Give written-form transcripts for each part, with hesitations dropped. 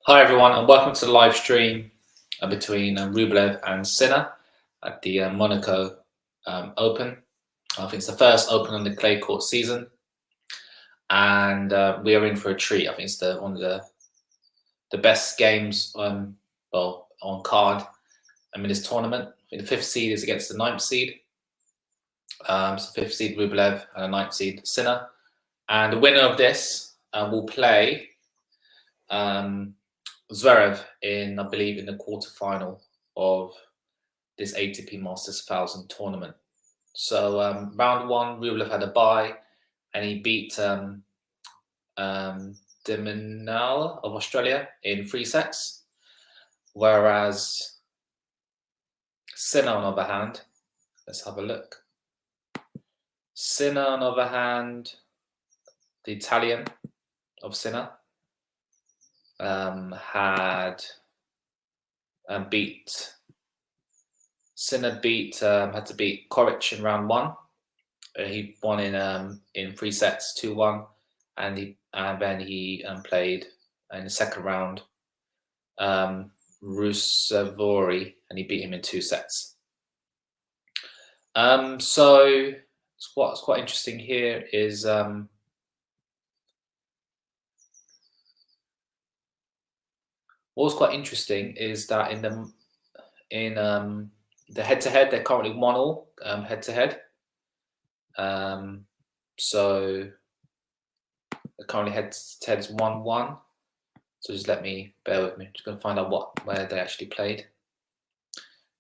Hi everyone, and welcome to the live stream between Rublev and Sinner at the Monaco Open. I think it's the first Open on the clay court season, and we are in for a treat. I think it's one of the best games on card. In this tournament. I think the fifth seed is against the ninth seed. So fifth seed Rublev and the ninth seed Sinner, and the winner of this will play Zverev I believe, in the quarterfinal of this ATP Masters 1000 tournament. So round one, Rublev had a bye, and he beat De Minaur of Australia in 3 sets. Whereas Sinner, on the other hand, let's have a look. Sinner, on the other hand, the Italian of Sinner, had beat. Sinner had to beat Koric in round one. He won in 3 sets, 2-1, and then he played in the second round Rusevori, and he beat him in 2 sets. So what's quite interesting here is that in the head-to-head, they're currently 1-1 head-to-head. So currently head-to-head is 1-1. So just bear with me. I'm just going to find out where they actually played.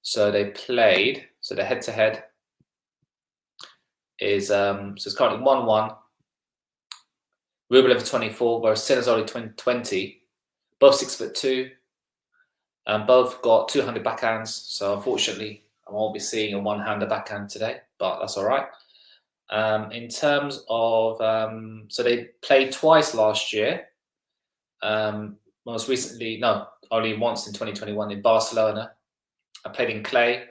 So they played. So the head-to-head is so it's currently 1-1. Rublev 24, whereas Sinner's only 20. Both 6'2". Both got 200 backhands. So unfortunately, I won't be seeing a one-hander backhand today, but that's all right. In terms of so they played twice last year. Most recently, only once in 2021 in Barcelona. I played in clay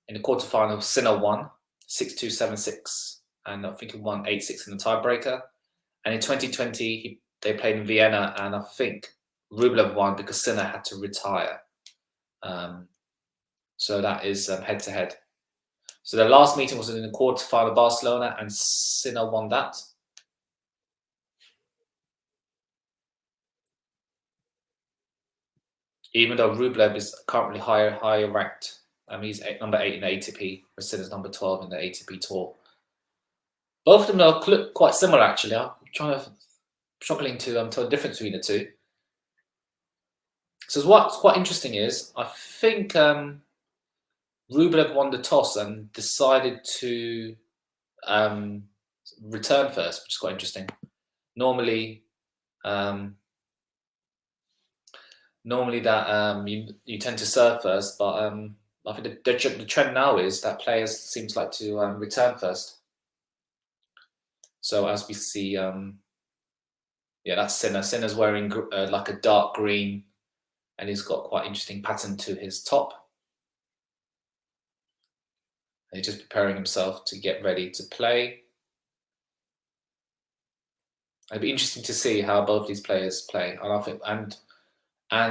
in the quarterfinal. Sinner won 6-2, 7-6, and I think he won 8-6 in the tiebreaker. And in 2020, they played in Vienna, and I think Rublev won because Sinner had to retire. So that is head-to-head. So the last meeting was in the quarterfinal of Barcelona, and Sinner won that. Even though Rublev is currently higher ranked. He's number 8 in the ATP, whereas Sinner's number 12 in the ATP Tour. Both of them look quite similar, actually. I'm struggling to tell the difference between the two. So what's quite interesting is, I think Rublev won the toss and decided to return first, which is quite interesting. Normally that you tend to serve first, but I think the trend now is that players seems like to return first. So as we see, that's Sinner. Sinner's wearing like a dark green, and he's got quite interesting pattern to his top. And he's just preparing himself to get ready to play. It'd be interesting to see how both these players play. And I think and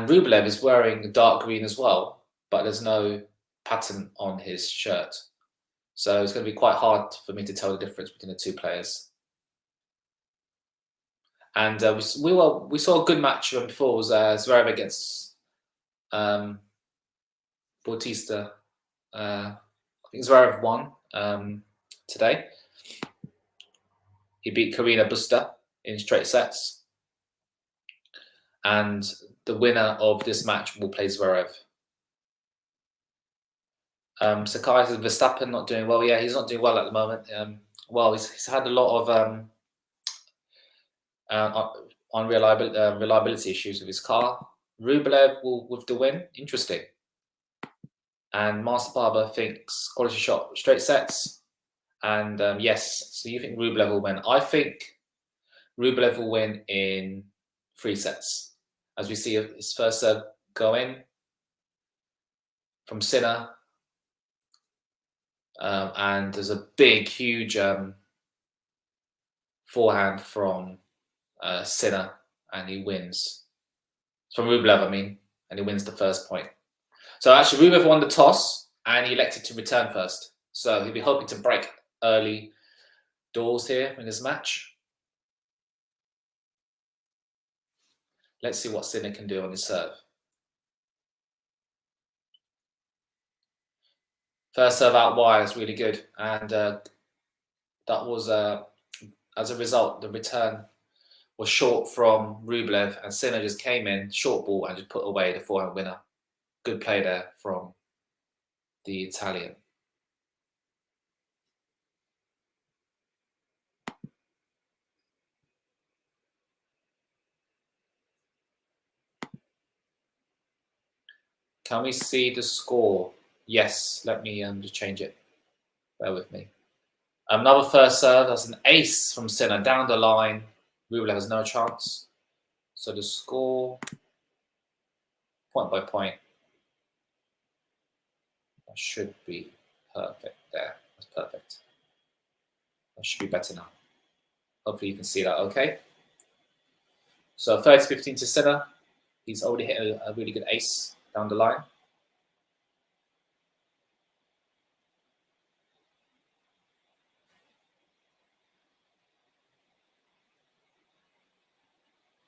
Rublev is wearing dark green as well, but there's no pattern on his shirt. So it's going to be quite hard for me to tell the difference between the two players. And we saw a good match before. It was Zverev against Bautista. I think Zverev won today. He beat Carina Busta in straight sets. And the winner of this match will play Zverev. Sakai says Verstappen not doing well. Yeah, he's not doing well at the moment. He's had a lot of reliability issues with his car. Rublev with the win. Interesting. And Master Barber thinks QualityShot straight sets. And yes, so you think Rublev will win. I think Rublev will win in 3 sets. As we see his first serve go in from Sinner. And there's a huge forehand from Sinner, and he wins. from Rublev, I mean, and he wins the first point. So actually, Rublev won the toss, and he elected to return first. So he'll be hoping to break early doors here in this match. Let's see what Sinner can do on his serve. First serve out wide is really good, and that was as a result, the return was short from Rublev, and Sinner just came in, short ball, and just put away the forehand winner. Good play there from the Italian. Can we see the score? Yes, let me just change it. Bear with me. Another first serve, that's an ace from Sinner down the line. Rublev has no chance. So the score, point by point, that should be perfect there. That's perfect. That should be better now. Hopefully you can see that okay. So 30-15 to Sinner. He's already hit a really good ace down the line.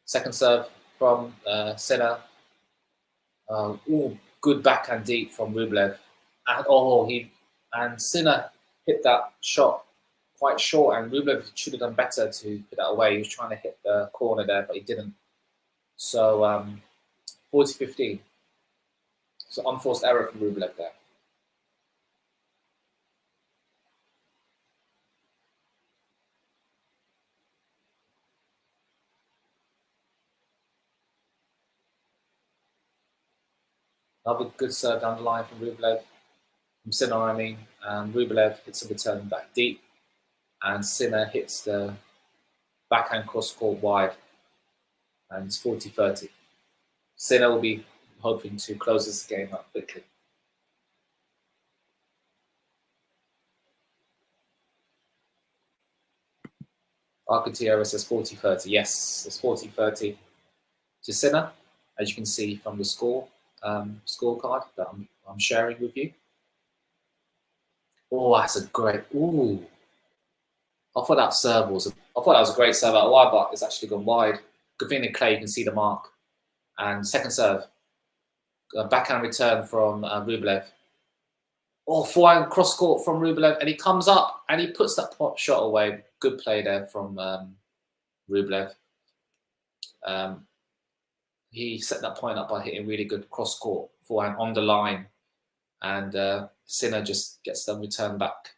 Second serve from Sinner. Good backhand deep from Rublev. And Sinner hit that shot quite short, and Rublev should have done better to put that away. He was trying to hit the corner there, but he didn't. So 40-15. So unforced error from Rublev there. Another good serve down the line from Rublev. From Sinner, I mean. Rublev hits a return back deep, and Sinner hits the backhand cross court wide, and it's 40-30. Sinner will be hoping to close this game up quickly. Arcatiero says 40-30. Yes, it's 40-30 to Sinner, as you can see from the scorecard that I'm sharing with you. Oh, that's a great. Ooh, I thought that was a great serve out wide, but it's actually gone wide. Good thing in clay, you can see the mark. And second serve, backhand return from Rublev. Oh, forehand cross court from Rublev, and he comes up and he puts that pop shot away. Good play there from Rublev. He set that point up by hitting really good cross court forehand on the line, and Sinner just gets the return back,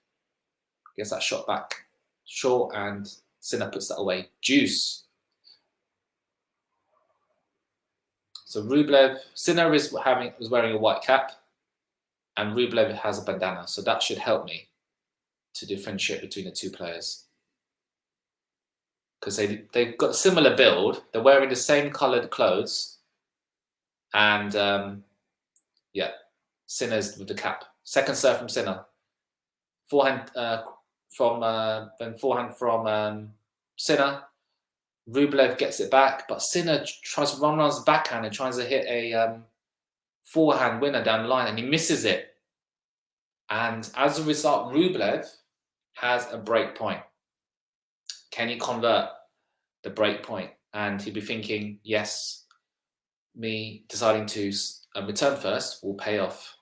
gets that shot back short, and Sinner puts that away. Juice. So Sinner was wearing a white cap, and Rublev has a bandana, so that should help me to differentiate between the two players, because they've got a similar build. They're wearing the same coloured clothes, and yeah, Sinner's with the cap. Second serve from Sinner. Forehand from Sinner. Rublev gets it back, but Sinner tries to run around the backhand and tries to hit a forehand winner down the line, and he misses it. And as a result, Rublev has a break point. Can he convert the break point? And he'll be thinking, yes, me deciding to return first will pay off.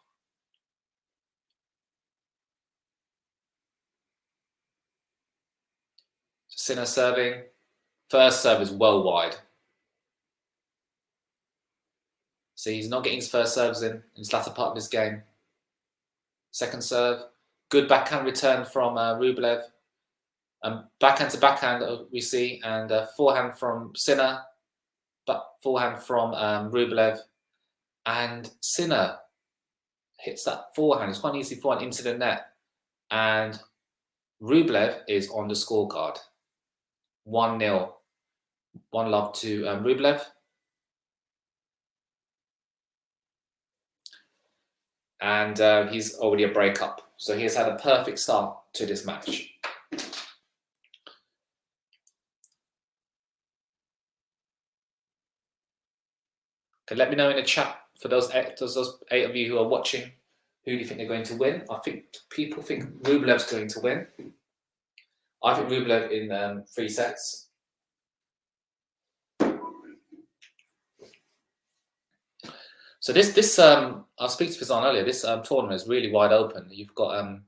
Sinner serving. First serve is well wide. So he's not getting his first serves in his latter part of this game. Second serve. Good backhand return from Rublev. Backhand to backhand we see, and forehand from Sinner, but forehand from Rublev, and Sinner hits that forehand. It's quite an easy forehand into the net, and Rublev is on the scorecard. 1-0. 1-love to Rublev. And he's already a breakup. So he has had a perfect start to this match. Okay, let me know in the chat for those 8 of you who are watching. Who do you think they're going to win? I think people think Rublev's going to win. I think Rublev in 3 sets. So this I'll speak to Fazan earlier. This tournament is really wide open. You've got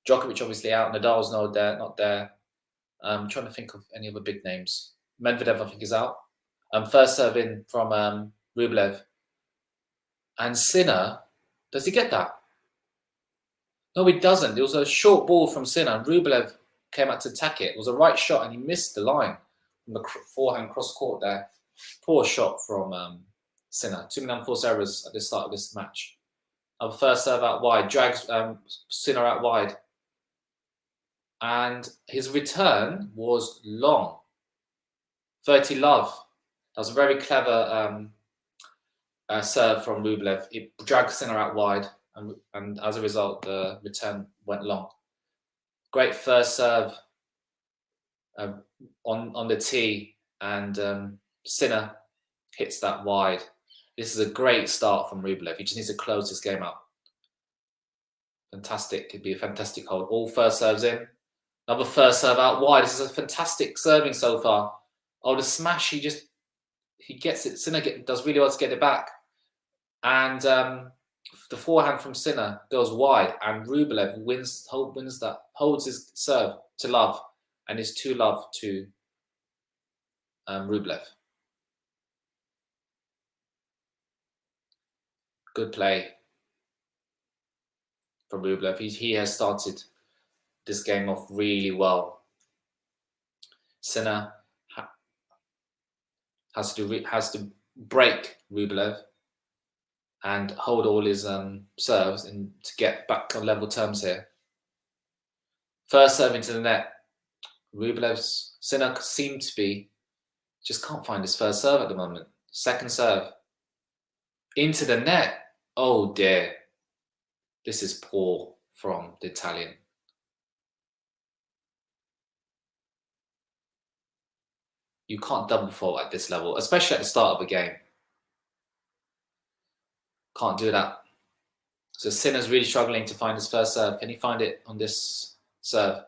Djokovic obviously out, Nadal's not there. I'm trying to think of any other big names. Medvedev I think is out. First serve in from Rublev. And Sinner, does he get that? No, he doesn't. It was a short ball from Sinner, and Rublev came out to attack it. It was a right shot, and he missed the line from the forehand cross court there. Poor shot from Sinner. 2 unforced errors at the start of this match. First serve out wide, drags Sinner out wide. And his return was long. 30 love. That was a very clever serve from Rublev. It dragged Sinner out wide, and as a result, the return went long. Great first serve on the tee, and Sinner hits that wide. This is a great start from Rublev. He just needs to close this game out. Fantastic. Could be a fantastic hold. All first serves in. Another first serve out wide. This is a fantastic serving so far. Oh, the smash, he gets it. Sinner does really well to get it back. And the forehand from Sinner goes wide, and Rublev holds his serve to love, and is 2-love to Rublev. Good play from Rublev. He has started this game off really well. Sinner has to break Rublev and hold all his serves and to get back on level terms here. First serve into the net. Rublev's Sinner seemed to be just can't find his first serve at the moment. Second serve into the net. Oh dear, this is poor from the Italian. You can't double fault at this level, especially at the start of a game. Can't do that. So Sinner's really struggling to find his first serve. Can he find it on this serve?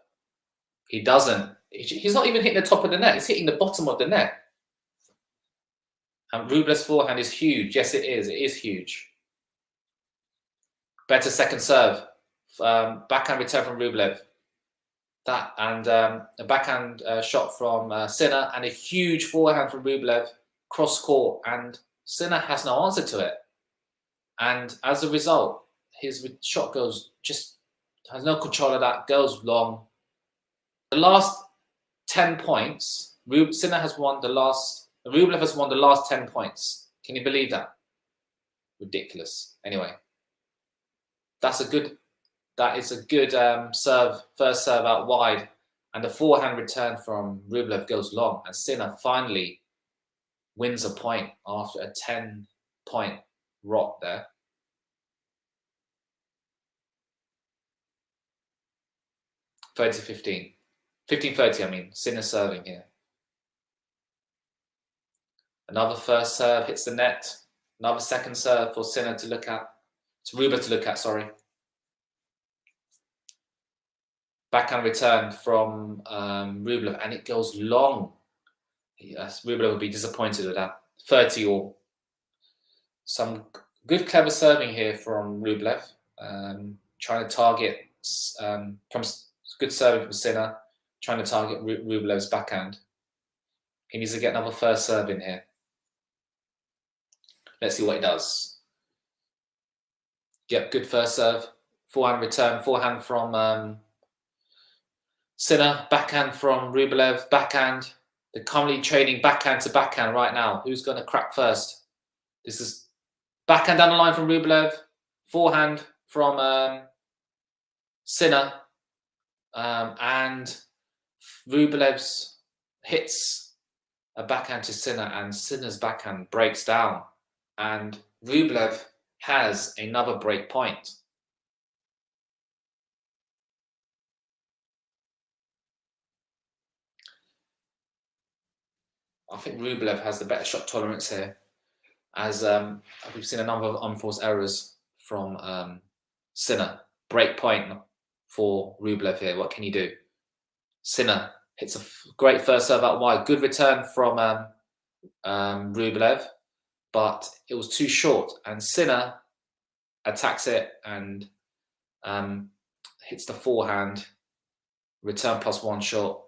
He doesn't. He's not even hitting the top of the net. He's hitting the bottom of the net. And Rublev's forehand is huge. Yes, it is. It is huge. Better second serve. Backhand return from Rublev. That and a backhand shot from Sinner, and a huge forehand from Rublev, cross court, and Sinner has no answer to it. And as a result, his shot has no control of that, goes long. The last 10 points, Sinner has won the last, Rublev has won the last 10 points. Can you believe that? Ridiculous. Anyway, that is a good serve, first serve out wide, and the forehand return from Rublev goes long, and Sinner finally wins a point after a 10-point rot there. (30-15). 15-30, I mean. Sinner serving here. Another first serve hits the net. Another second serve for Sinner to look at. It's Rublev to look at, sorry. Backhand return from Rublev, and it goes long. Yes, Rublev would be disappointed with that. 30 all. Some good, clever serving here from Rublev. Trying to target from good serving from Sinner. Trying to target Rublev's backhand. He needs to get another first serve in here. Let's see what he does. Yep, good first serve. Forehand return. Forehand from Sinner. Backhand from Rublev. Backhand. They're currently trading backhand to backhand right now. Who's going to crack first? This is backhand down the line from Rublev. Forehand from Sinner. And Rublev's hits a backhand to Sinner, and Sinner's backhand breaks down. And Rublev has another break point. I think Rublev has the better shot tolerance here. as we've seen a number of unforced errors from Sinner. Break point for Rublev here. What can he do? Sinner hits a great first serve out wide. Good return from Rublev, but it was too short. And Sinner attacks it and hits the forehand. Return +1 shot.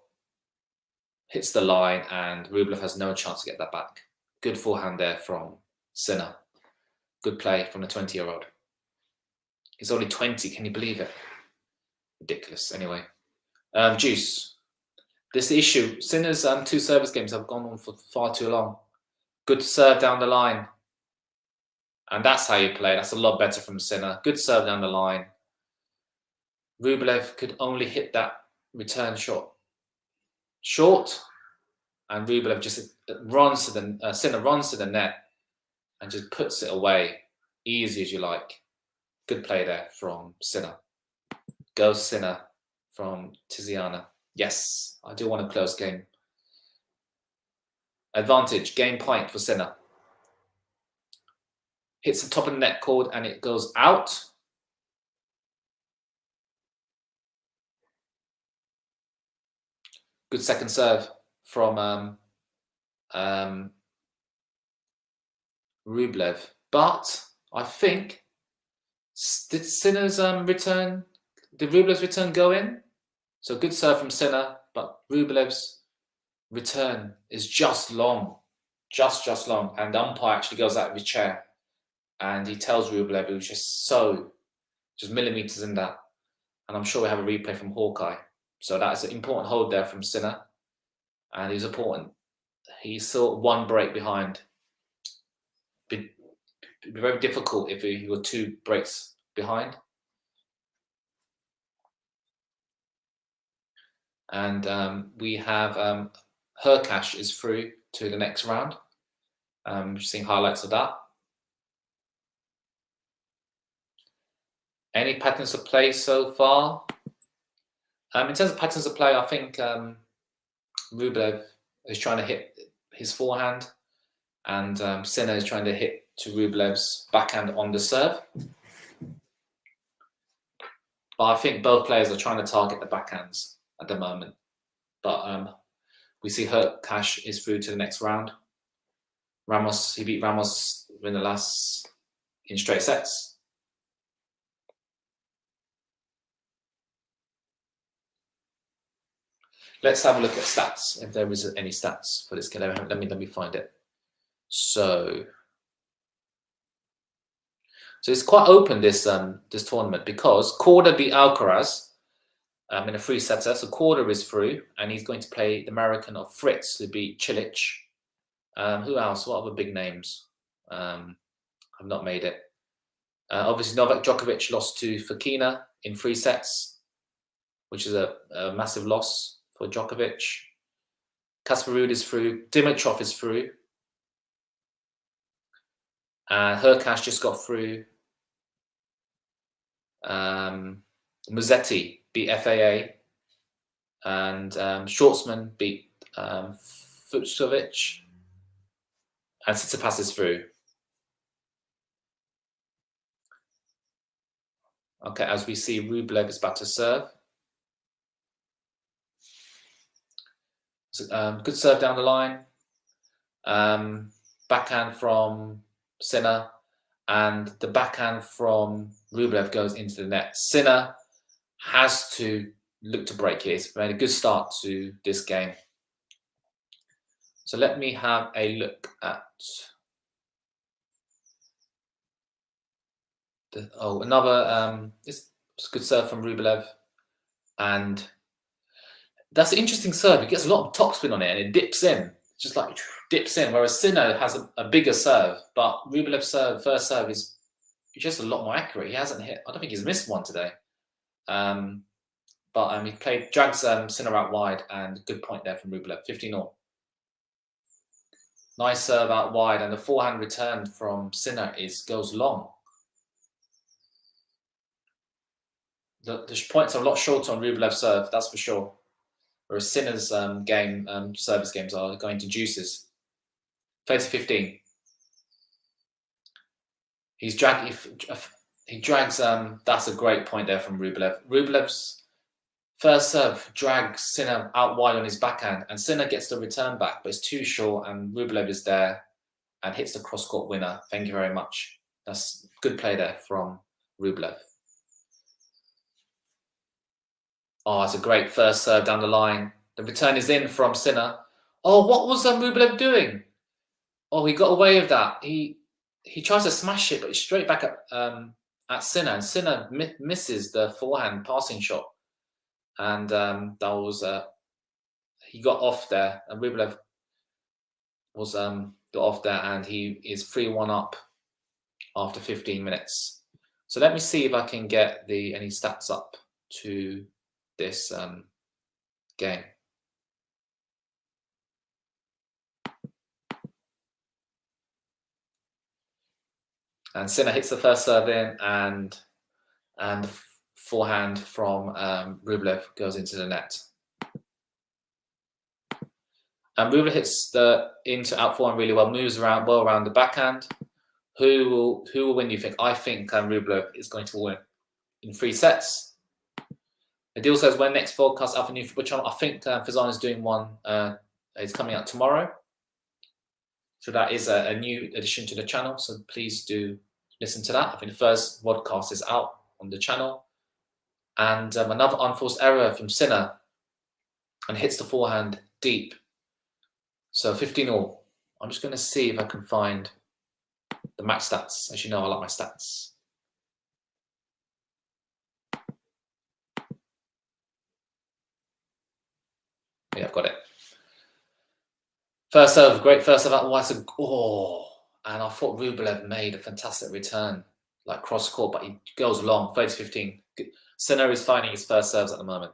Hits the line, and Rublev has no chance to get that back. Good forehand there from Sinner. Good play from the 20-year-old. He's only 20. Can you believe it? Ridiculous. Anyway, Juice. This issue. Sinner's 2 service games have gone on for far too long. Good serve down the line. And that's how you play. That's a lot better from Sinner. Good serve down the line. Rublev could only hit that return shot short, and Rublev just runs to the Sinner runs to the net and just puts it away, easy as you like. Good play there from Sinner. Go Sinner from Tiziana. Yes, I do want a close game. Advantage, game point for Sinner. Hits the top of the net cord and it goes out. Good second serve from Rublev. But I think, did Sinner's return, did Rublev's return go in? So good serve from Sinner, but Rublev's return is just long. Just long. And the umpire actually goes out of his chair and he tells Rublev it was just millimeters in that. And I'm sure we have a replay from Hawkeye. So that's an important hold there from Sinner. And he's important. He's still 1 break behind. It'd be very difficult if he were 2 breaks behind. And we have Hercash is through to the next round. Just seeing highlights of that. Any patterns of play so far? In terms of patterns of play, I think Rublev is trying to hit his forehand, and Sinner is trying to hit to Rublev's backhand on the serve. But I think both players are trying to target the backhands at the moment. But we see Hercash is through to the next round. He beat Ramos in straight sets. Let's have a look at stats, if there is any stats for this game. Let me find it. So it's quite open, this tournament, because Korda beat Alcaraz in a 3-setter. So Korda is through, and he's going to play the American of Fritz, who beat Cilic. Who else? What other big names have not made it? Obviously, Novak Djokovic lost to Fokina in 3 sets, which is a massive loss for Djokovic. Casper Ruud is through. Dimitrov is through. Hercash just got through. Musetti beat FAA. And Schwartzman beat Fucsovic. And Tsitsipas is through. Okay, as we see, Rublev is about to serve. So, good serve down the line. Backhand from Sinner, and the backhand from Rublev goes into the net. Sinner has to look to break here. He's made a good start to this game. So let me have a look at another this good serve from Rublev, and that's an interesting serve. It gets a lot of topspin on it, and it dips in, just like dips in. Whereas Sinner has a bigger serve, but Rublev's first serve is just a lot more accurate. He hasn't hit. I don't think he's missed one today. But he drags Sinner out wide, and good point there from Rublev. 15-0. Nice serve out wide, and the forehand return from Sinner goes long. The points are a lot shorter on Rublev's serve, that's for sure. Whereas Sinner's service games are going to juices. 30-15. He drags. That's a great point there from Rublev. Rublev's first serve drags Sinner out wide on his backhand, and Sinner gets the return back, but it's too short, and Rublev is there and hits the cross-court winner. Thank you very much. That's good play there from Rublev. Oh, it's a great first serve down the line. The return is in from Sinner. Oh, what was Rublev doing? Oh, he got away with that. He tries to smash it, but it's straight back at Sinner, and Sinner misses the forehand passing shot. And that was he got off there, and Rublev was got off there, and he is 3-1 up after 15 minutes. So let me see if I can get any stats up to this game. And Sinner hits the first serve in, and the forehand from Rublev goes into the net. And Rublev hits the out forehand really well, moves around well around the backhand. Who will win, you think? I think Rublev is going to win in 3 sets. Adil says, when next broadcast Alpha New Football Channel? I think Fazan is doing one. It's coming out tomorrow. So that is a new addition to the channel. So please do listen to that. I think the first podcast is out on the channel. And another unforced error from Sinner, and hits the forehand deep. So 15-all. I'm just going to see if I can find the match stats. As you know, I like my stats. Yeah, I've got it. First serve, great first serve. And I thought Rublev made a fantastic return, like cross court, but he goes long, 30-15. Sinner is finding his first serves at the moment.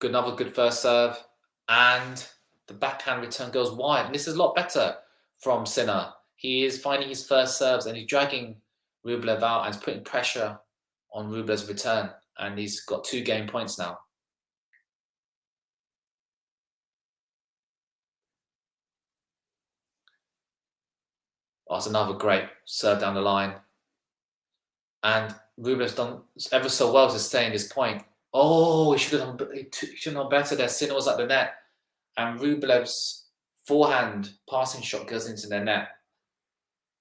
Another good first serve, and the backhand return goes wide. And this is a lot better from Sinner. He is finding his first serves, and he's dragging Rublev out and he's putting pressure on Rublev's return. And he's got 2 game points now. Oh, it's another great serve down the line. And Rublev's done ever so well to stay in this point. Oh, he should have done better there. Sinner was at the net. And Rublev's forehand passing shot goes into the net.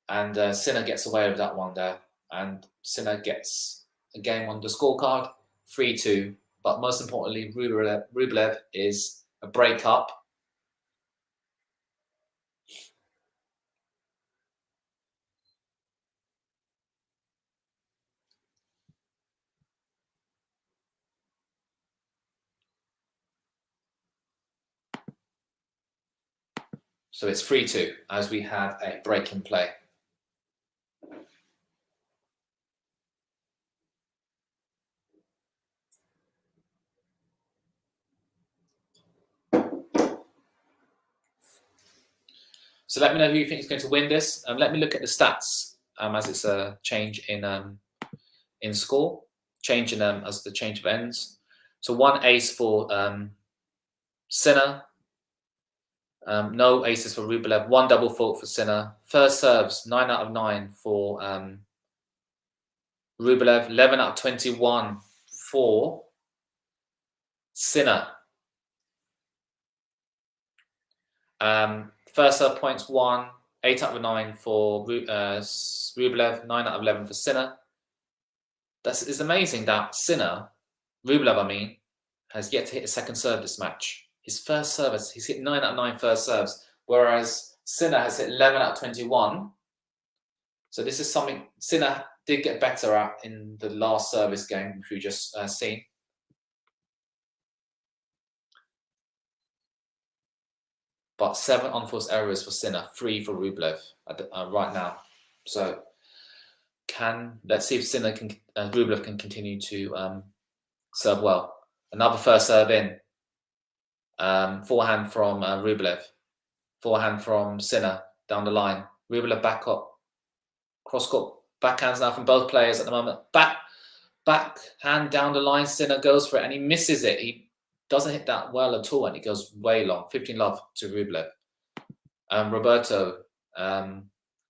And Sinner gets away with that one there. And Sinner gets a game on the scorecard, 3-2. But most importantly, Rublev is a breakup. So it's 3-2 as we have a break in play. So let me know who you think is going to win this. Let me look at the stats as it's a change in score, change in as the change of ends. So 1 ace for Sinner. No aces for Rublev. 1 double fault for Sinner. First serves 9 out of 9 for Rublev. 11 out of 21 for Sinner. First serve points 1. 8 out of 9 for Rublev. 9 out of 11 for Sinner. It's amazing that Sinner, Rublev, I mean, has yet to hit a second serve this match. His first service, he's hit 9 out of 9 first serves, whereas Sinner has hit 11 out of 21. So this is something Sinner did get better at in the last service game, which we just seen. But 7 unforced errors for Sinner, 3 for Rublev right now. So let's see if Rublev can continue to serve well. Another first serve in. Forehand from Rublev. Forehand from Sinner down the line. Rublev back up. Cross court backhands now from both players at the moment. Backhand down the line, Sinner goes for it and he misses it. He doesn't hit that well at all and it goes way long. 15-love to Rublev. Roberto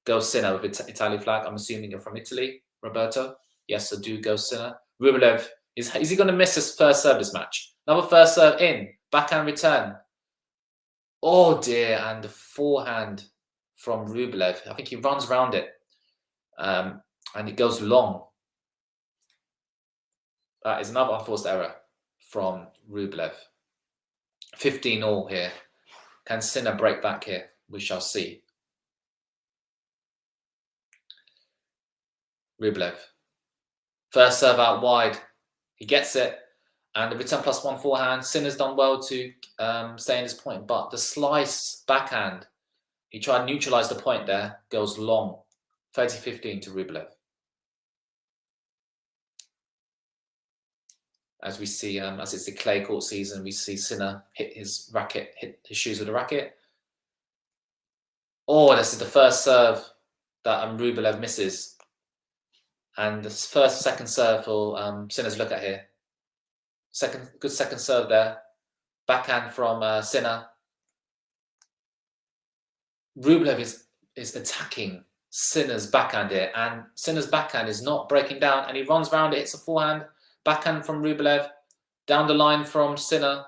goes Sinner with Italy flag. I'm assuming you're from Italy, Roberto. Yes, I do go Sinner. Rublev, is he going to miss his first serve this match? Another first serve in. Backhand return. Oh dear, and the forehand from Rublev. I think he runs around it. And it goes long. That is another unforced error from Rublev. 15-all here. Can Sinner break back here? We shall see. Rublev. First serve out wide. He gets it. And the return +1 forehand. Sinner's done well to stay in his point. But the slice backhand, he tried to neutralize the point there. Goes long. 30-15 to Rublev. As we see, as it's the clay court season, we see Sinner hit his shoes with a racket. Oh, this is the first serve that Rublev misses. And the second serve for Sinner's look at here. Good second serve there. Backhand from Sinner. Rublev is attacking Sinner's backhand here. And Sinner's backhand is not breaking down. And he runs around it, hits a forehand. Backhand from Rublev, down the line from Sinner,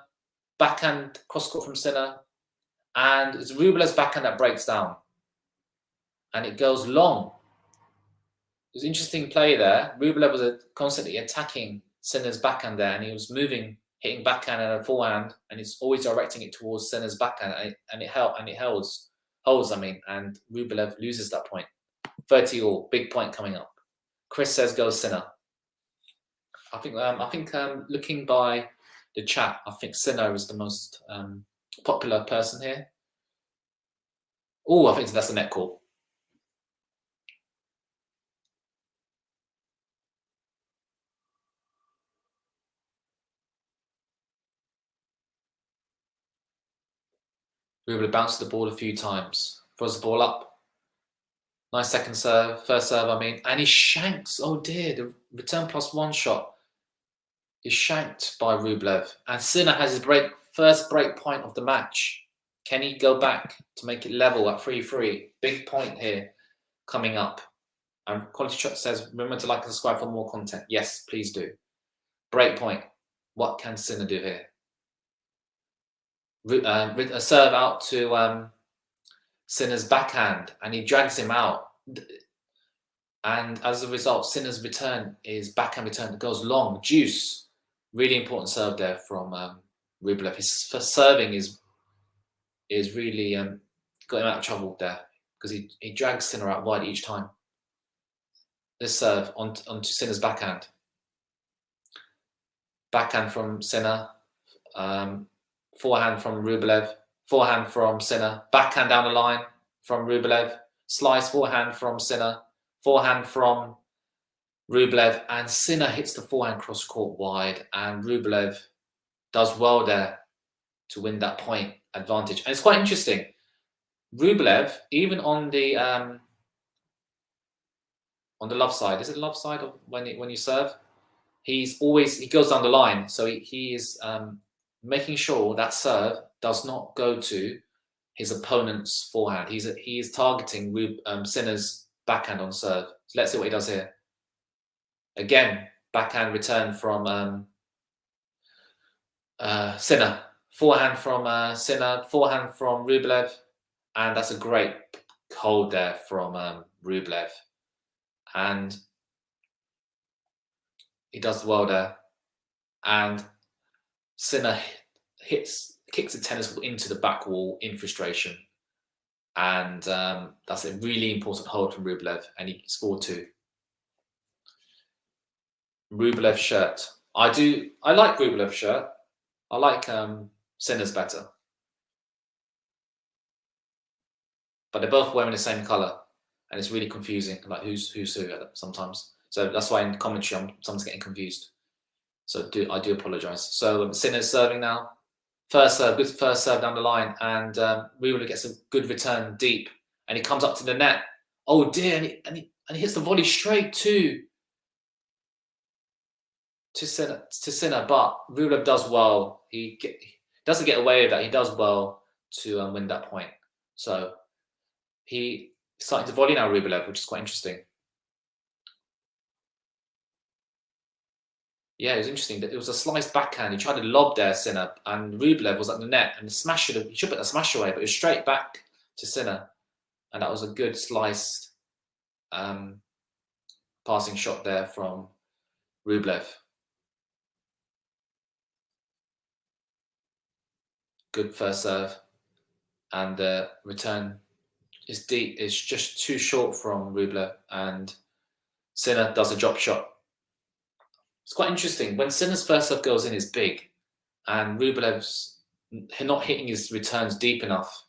backhand cross-court from Sinner, and it's Rublev's backhand that breaks down. And it goes long. It was interesting play there. Rublev was constantly attacking Sinner's backhand there, and he was moving, hitting backhand and a forehand, and he's always directing it towards Sinner's backhand, and it holds, and Rublev loses that point. 30-all, big point coming up. Chris says go Sinner. I think looking by the chat, I think Sinner is the most popular person here. Oh, I think that's a net call. Rublev bounced the ball a few times. Throws the ball up. Nice second serve, first serve, and he shanks. Oh dear, the return +1 shot is shanked by Rublev, and Sinner has his first break point of the match. Can he go back to make it level at 3-3? Big point here coming up. And QualityShot says, remember to like and subscribe for more content. Yes, please do. Break point. What can Sinner do here? A serve out to Sinner's backhand, and he drags him out. And as a result, Sinner's return is backhand return that goes long. Deuce. Really important serve there from Rublev. His first serving is really got him out of trouble there because he drags Sinner out wide each time. This serve onto Sinner's backhand. Backhand from Sinner. Forehand from Rublev. Forehand from Sinner. Backhand down the line from Rublev. Slice forehand from Sinner. Forehand from Rublev, and Sinner hits the forehand cross court wide, and Rublev does well there to win that point advantage. And it's quite interesting. Rublev, even on the love side, is it the love side of when you serve? He goes down the line, so he is making sure that serve does not go to his opponent's forehand. He is targeting Sinner's backhand on serve. So let's see what he does here. Again, backhand return from Sinner. Forehand from Sinner. Forehand from Rublev. And that's a great hold there from Rublev. And he does well there. And Sinner kicks the tennis ball into the back wall in frustration. And that's a really important hold from Rublev. And he scored 2. Rublev shirt. I like Rublev shirt. I like Sinner's better. But they're both wearing the same colour. And it's really confusing, like who's who sometimes. So that's why in commentary I'm sometimes getting confused. So I do apologise. So Sinner's serving now. Good first serve down the line. And Rublev gets a good return deep. And he comes up to the net. Oh dear, and he hits the volley straight too. to Sinner, but Rublev does well. He doesn't get away with that. He does well to win that point. So he starting to volley now, Rublev, which is quite interesting. Yeah, it was interesting. It was a sliced backhand. He tried to lob there, Sinner, and Rublev was at the net, and he smashed it. He should put the smash away, but it was straight back to Sinner, and that was a good sliced passing shot there from Rublev. Good first serve, and the return is deep. It's just too short from Rublev, and Sinner does a drop shot. It's quite interesting. When Sinner's first serve goes in, is big, and Rublev's not hitting his returns deep enough,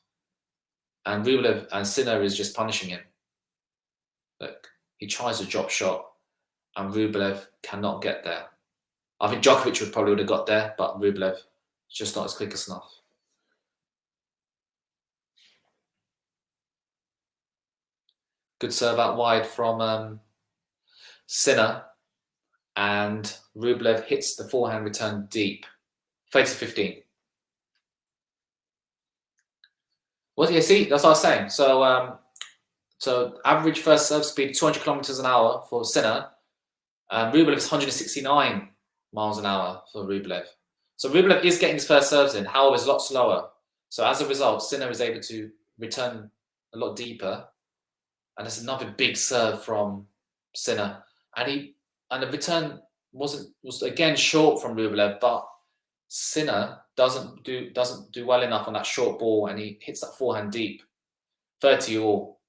and Rublev and Sinner is just punishing him. Look, he tries a drop shot, and Rublev cannot get there. I think Djokovic would have got there, but Rublev is just not as quick as enough. Good serve out wide from Sinner, and Rublev hits the forehand return deep. 30-15. What do you see? That's what I was saying. So average first serve speed 200 kilometers an hour for Sinner. Rublev is 169 miles an hour for Rublev. So Rublev is getting his first serves in, however, it's a lot slower. So as a result, Sinner is able to return a lot deeper. And there's another big serve from Sinner. And the return was again short from Rublev, but Sinner doesn't do well enough on that short ball, and he hits that forehand deep. 30-all.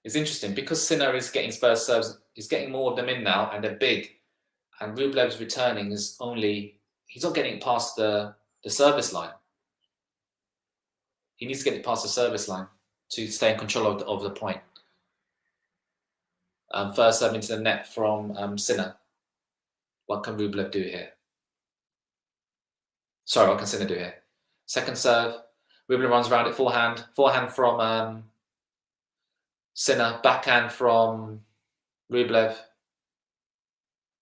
It's interesting because Sinner is getting his first serves. He's getting more of them in now, and they're big. And Rublev's returning is he's not getting past the service line. He needs to get it past the service line to stay in control of the point. First serve into the net from Sinner. What can Rublev do here? Sorry, what can Sinner do here? Second serve. Rublev runs around it forehand. Forehand from Sinner. Backhand from Rublev.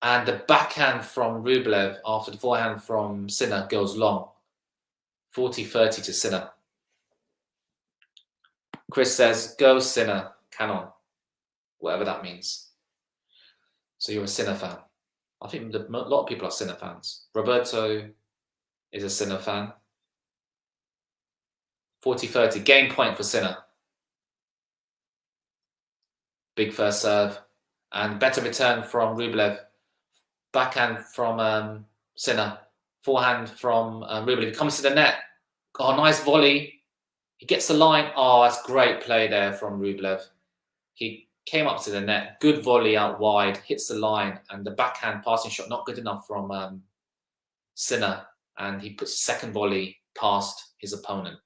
And the backhand from Rublev after the forehand from Sinner goes long. 40-30 to Sinner. Chris says, go Sinner, canon. Whatever that means. So you're a Sinner fan. I think a lot of people are Sinner fans. Roberto is a Sinner fan. 40-30, game point for Sinner. Big first serve. And better return from Rublev. Backhand from Sinner. Forehand from Rublev. He comes to the net. Oh, nice volley. He gets the line. Oh, that's great play there from Rublev. He came up to the net. Good volley out wide. Hits the line. And the backhand passing shot not good enough from Sinner. And he puts the second volley past his opponent.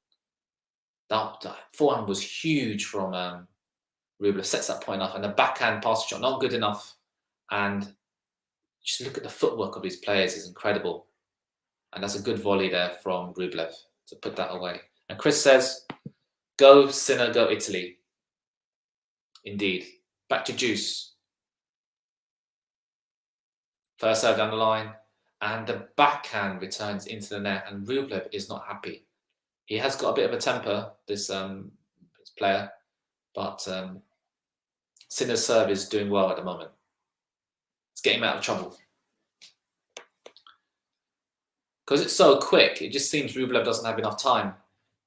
That forehand was huge from Rublev. Sets that point up. And the backhand passing shot not good enough. And just look at the footwork of his players. It's incredible. And that's a good volley there from Rublev to put that away. And Chris says, go Sinner, go Italy. Indeed. Back to Juice. First serve down the line. And the backhand returns into the net. And Rublev is not happy. He has got a bit of a temper, this player. But Sinner's serve is doing well at the moment. It's getting him out of trouble. Because it's so quick, it just seems Rublev doesn't have enough time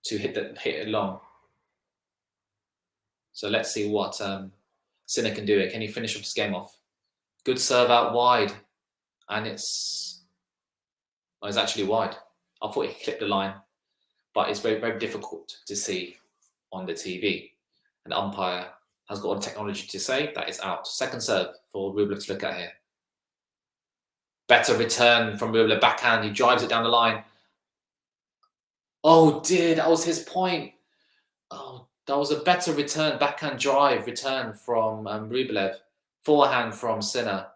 to hit it long. So let's see what Sinner can do. Can he finish up this game off? Good serve out wide. And it's actually wide. I thought he clipped the line. But it's very, very difficult to see on the TV. And the umpire has got all the technology to say that it's out. Second serve for Rublev to look at here. Better return from Rublev, backhand. He drives it down the line. Oh dear, that was his point. Oh, that was a better return, backhand drive return from Rublev. Forehand from Sinner.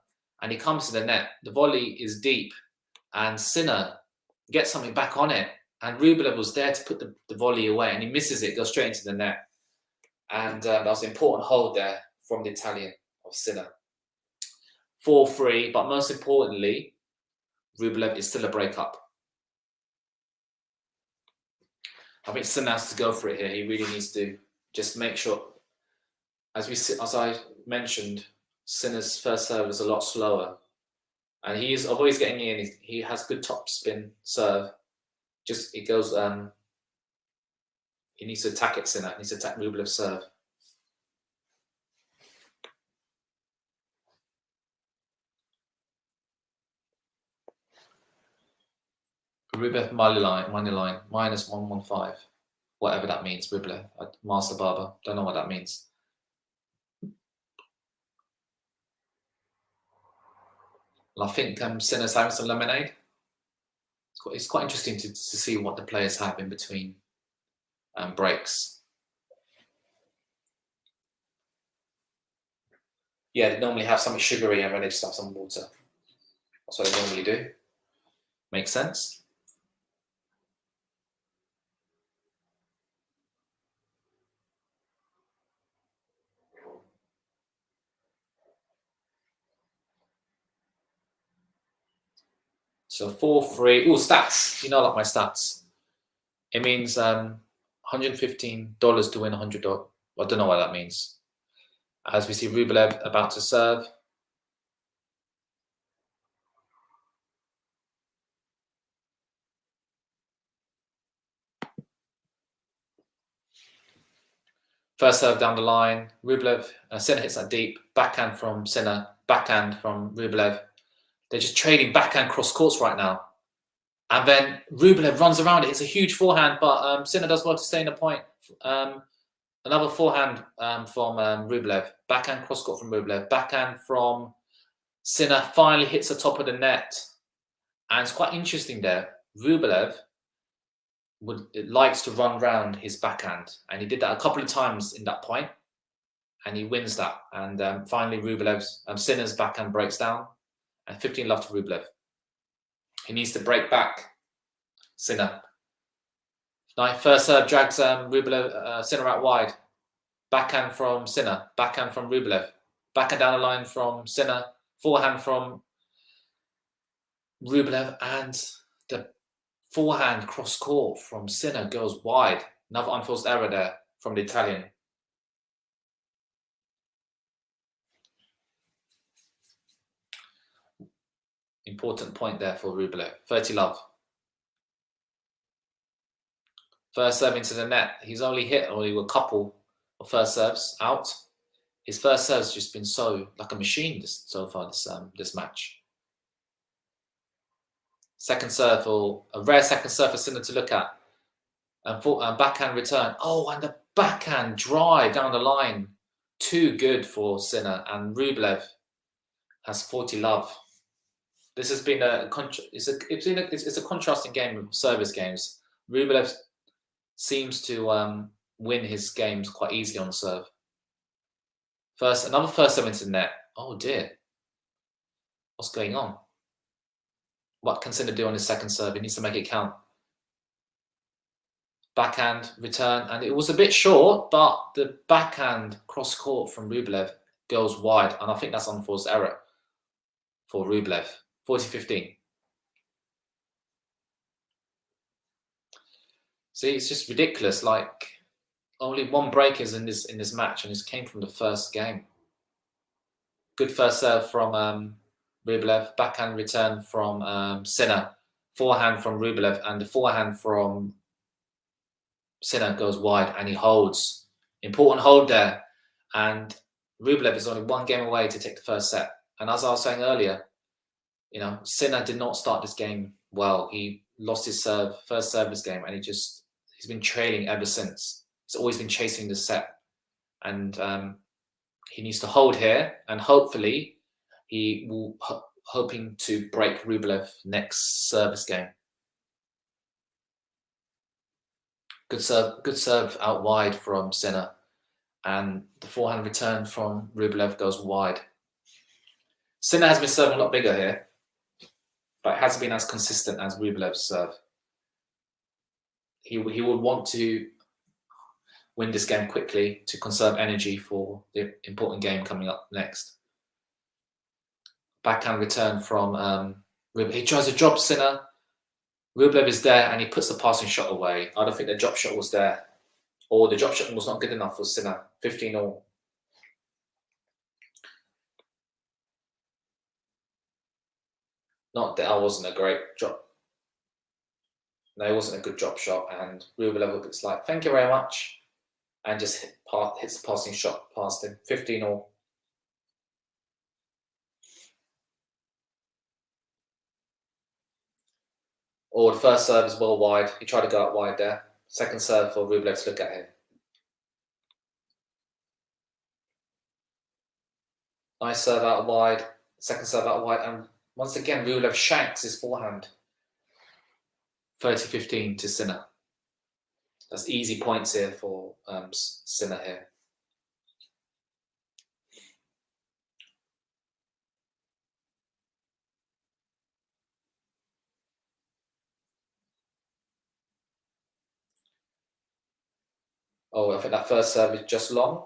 And he comes to the net. The volley is deep. And Sinner gets something back on it. And Rublev was there to put the volley away. And he misses it, goes straight into the net. And that was an important hold there from the Italian of Sinner. 4-3, but most importantly, Rublev is still a breakup. I think Sinner has to go for it here. He really needs to just make sure, as I mentioned, Sinner's first serve is a lot slower, and he's always getting in. He has good top spin serve. Just it goes. He needs to attack it. Sinner needs to attack Rublev's serve. Rublev money line -115, whatever that means. Rublev, Master Barber, don't know what that means. Well, I think Sinner's having some lemonade. It's quite interesting to see what the players have in between breaks. Yeah, they normally have something sugary and then they just have some water. That's what they normally do. Makes sense. So 4-3. Oh, stats. You know, like my stats. It means $115 to win $100. I don't know what that means. As we see Rublev about to serve. First serve down the line. Rublev, Sinner hits that deep. Backhand from Sinner. Backhand from Rublev. They're just trading backhand cross courts right now. And then Rublev runs around it. It's a huge forehand, but Sinner does well to stay in the point. Another forehand from Rublev. Backhand cross court from Rublev. Backhand from Sinner finally hits the top of the net. And it's quite interesting there. Rublev likes to run round his backhand. And he did that a couple of times in that point. And he wins that. And finally, Rublev's Sinner's backhand breaks down. And 15 love to Rublev. He needs to break back. Sinner. Nice first serve drags Rublev, Sinner out wide. Backhand from Sinner. Backhand from Rublev. Backhand down the line from Sinner. Forehand from Rublev. And the forehand cross court from Sinner goes wide. Another unforced error there from the Italian. Important point there for Rublev. 30 love. First serve into the net. He's only hit only a couple of first serves out. His first serve's just been so like a machine so far this match. Second serve, or a rare second serve for Sinner to look at. And backhand return. Oh, and the backhand drive down the line. Too good for Sinner. And Rublev has 40 love. This has been it's a contrasting game of service games. Rublev seems to win his games quite easily on serve. Another first serve into the net. Oh dear. What's going on? What can Sinner do on his second serve? He needs to make it count. Backhand return, and it was a bit short, but the backhand cross court from Rublev goes wide, and I think that's unforced error for Rublev. 40-15. See, it's just ridiculous. Like, only one break is in this match, and this came from the first game. Good first serve from Rublev. Backhand return from Sinner. Forehand from Rublev, and the forehand from Sinner goes wide, and he holds. Important hold there. And Rublev is only one game away to take the first set. And as I was saying earlier, you know, Sinner did not start this game well. He lost his first service game, and he's been trailing ever since. He's always been chasing the set, and he needs to hold here, and hopefully he will hoping to break Rublev next service game. Good serve out wide from Sinner, and the forehand return from Rublev goes wide. Sinner has been serving a lot bigger here, but it hasn't been as consistent as Rublev's serve. He would want to win this game quickly to conserve energy for the important game coming up next. Backhand return from Rublev. He tries to drop Sinner. Rublev is there and he puts the passing shot away. I don't think the drop shot was there. Or the drop shot was not good enough for Sinner. 15-all. Not that wasn't a great drop. No, it wasn't a good drop shot. And Rublev looks like, thank you very much. And just hits the passing shot past him. 15-all. Or the first serve is well wide. He tried to go out wide there. Second serve for Rublev to look at him. Nice serve out wide. Second serve out wide. And once again, Rublev shanks his forehand. 30-15 to Sinner. That's easy points here for Sinner here. Oh, I think that first serve is just long.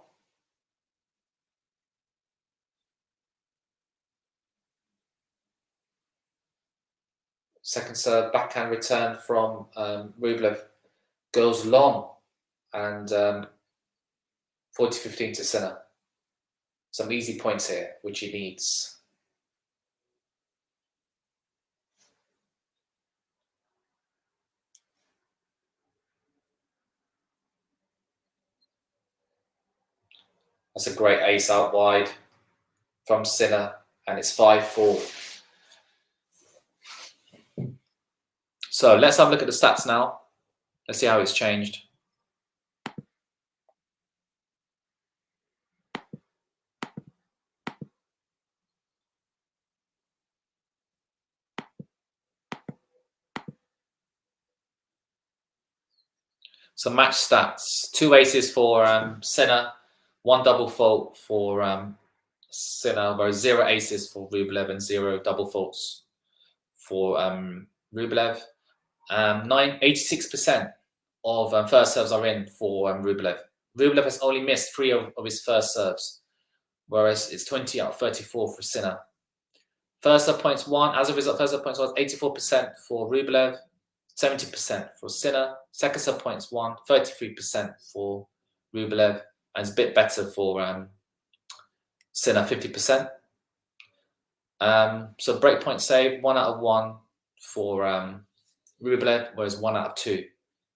Second serve, backhand return from Rublev goes long, and 40-15 to Sinner. Some easy points here, which he needs. That's a great ace out wide from Sinner, and it's 5-4. So let's have a look at the stats now. Let's see how it's changed. So match stats. 2 aces for Sinner, 1 double fault for Sinner, whereas 0 aces for Rublev and 0 double faults for Rublev. 86% of first serves are in for Rublev. Rublev has only missed 3 of his first serves, whereas it's 20 out of 34 for Sinner. First serve points won. As a result, first serve points was 84% for Rublev, 70% for Sinner. Second serve points won, 33% for Rublev, and it's a bit better for Sinner, 50%. So breakpoint save, 1 out of 1 for Rublev, whereas 1 out of 2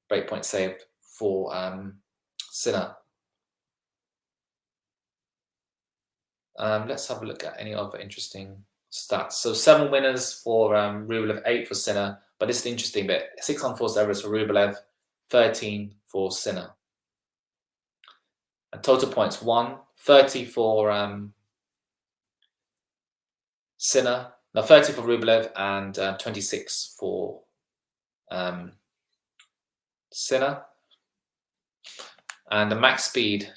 breakpoint saved for Sinner. Let's have a look at any other interesting stats. So 7 winners for Rublev, 8 for Sinner. But this is the interesting bit. 6 unforced errors for Rublev, 13 for Sinner. And total points 1, 30 for Sinner. No, 30 for Rublev and 26 for Sinner. And the max speed.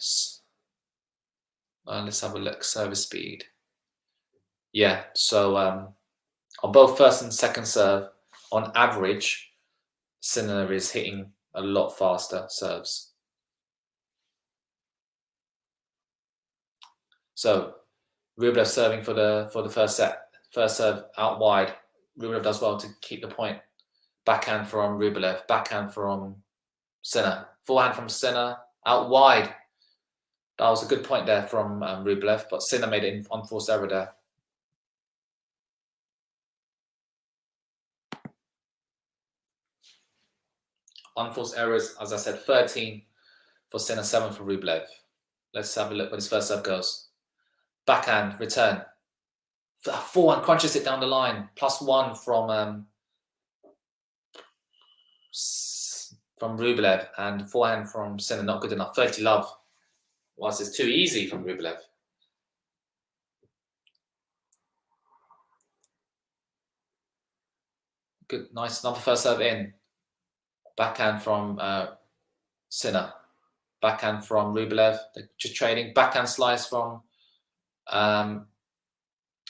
Let's have a look. Service speed. Yeah, so on both first and second serve, on average, Sinner is hitting a lot faster serves. So Rublev serving for the first set. First serve out wide. Rublev does well to keep the point. Backhand from Rublev. Backhand from Sinner. Forehand from Sinner. Out wide. That was a good point there from Rublev, but Sinner made an unforced error there. Unforced errors, as I said, 13 for Sinner, 7 for Rublev. Let's have a look when his first serve goes. Backhand, return. Forehand crunches it down the line. +1 from Rublev, and forehand from Sinner, not good enough. 30 love. Whilst it's too easy from Rublev. Good, nice, another first serve in. Backhand from Sinner. Backhand from Rublev. They're just trading. Backhand slice from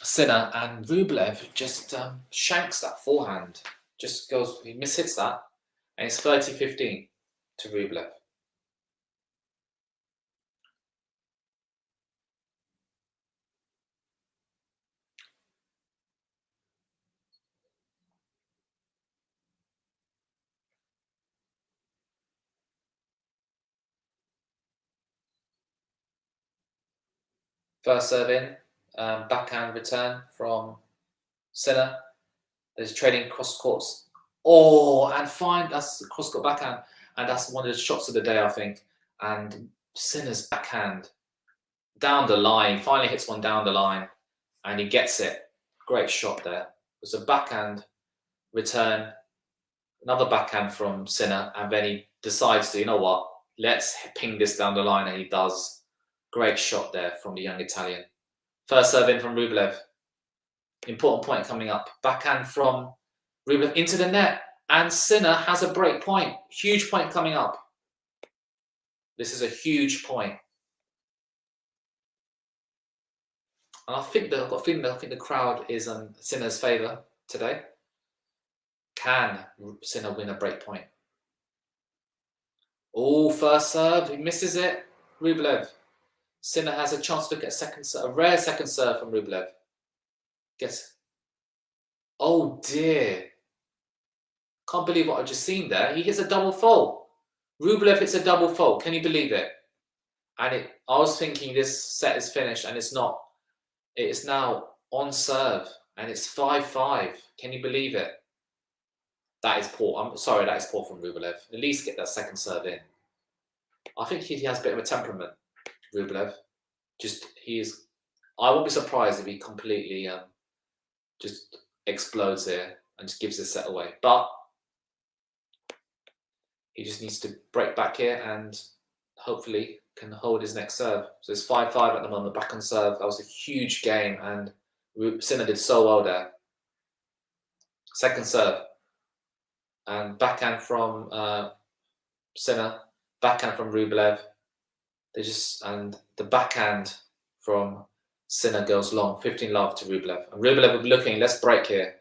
Sinner, and Rublev just shanks that forehand. Just goes, he mishits that, and it's 30-15 to Rublev. First serve in, backhand return from Sinner. There's trading cross courts. Oh, and fine, that's the cross court backhand. And that's one of the shots of the day, I think. And Sinner's backhand down the line, finally hits one down the line, and he gets it. Great shot there. It's a backhand return, another backhand from Sinner, and then he decides to, you know what, let's ping this down the line, and he does. Great shot there from the young Italian. First serve in from Rublev. Important point coming up. Backhand from Rublev into the net, and Sinner has a break point. Huge point coming up. This is a huge point. And I think that I've got a feeling that I think the crowd is in Sinner's favour today. Can Sinner win a break point? Oh, first serve, he misses it. Rublev. Sinner has a chance to look at a rare second serve from Rublev. Gets. Oh dear. Can't believe what I've just seen there. He hits a double fault. Rublev hits a double fault. Can you believe it? And I was thinking this set is finished, and it's not. It is now on serve, and it's 5-5. Can you believe it? That is poor. I'm sorry, that is poor from Rublev. At least get that second serve in. I think he has a bit of a temperament, Rublev. I won't be surprised if he completely just explodes here and just gives this set away. But he just needs to break back here and hopefully can hold his next serve. So it's 5-5 at the moment, back on serve. That was a huge game, and Sinner did so well there. Second serve. And backhand from Sinner, backhand from Rublev. And the backhand from Sinner goes long. 15-love to Rublev. And Rublev will be looking, let's break here.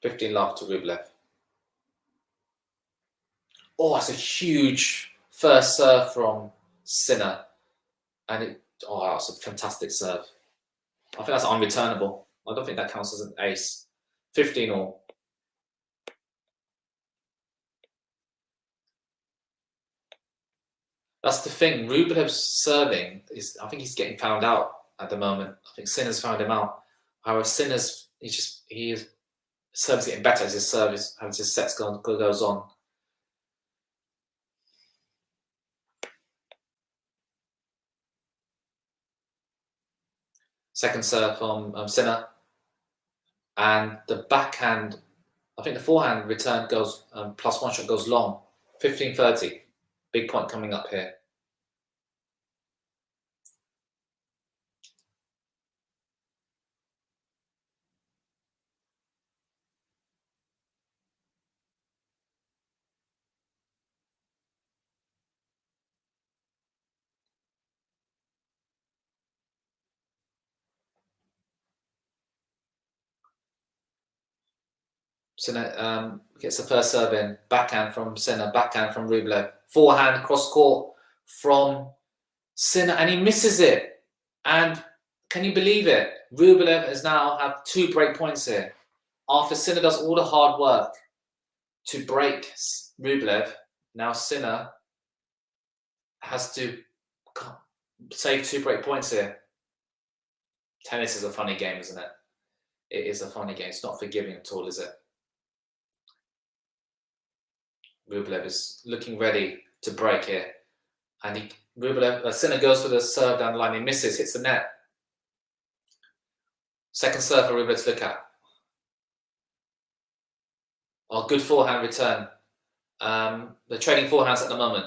$15 to Rublev. Oh, that's a huge first serve from Sinner. And that's a fantastic serve. I think that's unreturnable. I don't think that counts as an ace. 15-all. That's the thing. Rublev's serving I think he's getting found out at the moment. I think Sinner's found him out. However, Sinner's his service getting better as his service as his sets goes on. Second serve from Sinner, and the backhand. I think the forehand return goes plus one shot goes long. 15-30. Big point coming up here. Sinner gets the first serve in. Backhand from Sinner. Backhand from Rublev. Forehand cross court from Sinner, and he misses it. And can you believe it? Rublev has now had 2 break points here. After Sinner does all the hard work to break Rublev, now Sinner has to save 2 break points here. Tennis is a funny game, isn't it? It is a funny game. It's not forgiving at all, is it? Rublev is looking ready to break here. And Sinner goes for the serve down the line. He misses, hits the net. Second serve for Rublev to look at. Oh, good forehand return. They're trading forehands at the moment.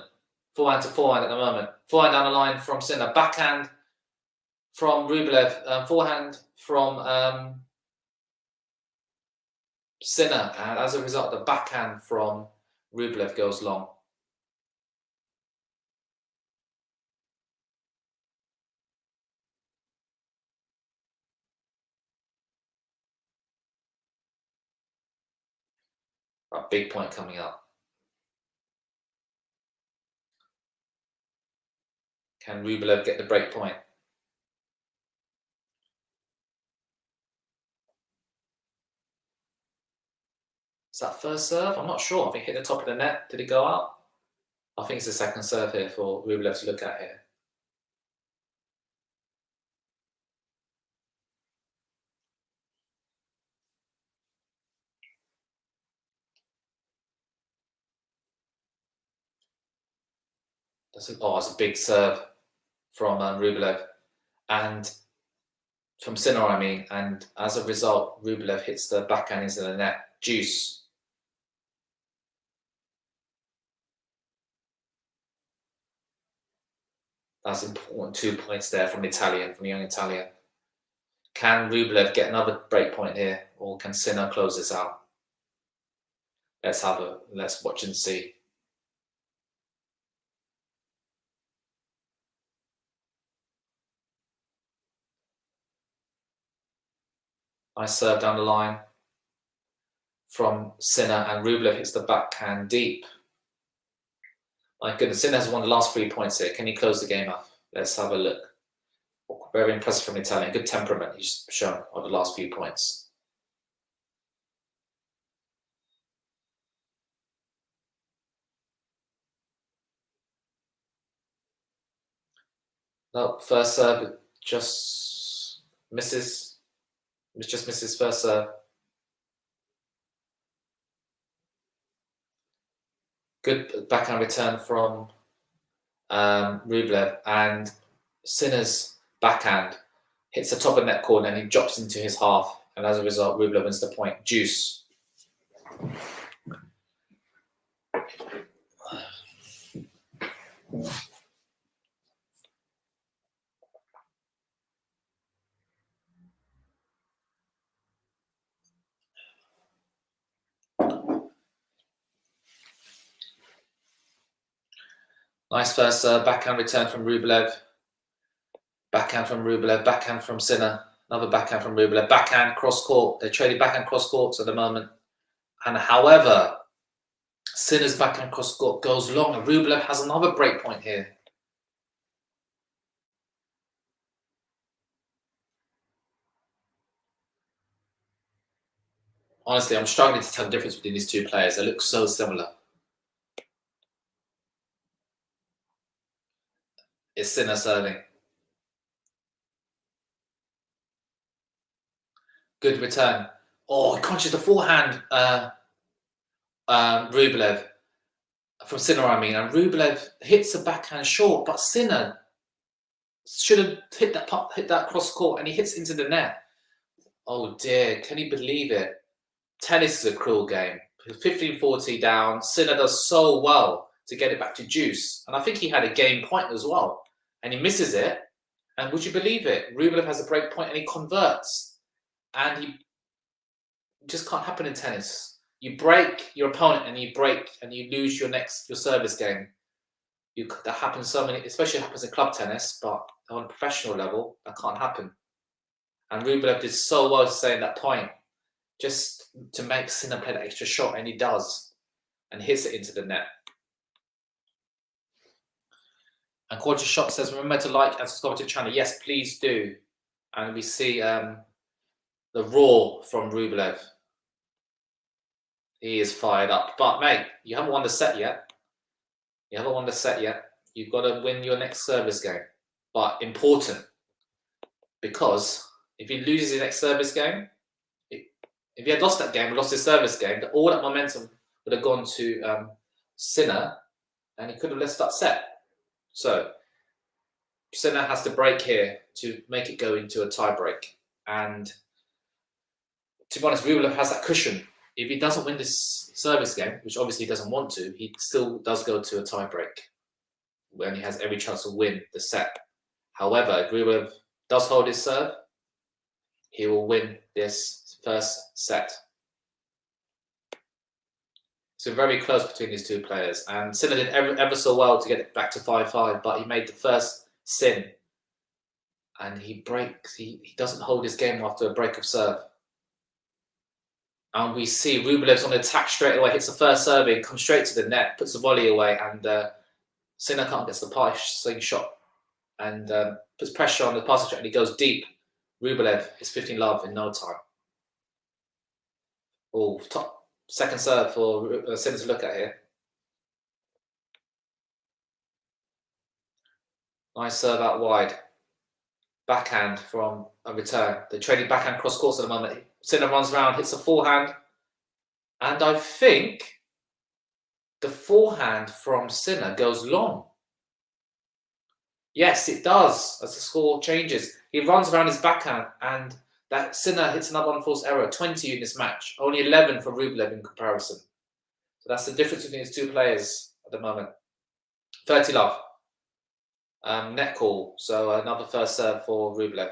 Forehand to forehand at the moment. Forehand down the line from Sinner. Backhand from Rublev. Forehand from Sinner. And as a result, the backhand from Rublev goes long. A big point coming up. Can Rublev get the break point? Is that first serve? I'm not sure. I think it hit the top of the net. Did it go out? I think it's the second serve here for Rublev to look at here. It's a big serve from Rublev. And from Sinner, I mean. And as a result, Rublev hits the backhand into the net. Deuce. That's important. 2 points there from the young Italian. Can Rublev get another break point here, or can Sinner close this out? Let's watch and see. Nice serve down the line from Sinner, and Rublev hits the backhand deep. My goodness, Sinner has won the last 3 points here. Can he close the game up? Let's have a look. Very impressive from Italian. Good temperament he's shown over the last few points. No, first serve just misses. Just misses first serve. Good backhand return from Rublev, and Sinner's backhand hits the top of net corner and he drops into his half, and as a result, Rublev wins the point. Deuce. Nice first backhand return from Rublev. Backhand from Rublev, backhand from Sinner, another backhand from Rublev, backhand cross court. They're trading backhand cross courts at the moment. And however, Sinner's backhand cross court goes long, and Rublev has another break point here. Honestly, I'm struggling to tell the difference between these two players. They look so similar. It's Sinner serving. Good return. Oh, conscious the forehand, Rublev from Sinner, I mean, and Rublev hits the backhand short, but Sinner should have hit that cross court, and he hits into the net. Oh dear, can you believe it? Tennis is a cruel game. 15-40 down. Sinner does so well to get it back to deuce, and I think he had a game point as well, and he misses it. And would you believe it? Rublev has a break point and he converts, and he just can't happen in tennis. You break your opponent and you lose your service game. That happens so many, especially happens in club tennis, but on a professional level, that can't happen. And Rublev did so well to stay in that point, just to make Sinner play that extra shot, and he does, and hits it into the net. And QualityShot says, remember to like and subscribe to the channel. Yes, please do. And we see the roar from Rublev. He is fired up. But mate, you haven't won the set yet. You've got to win your next service game. But important, because if he loses his next service game, if he had lost that game and lost his service game, all that momentum would have gone to Sinner, and he could have lost that set. So Sinner has to break here to make it go into a tie break. And to be honest, Rublev has that cushion. If he doesn't win this service game, which obviously he doesn't want to, he still does go to a tie break when he has every chance to win the set. However, if Rublev does hold his serve, he will win this first set. So very close between these two players. And Sinner did ever so well to get it back to 5-5, but he made the first sin. And he breaks. He doesn't hold his game after a break of serve. And we see Rublev's on the attack straight away, hits the first serving, comes straight to the net, puts the volley away, and Sinner can't get the passing shot and puts pressure on the passing shot, and he goes deep. Rublev is 15 love in no time. Oh, top Second serve for Sinner to look at here. Nice serve out wide. Backhand from a return. They're trading backhand cross course at the moment. Sinner runs around, hits a forehand. And I think the forehand from Sinner goes long. Yes, it does, as the score changes. He runs around his backhand, and that Sinner hits another unforced error. 20 in this match, only 11 for Rublev in comparison. So that's the difference between these two players at the moment. 30 love. Net call, so another first serve for Rublev.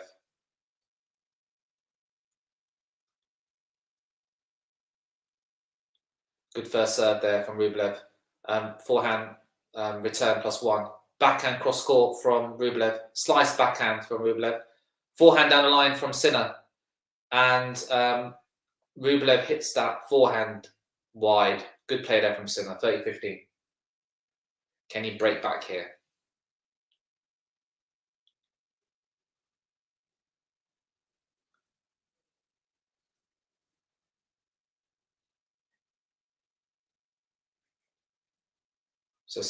Good first serve there from Rublev. Forehand return +1. Backhand cross court from Rublev. Slice backhand from Rublev. Forehand down the line from Sinner. And Rublev hits that forehand wide. Good play there from Sinner, 30-15. Can he break back here? So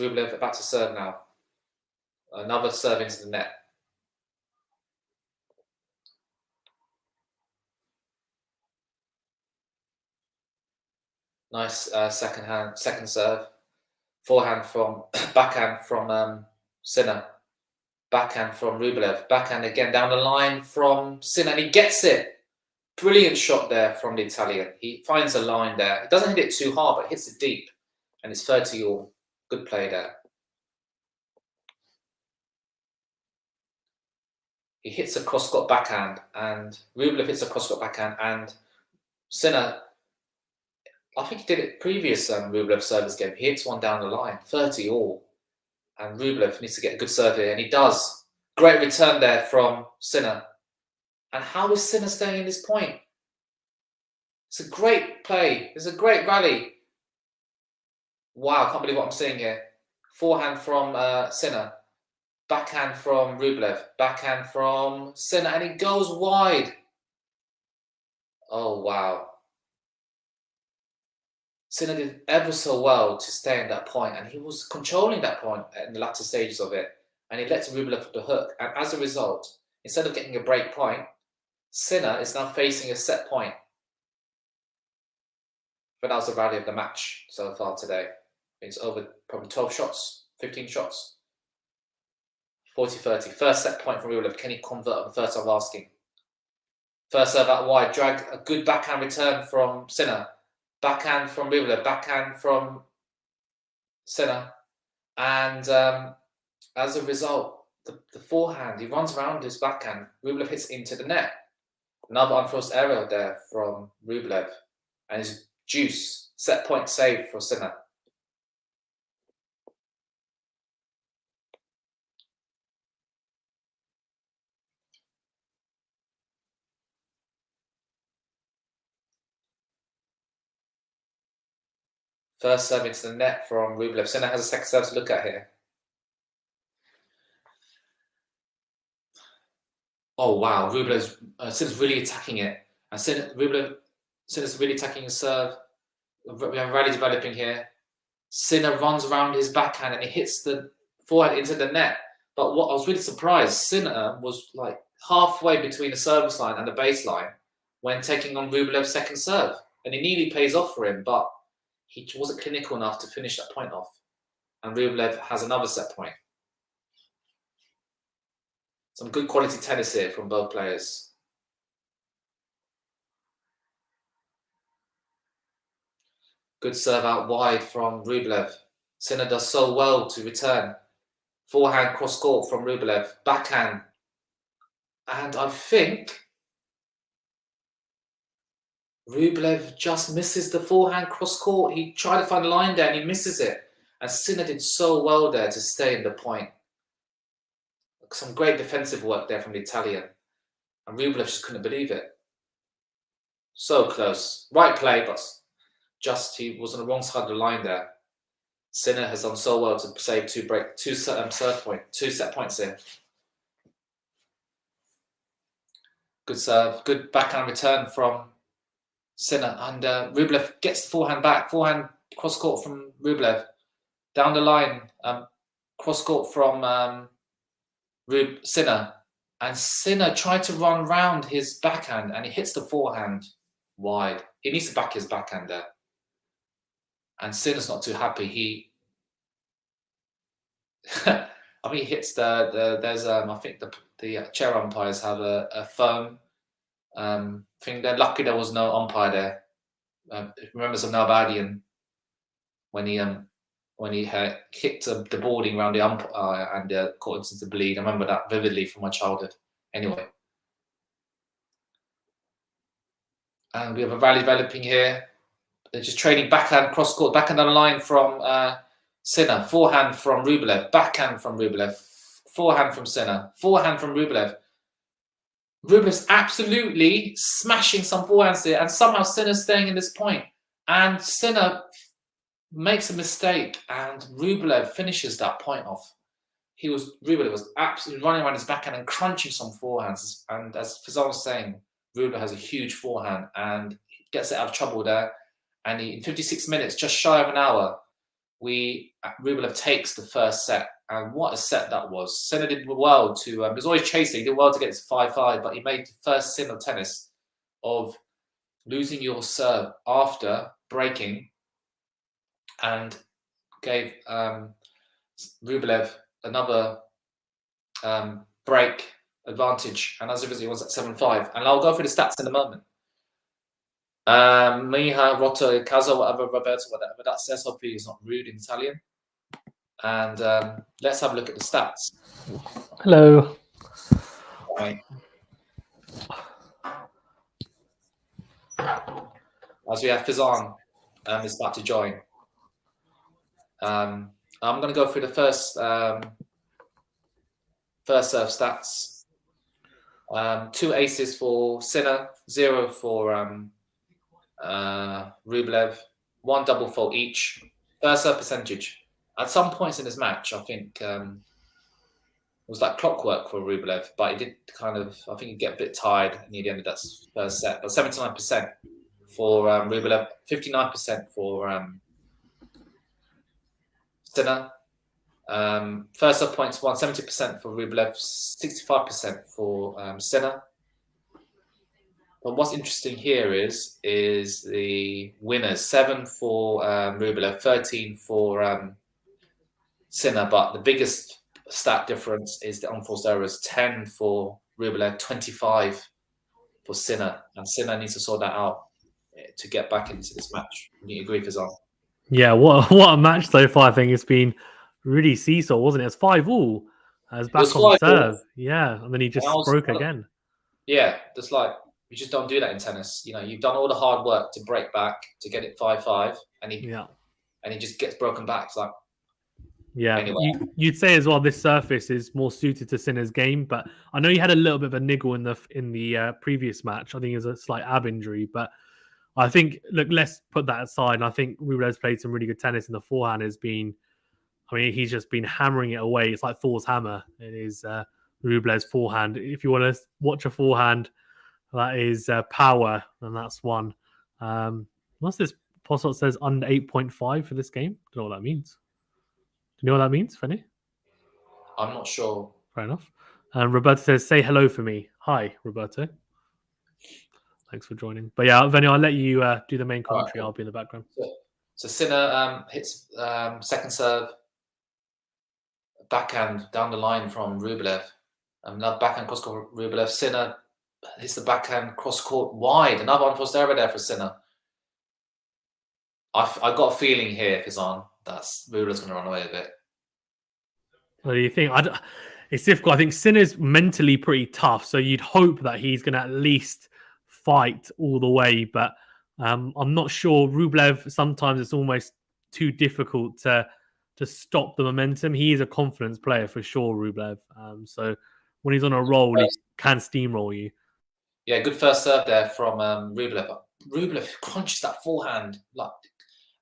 Rublev about to serve now. Another serve into the net. Nice second serve. Forehand from backhand from Sinner. Backhand from Rublev. Backhand again down the line from Sinner, and he gets it. Brilliant shot there from the Italian. He finds a line there. He doesn't hit it too hard, but hits it deep, and it's 30-all. Good play there. He hits a cross-court backhand, and Rublev hits a cross-court backhand, and Sinner, I think he did it previous Rublev service game. He hits one down the line, 30-all. And Rublev needs to get a good serve here, and he does. Great return there from Sinner. And how is Sinner staying in this point? It's a great play. It's a great rally. Wow, I can't believe what I'm seeing here. Forehand from Sinner. Backhand from Rublev. Backhand from Sinner, and he goes wide. Oh, wow. Sinner did ever so well to stay in that point, and he was controlling that point in the latter stages of it, and he let Rublev off the hook. And as a result, instead of getting a break point, Sinner is now facing a set point. But that was the rally of the match so far today. It's over probably 12 shots, 15 shots. 40-30. First set point from Rublev. Can he convert on the first serve asking? First serve out wide. Drag a good backhand return from Sinner. Backhand from Rublev. Backhand from Sinner. And as a result, the forehand, he runs around his backhand. Rublev hits into the net. Another unforced error there from Rublev. And his juice. Set point save for Sinner. First serve into the net from Rublev. Sinner has a second serve to look at here. Oh wow, Rublev's Sinner's really attacking it, and Sinner's really attacking his serve. We have a rally developing here. Sinner runs around his backhand and he hits the forehand into the net. But what I was really surprised, Sinner was like halfway between the service line and the baseline when taking on Rublev's second serve, and it nearly pays off for him, but he wasn't clinical enough to finish that point off. And Rublev has another set point. Some good quality tennis here from both players. Good serve out wide from Rublev. Sinner does so well to return. Forehand cross court from Rublev. Backhand. And I think Rublev just misses the forehand cross court. He tried to find a line there and he misses it. And Sinner did so well there to stay in the point. Some great defensive work there from the Italian. And Rublev just couldn't believe it. So close. Right play, but just he was on the wrong side of the line there. Sinner has done so well to save two set points in. Good serve. Good backhand return from Sinner, and Rublev gets the forehand back. Forehand cross court from Rublev. Down the line, cross court from Sinner. And Sinner tried to run round his backhand and he hits the forehand wide. He needs to back his backhand there. And Sinner's not too happy. He, I mean, he hits there's, I think the chair umpires have a phone. I think they're lucky there was no umpire there. Remembers of Nalbadian when he kicked the boarding around the umpire and caused him to bleed. I remember that vividly from my childhood. Anyway. And we have a rally developing here. They're just trading backhand, cross court, backhand on the line from Sinner, forehand from Rublev, backhand from Rublev, forehand from Sinner, forehand from Rublev. Rublev's absolutely smashing some forehands here, and somehow Sinner's staying in this point. And Sinner makes a mistake, and Rublev finishes that point off. Rublev was absolutely running around his backhand and crunching some forehands. And as Fazan was saying, Rublev has a huge forehand and gets it out of trouble there. And in 56 minutes, just shy of an hour, Rublev takes the first set. And what a set that was. Sinner did well to, he was always chasing, he did well to get to 5-5, but he made the first sin of tennis of losing your serve after breaking and gave Rublev another break advantage. And as a result, he was at 7-5. And I'll go through the stats in a moment. Miha, Rotto, Caso, whatever, Roberto, whatever that says. Hopefully he's not rude in Italian. And let's have a look at the stats. Hello. Right. As we have Fizan is about to join. I'm going to go through the first serve stats. 2 aces for Sinner, 0 for Rublev, 1 double fault each. First serve percentage. At some points in this match, I think it was like clockwork for Rublev, but he did I think he'd get a bit tired near the end of that first set. But 79% for Rublev, 59% for Sinner. First serve points won, 70% for Rublev, 65% for Sinner. But what's interesting here is the winners: 7 for Rublev, 13 for Sinner. But the biggest stat difference is the unforced errors: 10 for Rublev, 25 for Sinner. And Sinner needs to sort that out to get back into this match. Do you agree, Fazan? Yeah, what a match so far. I think it's been really seesaw, wasn't it? It's 5-all. It's back on serve. Yeah, and then he just broke again. Yeah, just like you just don't do that in tennis. You know, you've done all the hard work to break back to get it 5-5, and he just gets broken back. It's like, yeah. Anyway. You'd say as well this surface is more suited to Sinner's game, but I know he had a little bit of a niggle in the previous match. I think it was a slight ab injury, but I think, look, let's put that aside. And I think Rublev's played some really good tennis, and the forehand has been, I mean, he's just been hammering it away. It's like Thor's hammer. It is Rublev's forehand. If you want to watch a forehand, that is power, and that's one. What's this? Posselt says under 8.5 for this game. Don't know what that means. Do you know what that means, Fenny? I'm not sure. Fair enough. And Roberto says, say hello for me. Hi, Roberto. Thanks for joining. But yeah, Venny, I'll let you do the main commentary. Right. I'll be in the background. So Sinner hits second serve, backhand down the line from Rublev. Another backhand cross court Rublev. Sinner hits the backhand cross court wide. Another unforced error there for Sinner. I got a feeling here, if it's on, that Rublev's going to run away with it. What do you think? It's difficult. I think Sinner's mentally pretty tough, so you'd hope that he's going to at least fight all the way, but I'm not sure. Rublev, sometimes it's almost too difficult to stop the momentum. He is a confidence player for sure, Rublev. So when he's on a roll, he can steamroll you. Yeah, good first serve there from Rublev. Rublev crunches that forehand,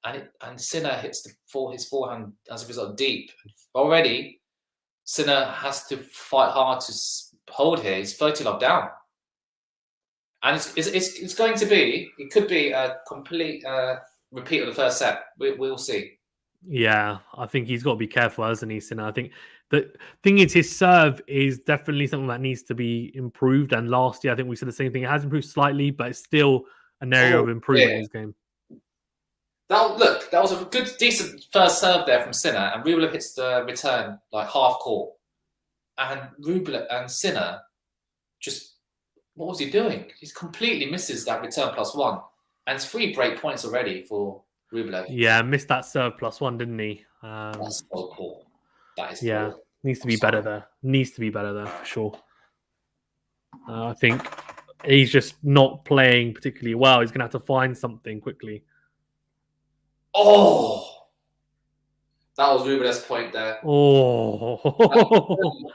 and Sinner hits his forehand as a result deep. Already, Sinner has to fight hard to hold here. He's 30 love down. And it's going to be, it could be a complete repeat of the first set. We'll see. Yeah, I think he's got to be careful, hasn't he, Sinner? I think the thing is his serve is definitely something that needs to be improved. And last year, I think we said the same thing. It has improved slightly, but it's still an area of improvement in his game. That was a good, decent first serve there from Sinner, and Rublev hits the return like half court, and Rublev and Sinner just, what was he doing? He completely misses that return +1, and it's 3 break points already for Rublev. Yeah, missed that serve +1, didn't he? That's so poor. That is yeah, poor. needs to be better there. Needs to be better there for sure. I think he's just not playing particularly well. He's going to have to find something quickly. Oh, that was Rublev's point there. Oh,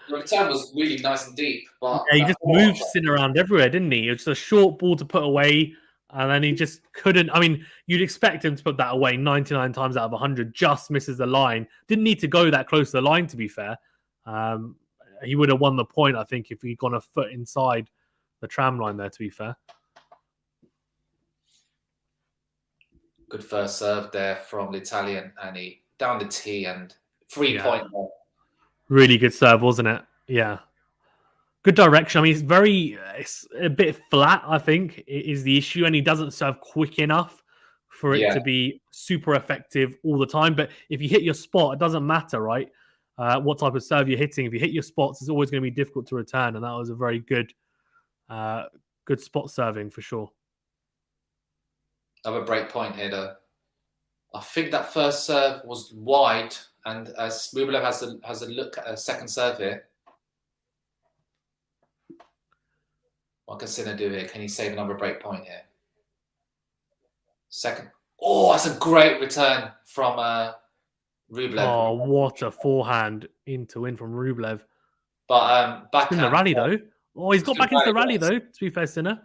the return was really nice and deep, but yeah, he just moved Sin around everywhere, didn't he? It was just a short ball to put away, and then he just couldn't. I mean, you'd expect him to put that away 99 times out of 100. Just misses the line. Didn't need to go that close to the line, to be fair. He would have won the point, I think, if he'd gone a foot inside the tram line there, to be fair. Good first serve there from the Italian, and he down the tee and 3-point. Really good serve, wasn't it? Yeah. Good direction. I mean, it's a bit flat, I think, is the issue, and he doesn't serve quick enough for it to be super effective all the time. But if you hit your spot, it doesn't matter, right? What type of serve you're hitting. If you hit your spots, it's always going to be difficult to return, and that was a very good spot serving for sure. Another break point here, though. I think that first serve was wide, and as Rublev has a look at a second serve here. What can Sinner do here? Can he save another break point here? Second. Oh, that's a great return from Rublev. Oh, what a forehand into win from Rublev. But back in the rally, though. Oh, he's got back into the rally, though, to be fair, Sinner.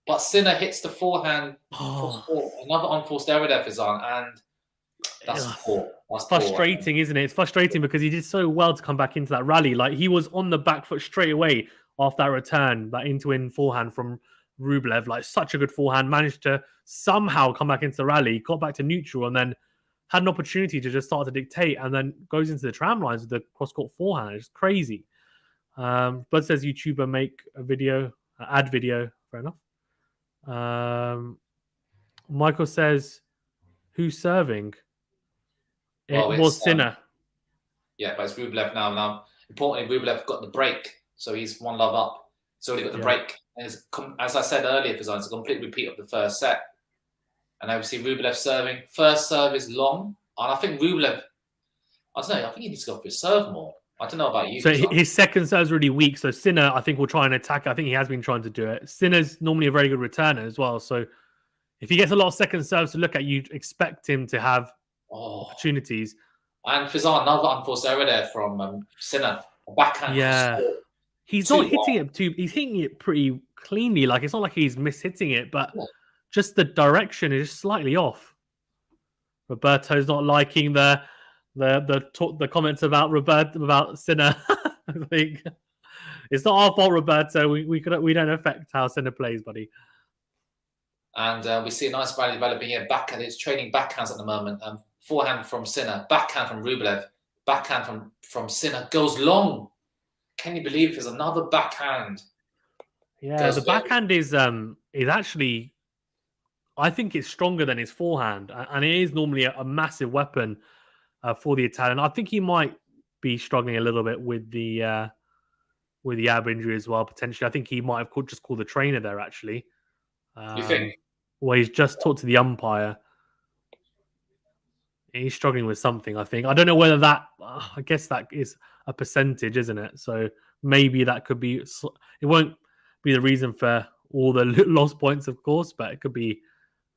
But Sinner hits the forehand. Another unforced error there for Zahn, and that's poor. That's frustrating, isn't it? It's frustrating because he did so well to come back into that rally. Like, he was on the back foot straight away after that return, that into-win forehand from Rublev. Like, such a good forehand. Managed to somehow come back into the rally, got back to neutral, and then had an opportunity to just start to dictate, and then goes into the tram lines with the cross-court forehand. It's crazy. Bud says YouTuber make a video, add video. Fair enough. Michael says, who's serving? It was Sinner. Yeah, but it's Rublev now. Now, importantly, Rublev got the break, so he's 1 love up. So he got the break. And as I said earlier, it's a complete repeat of the first set. And obviously, Rublev serving. First serve is long. And I think Rublev, I don't know, I think he needs to go for his serve more. I don't know about you. So his second serve is really weak. So Sinner, I think, will try and attack. I think he has been trying to do it. Sinner's normally a very good returner as well. So if he gets a lot of second serves to look at, you'd expect him to have opportunities. And Fizan, another unforced error there from Sinner. A backhand. Yeah. He's not hitting it too. He's hitting it pretty cleanly. Like, it's not like he's mishitting it, but just the direction is slightly off. Roberto's not liking the comments about Sinner. I think it's not our fault, Roberto. We don't affect how Sinner plays, buddy. And we see a nice rally developing here. Backhand, it's trading backhands at the moment. Forehand from Sinner, backhand from Rublev, backhand from Sinner goes long. Can you believe there's another backhand? Yeah, the backhand is actually, I think it's stronger than his forehand, and it is normally a massive weapon for the Italian. I think he might be struggling a little bit with the ab injury as well, potentially. I think he might have just called the trainer there, actually. You think? Well, he's just talked to the umpire. He's struggling with something, I think. I don't know whether that, I guess that is a percentage, isn't it? So maybe that could be, it won't be the reason for all the lost points, of course, but it could be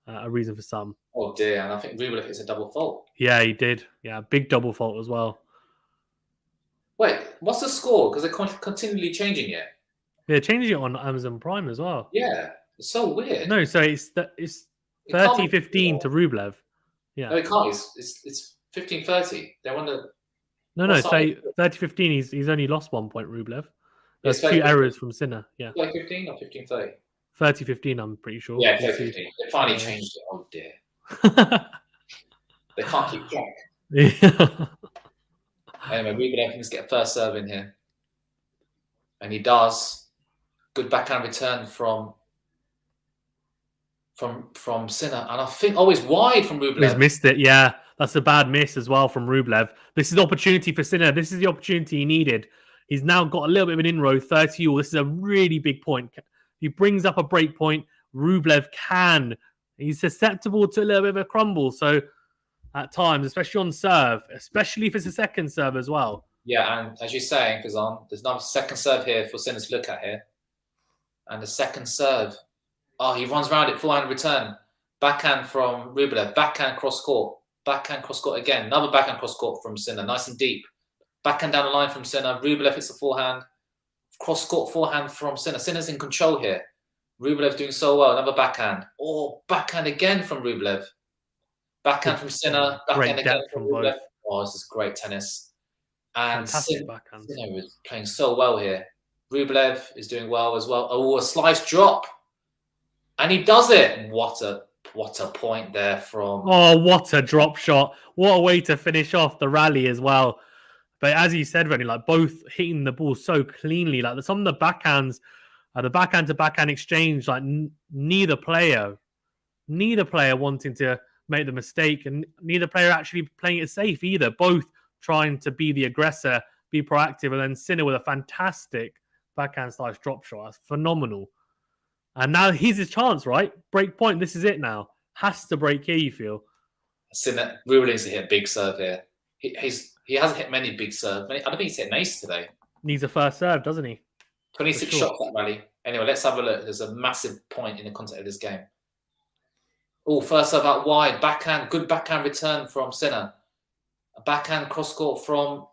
a reason for some. Oh dear, and I think Rublev hits a double fault. Yeah, he did. Yeah, big double fault as well. Wait, what's the score? Because they're continually changing it. Yeah, changing it on Amazon Prime as well. Yeah, it's so weird. No, so it's 30-15 to Rublev. Yeah. No, it can't. It's 15-30. They're on the... No, say 30-15. He's only lost 1 point, Rublev. There's 2 errors from Sinner. Yeah. Like 15 or 15-30? 30-15, I'm pretty sure. Yeah, We'll see. 30-15. They finally changed it. Oh dear. They can't keep track. Yeah. Anyway, Rublev needs to get first serve in here. And he does. Good backhand return from Sinner. And I think, it's wide from Rublev. He's missed it, yeah. That's a bad miss as well from Rublev. This is the opportunity for Sinner. This is the opportunity he needed. He's now got a little bit of an inroad, 30-all. This is a really big point. He brings up a break point. Rublev can. He's susceptible to a little bit of a crumble. So at times, especially on serve, especially if it's a second serve as well. Yeah, and as you're saying, Kazan, there's another second serve here for Sinner to look at here. And the second serve. Oh, he runs around it, forehand return. Backhand from Rublev. Backhand cross court. Backhand cross court again. Another backhand cross court from Sinner. Nice and deep. Backhand down the line from Sinner. Rublev hits the forehand. Cross court forehand from Sinner. Sinner's in control here. Rublev doing so well. Another backhand. Oh, backhand again from Rublev. Backhand from Sinner. Backhand again from Rublev. Oh, this is great tennis. And Sinner is playing so well here. Rublev is doing well as well. Oh, a slice drop. And he does it. What a point there from... Oh, what a drop shot. What a way to finish off the rally as well. But as you said, Rennie, like both hitting the ball so cleanly. Like some of the backhands, the backhand to backhand exchange, like neither player wanting to make the mistake and neither player actually playing it safe either. Both trying to be the aggressor, be proactive, and then Sinner with a fantastic backhand slice drop shot. That's phenomenal. And now here's his chance, right? Break point. This is it now. Has to break here, you feel? Sinner really needs to hit a big serve here. He hasn't hit many big serves. I don't think he's hit an ace today. Needs a first serve, doesn't he? 26 shots that rally. Anyway, let's have a look. There's a massive point in the context of this game. Oh, first serve out wide. Backhand. Good backhand return from Sinner. A backhand cross court from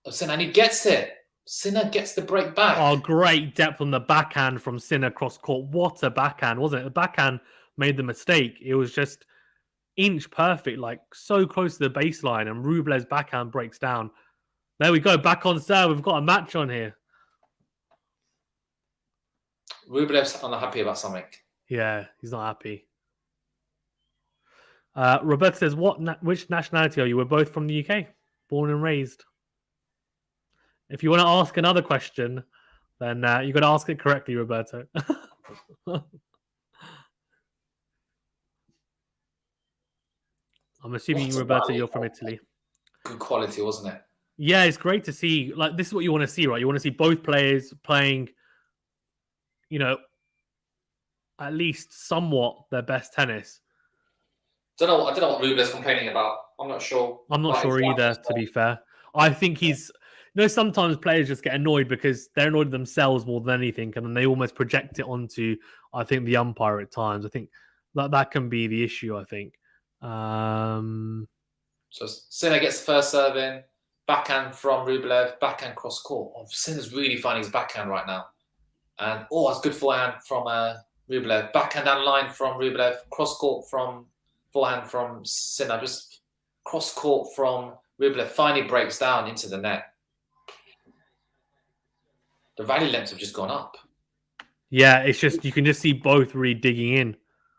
Sinner. And he gets it. Sinner gets the break back. Oh, great depth on the backhand from Sinner cross court. What a backhand, wasn't it? The backhand made the mistake. It was just inch perfect, like so close to the baseline, and Rublev's backhand breaks down. There we go, back on serve. We've got a match on here. Rublev's unhappy about something. Yeah, he's not happy. Roberta says, which nationality are you? We're both from the UK, born and raised. If you want to ask another question, then you've got to ask it correctly, Roberto. I'm assuming, Roberto, you're from Italy. Good quality, wasn't it? Yeah, it's great to see. Like, this is what you want to see, right? You want to see both players playing, at least somewhat their best tennis. I don't know what Rublev's complaining about. I'm not sure. I'm not sure either, to be fair. I think he's... sometimes players just get annoyed because they're annoyed at themselves more than anything, and then they almost project it onto, I think, the umpire at times. I think that can be the issue, I think. So Sinner gets the first serve in. Backhand from Rublev. Backhand cross court. Oh, Sinner's really finding his backhand right now. And, that's good forehand from Rublev. Backhand down the line from Rublev. Cross court from forehand from Sinner. Just cross court from Rublev. Finally breaks down into the net. The rally lengths have just gone up. Yeah, it's just, you can just see both really digging in.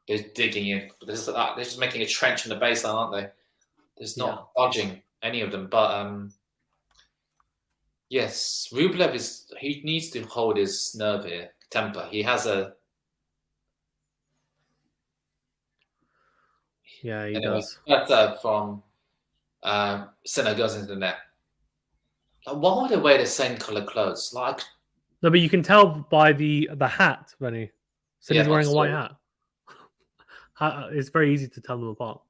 They're digging in. They're just making a trench in the baseline, aren't they? There's not dodging any of them. But yes, Rublev he needs to hold his nerve here, temper. He has a... Yeah, he does. That from Sinner goes into the net. Like, why would they wear the same colour clothes? Like... No, but you can tell by the hat, Rennie. Sinner's wearing a white hat. It's very easy to tell them apart.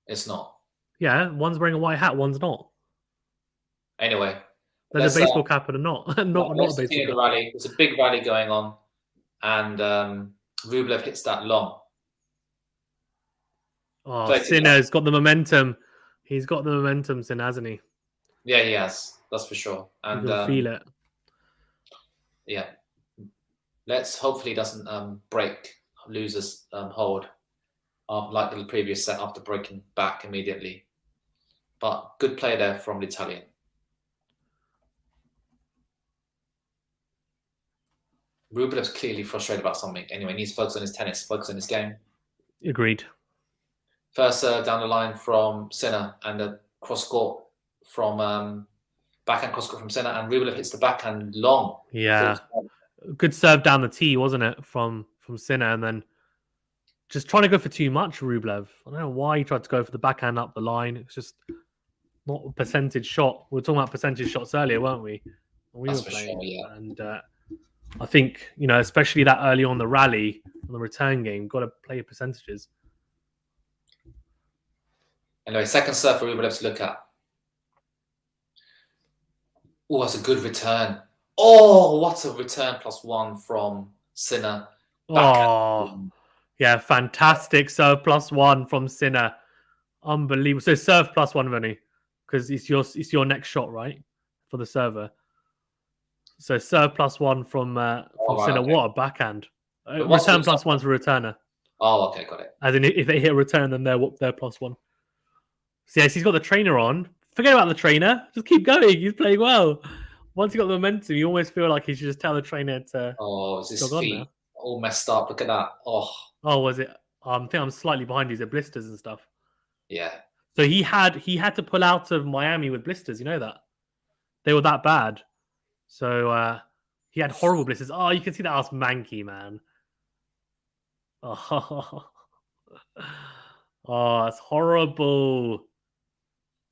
It's not. Yeah, one's wearing a white hat, one's not. Anyway. There's a baseball cap and a not a baseball cap. Rally. There's a big rally going on. And Rublev hits that long. Oh, Sinner's got the momentum. He's got the momentum, Sinner, hasn't he? Yeah, he has. That's for sure. And you can feel it. Yeah. Let's hopefully he doesn't lose his hold like the previous set after breaking back immediately. But good play there from the Italian. Rublev's clearly frustrated about something. Anyway, he needs to focus on his tennis, focus on his game. Agreed. First serve down the line from Sinner and a cross court from backhand cross court from Sinner, and Rublev hits the backhand long. Yeah. Good serve down the tee, wasn't it, from Sinner, and then just trying to go for too much, Rublev. I don't know why he tried to go for the backhand up the line. It's just not a percentage shot. We were talking about percentage shots earlier, weren't we? That's for sure, yeah. And I think, especially that early on the rally, on the return game, got to play percentages. Anyway, second serve for Rublev to look at. Oh, that's a good return. Oh, what a return +1 from Sinner. Oh, yeah, fantastic serve +1 from Sinner. Unbelievable. So serve +1, Vinny, because it's your next shot, right, for the server. So serve +1 from Sinner. Okay. What a backhand. Return +1 for returner. Oh, okay, got it. As in, if they hit a return, then they're +1. So yes, he's got the trainer on. Forget about the trainer. Just keep going. He's playing well. Once he got the momentum, you almost feel like he should just tell the trainer to. Oh, is his feet all messed up? Look at that. Oh, was it? I think I'm slightly behind. He's at blisters and stuff. Yeah. So he had to pull out of Miami with blisters. You know that they were that bad. So he had horrible blisters. Oh, you can see that ass manky, man. Oh, it's horrible.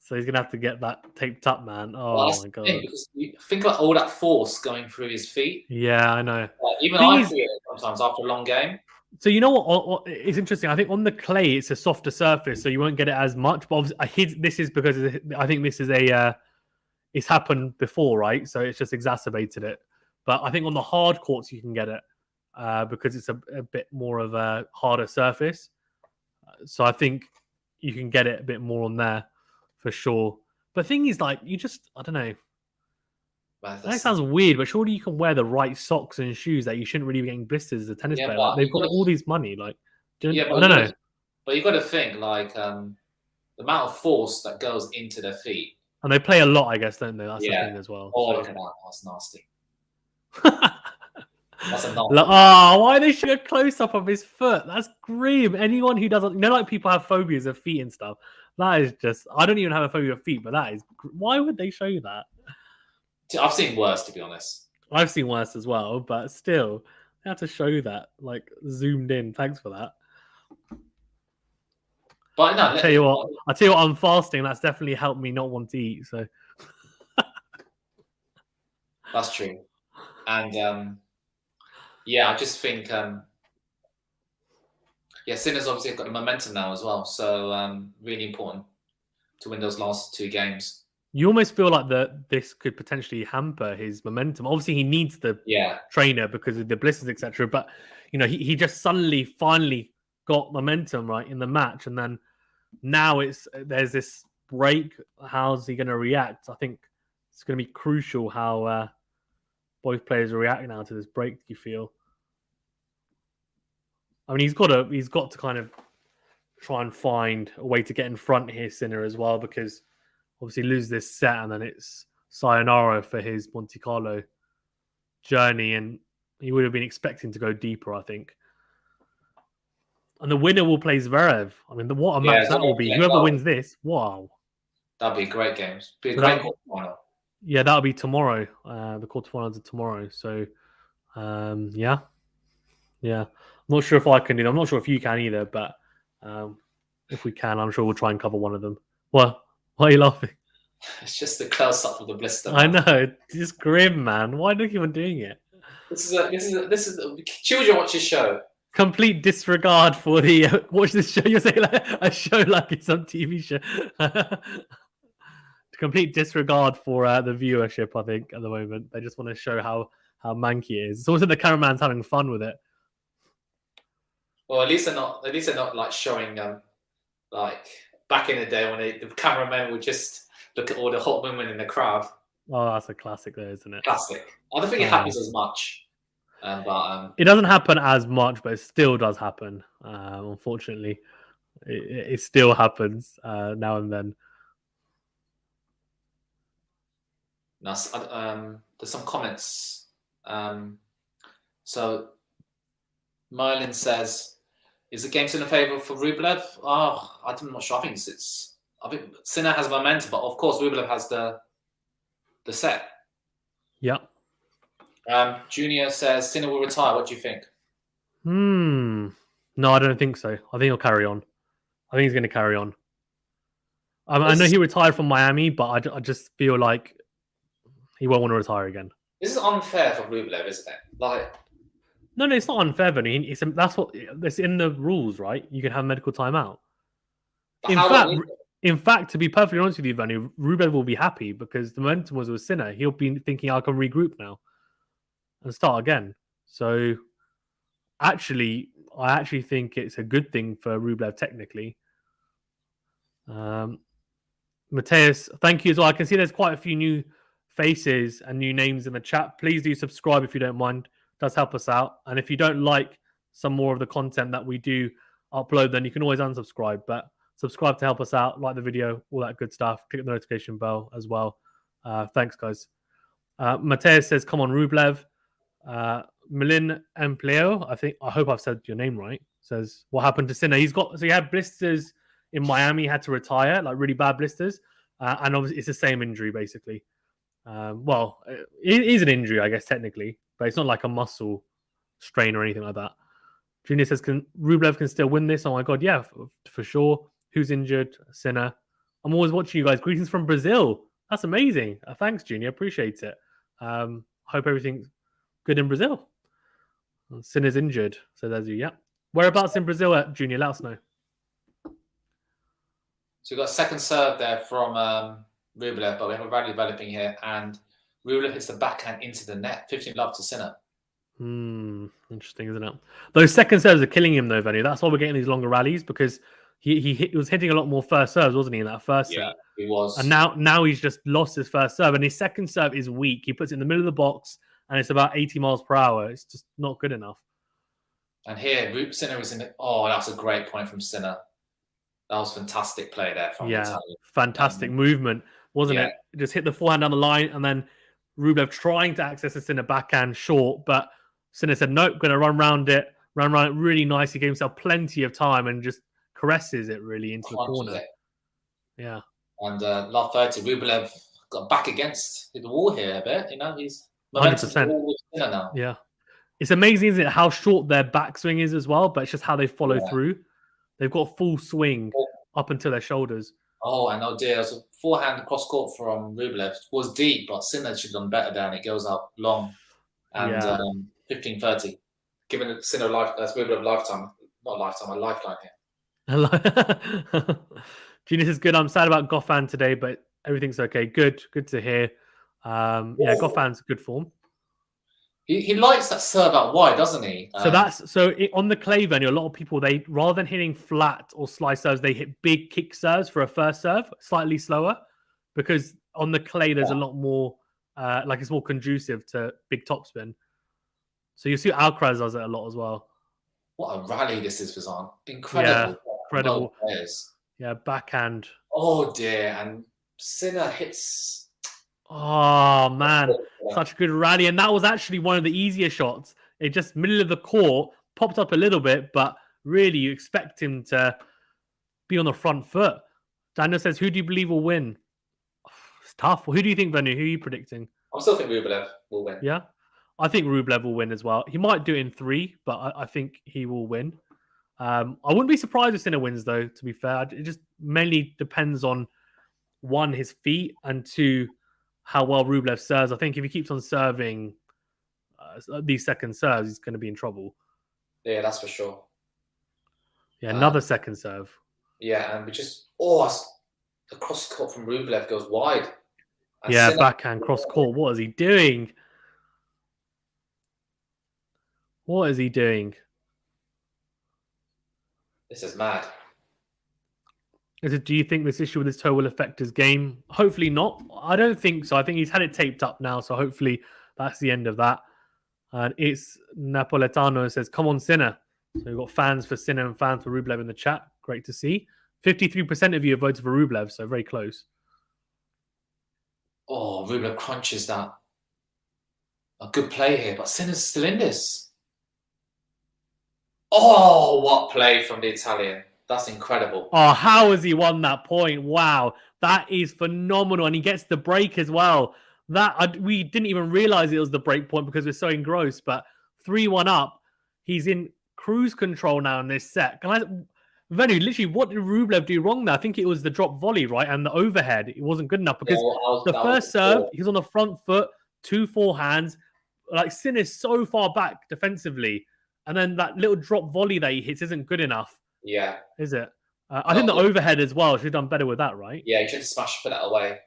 So he's gonna have to get that taped up, man. Oh my god! Because you think about all that force going through his feet. Yeah, I know. Even I feel it sometimes after a long game. So you know what? It's interesting. I think on the clay it's a softer surface, so you won't get it as much. But this is because I think this is it's happened before, right? So it's just exacerbated it. But I think on the hard courts you can get it because it's a bit more of a harder surface. So I think you can get it a bit more on there for sure. But the thing is, like, I don't know. That sounds weird, but surely you can wear the right socks and shoes that you shouldn't really be getting blisters as a tennis player. Like, they've got all these money. Like, I don't know. But you've got to think, like, the amount of force that goes into their feet. And they play a lot, I guess, don't they? That's the thing as well. Oh, look at that. That's nasty. That's a nasty. Why are they showing a close-up of his foot? That's grim. Anyone who doesn't... like people have phobias of feet and stuff. That is just... I don't even have a phobia of feet, but that is... Why would they show you that? I've seen worse, to be honest. I've seen worse as well, but still, they had to show that, like, zoomed in. Thanks for that. But no, I'll tell you what, I'm fasting. That's definitely helped me not want to eat. So that's true. And I just think Sinner's obviously got the momentum now as well. So really important to win those last 2 games. You almost feel like this could potentially hamper his momentum. Obviously, he needs the trainer because of the blisters, etc. But he just finally got momentum right in the match, and then now there's this break. How's he going to react? I think it's going to be crucial how both players react now to this break. Do you feel? I mean, he's got to kind of try and find a way to get in front here, Sinner, as well, because obviously lose this set and then it's sayonara for his Monte Carlo journey, and he would have been expecting to go deeper, I think. And the winner will play Zverev. I mean, what a match that will be. Whoever wins this, wow. That'll be a great game. Be a great quarterfinal. Yeah, that'll be tomorrow. The quarterfinals are tomorrow. So, yeah. I'm not sure if I can do that. I'm not sure if you can either, but if we can, I'm sure we'll try and cover one of them. What? Why are you laughing? It's just the close up of the blister. Man. I know. It's just grim, man. Why do you keep on doing it? This is children watch this show. Complete disregard for the watch this show. You're saying like a show like it's some TV show. Complete disregard for the viewership. I think at the moment they just want to show how manky it is. It's almost like the cameraman's having fun with it. Well, at least they're not like showing like back in the day when the cameramen would just look at all the hot women in the crowd. Oh, that's a classic there, isn't it? Classic. I don't think it happens as much. But it doesn't happen as much, but it still does happen. Unfortunately, it still happens now and then. Now, there's some comments. So Merlin says, is the game still in favour for Rublev? Oh, I'm not sure. I think Sinner has momentum, but of course Rublev has the set. Yeah. Junior says Sinner will retire. What do you think? No, I don't think so. I think he'll carry on. I think he's going to carry on. I know he retired from Miami, but I just feel like he won't want to retire again. This is unfair for Rublev, isn't it? No, it's not unfair, Vinny. That's in the rules, right? You can have medical timeout. In fact, to be perfectly honest with you, Vinny, Rublev will be happy because the momentum was with Sinner. He'll be thinking, I can regroup now and start again. So, I actually think it's a good thing for Rublev technically. Mateus, thank you as well. I can see there's quite a few new faces and new names in the chat. Please do subscribe if you don't mind. It does help us out. And if you don't like some more of the content that we do upload, then you can always unsubscribe. But subscribe to help us out, like the video, all that good stuff. Click the notification bell as well. Thanks, guys. Mateus says, come on, Rublev. Milin Empleo, I hope I've said your name right, says, what happened to Sinner? He had blisters in Miami, had to retire, like really bad blisters. And obviously it's the same injury, basically. Well, it is an injury, I guess, technically, but it's not like a muscle strain or anything like that. Junior says, Rublev can still win this? Oh my God, yeah, for sure. Who's injured? Sinner. I'm always watching you guys. Greetings from Brazil. That's amazing. Thanks, Junior. Appreciate it. Hope everything's good in Brazil. Sinner's injured, so there's you. Yeah. Whereabouts in Brazil at Junior? Let us know. So we've got a second serve there from Rublev, but we have a rally developing here, and Rublev hits the backhand into the net. 15-love to Sinner. Interesting, isn't it? Those second serves are killing him, though, Venny. That's why we're getting these longer rallies, because he was hitting a lot more first serves, wasn't he, in that first set? He was. And now he's just lost his first serve, and his second serve is weak. He puts it in the middle of the box, and it's about 80 miles per hour. It's just not good enough. And here, Sinner was in it. Oh, that's a great point from Sinner. That was fantastic play there from Italian. Fantastic movement, wasn't it? Just hit the forehand down the line, and then Rublev trying to access the Sinner backhand short, but Sinner said, nope, going to run around it really nice. He gave himself plenty of time and just caresses it really into the corner. Yeah. And love 30, Rublev got back against the wall here a bit. He's 100%. Now. Yeah. It's amazing, isn't it, how short their backswing is as well, but it's just how they follow through. They've got full swing up until their shoulders. Oh, and dear, it was a forehand cross court from Rublev. It was deep, but Sinner should have done better down. It goes up long. And 15-30. Given Sinner Rublev lifetime, not lifetime, a lifeline here. Genius is good. I'm sad about Goffin today, but everything's okay. Good to hear. Goffin's good form. He likes that serve out wide, doesn't he? On the clay venue, a lot of people, they rather than hitting flat or slice serves, they hit big kick serves for a first serve, slightly slower, because on the clay there's a lot more, it's more conducive to big topspin. So you see Alcaraz does it a lot as well. What a rally this is, Fazan. Incredible. Yeah, incredible. Yeah, backhand. Oh dear, and Sinner hits. Oh man, such a good rally, and that was actually one of the easier shots. It just middle of the court, popped up a little bit, but really you expect him to be on the front foot. Daniel says, "Who do you believe will win?" It's tough. Who do you think, Venu? Who are you predicting? I still think Rublev will win. Yeah, I think Rublev will win as well. He might do it in 3, but I think he will win. I wouldn't be surprised if Sinner wins, though. To be fair, it just mainly depends on 1, his feet, and 2, how well Rublev serves. I think if he keeps on serving these second serves, he's going to be in trouble. Yeah, that's for sure. Yeah, another second serve. Yeah, and we just the cross court from Rublev goes wide. And backhand cross court. What is he doing? What is he doing? This is mad. Do you think this issue with his toe will affect his game? Hopefully not. I don't think so. I think he's had it taped up now, so hopefully that's the end of that. And it's Napoletano says, come on, Sinner. So we've got fans for Sinner and fans for Rublev in the chat. Great to see. 53% of you have voted for Rublev, so very close. Oh, Rublev crunches that. A good play here, but Sinner's still in this. Oh, what play from the Italian. That's incredible. Oh, how has he won that point? Wow, that is phenomenal. And he gets the break as well. We didn't even realize it was the break point because we're so engrossed. But 3-1 up, he's in cruise control now in this set. Venu, literally, what did Rublev do wrong there? I think it was the drop volley, right? And the overhead. It wasn't good enough because the first serve, he was on the front foot, 2 forehands. Like, Sin is so far back defensively. And then that little drop volley that he hits isn't good enough. Yeah. Is it? I think the overhead as well should have done better with that, right? Yeah, he should put that away.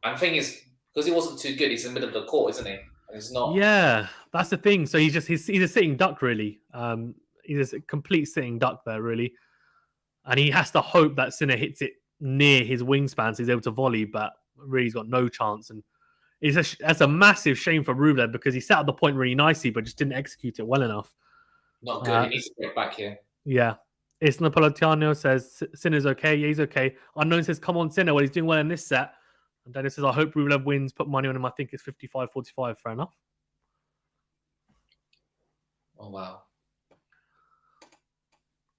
And the thing is, because he wasn't too good, he's in the middle of the court, isn't he? And he's not. Yeah, that's the thing. So he's a sitting duck, really. He's a complete sitting duck there, really. And he has to hope that Sinner hits it near his wingspan so he's able to volley, but really he's got no chance. And that's a massive shame for Rublev because he sat at the point really nicely, but just didn't execute it well enough. Not good. He needs to get back here. Yeah. It's Napolitano says Sinner's okay. Yeah, he's okay. Unknown says, come on, Sinner. Well, he's doing well in this set. And Dennis says, I hope Rublev wins. Put money on him. I think it's 55-45. Fair enough. Oh, wow.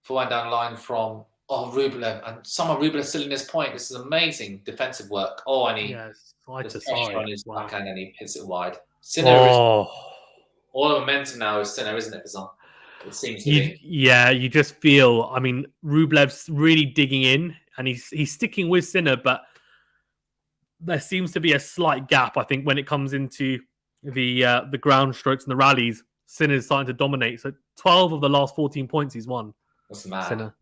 Forward down line from Rublev. And somehow Rublev's still in this point. This is amazing defensive work. Oh, and he side to side on his backhand and he hits it wide. Sinner all the momentum now is Sinner, isn't it, Bazan? It seems to be. Yeah, you just feel. I mean, Rublev's really digging in, and he's sticking with Sinner, but there seems to be a slight gap. I think when it comes into the ground strokes and the rallies, Sinner's starting to dominate. So 12 of the last 14 points he's won. That's mad. Sinner.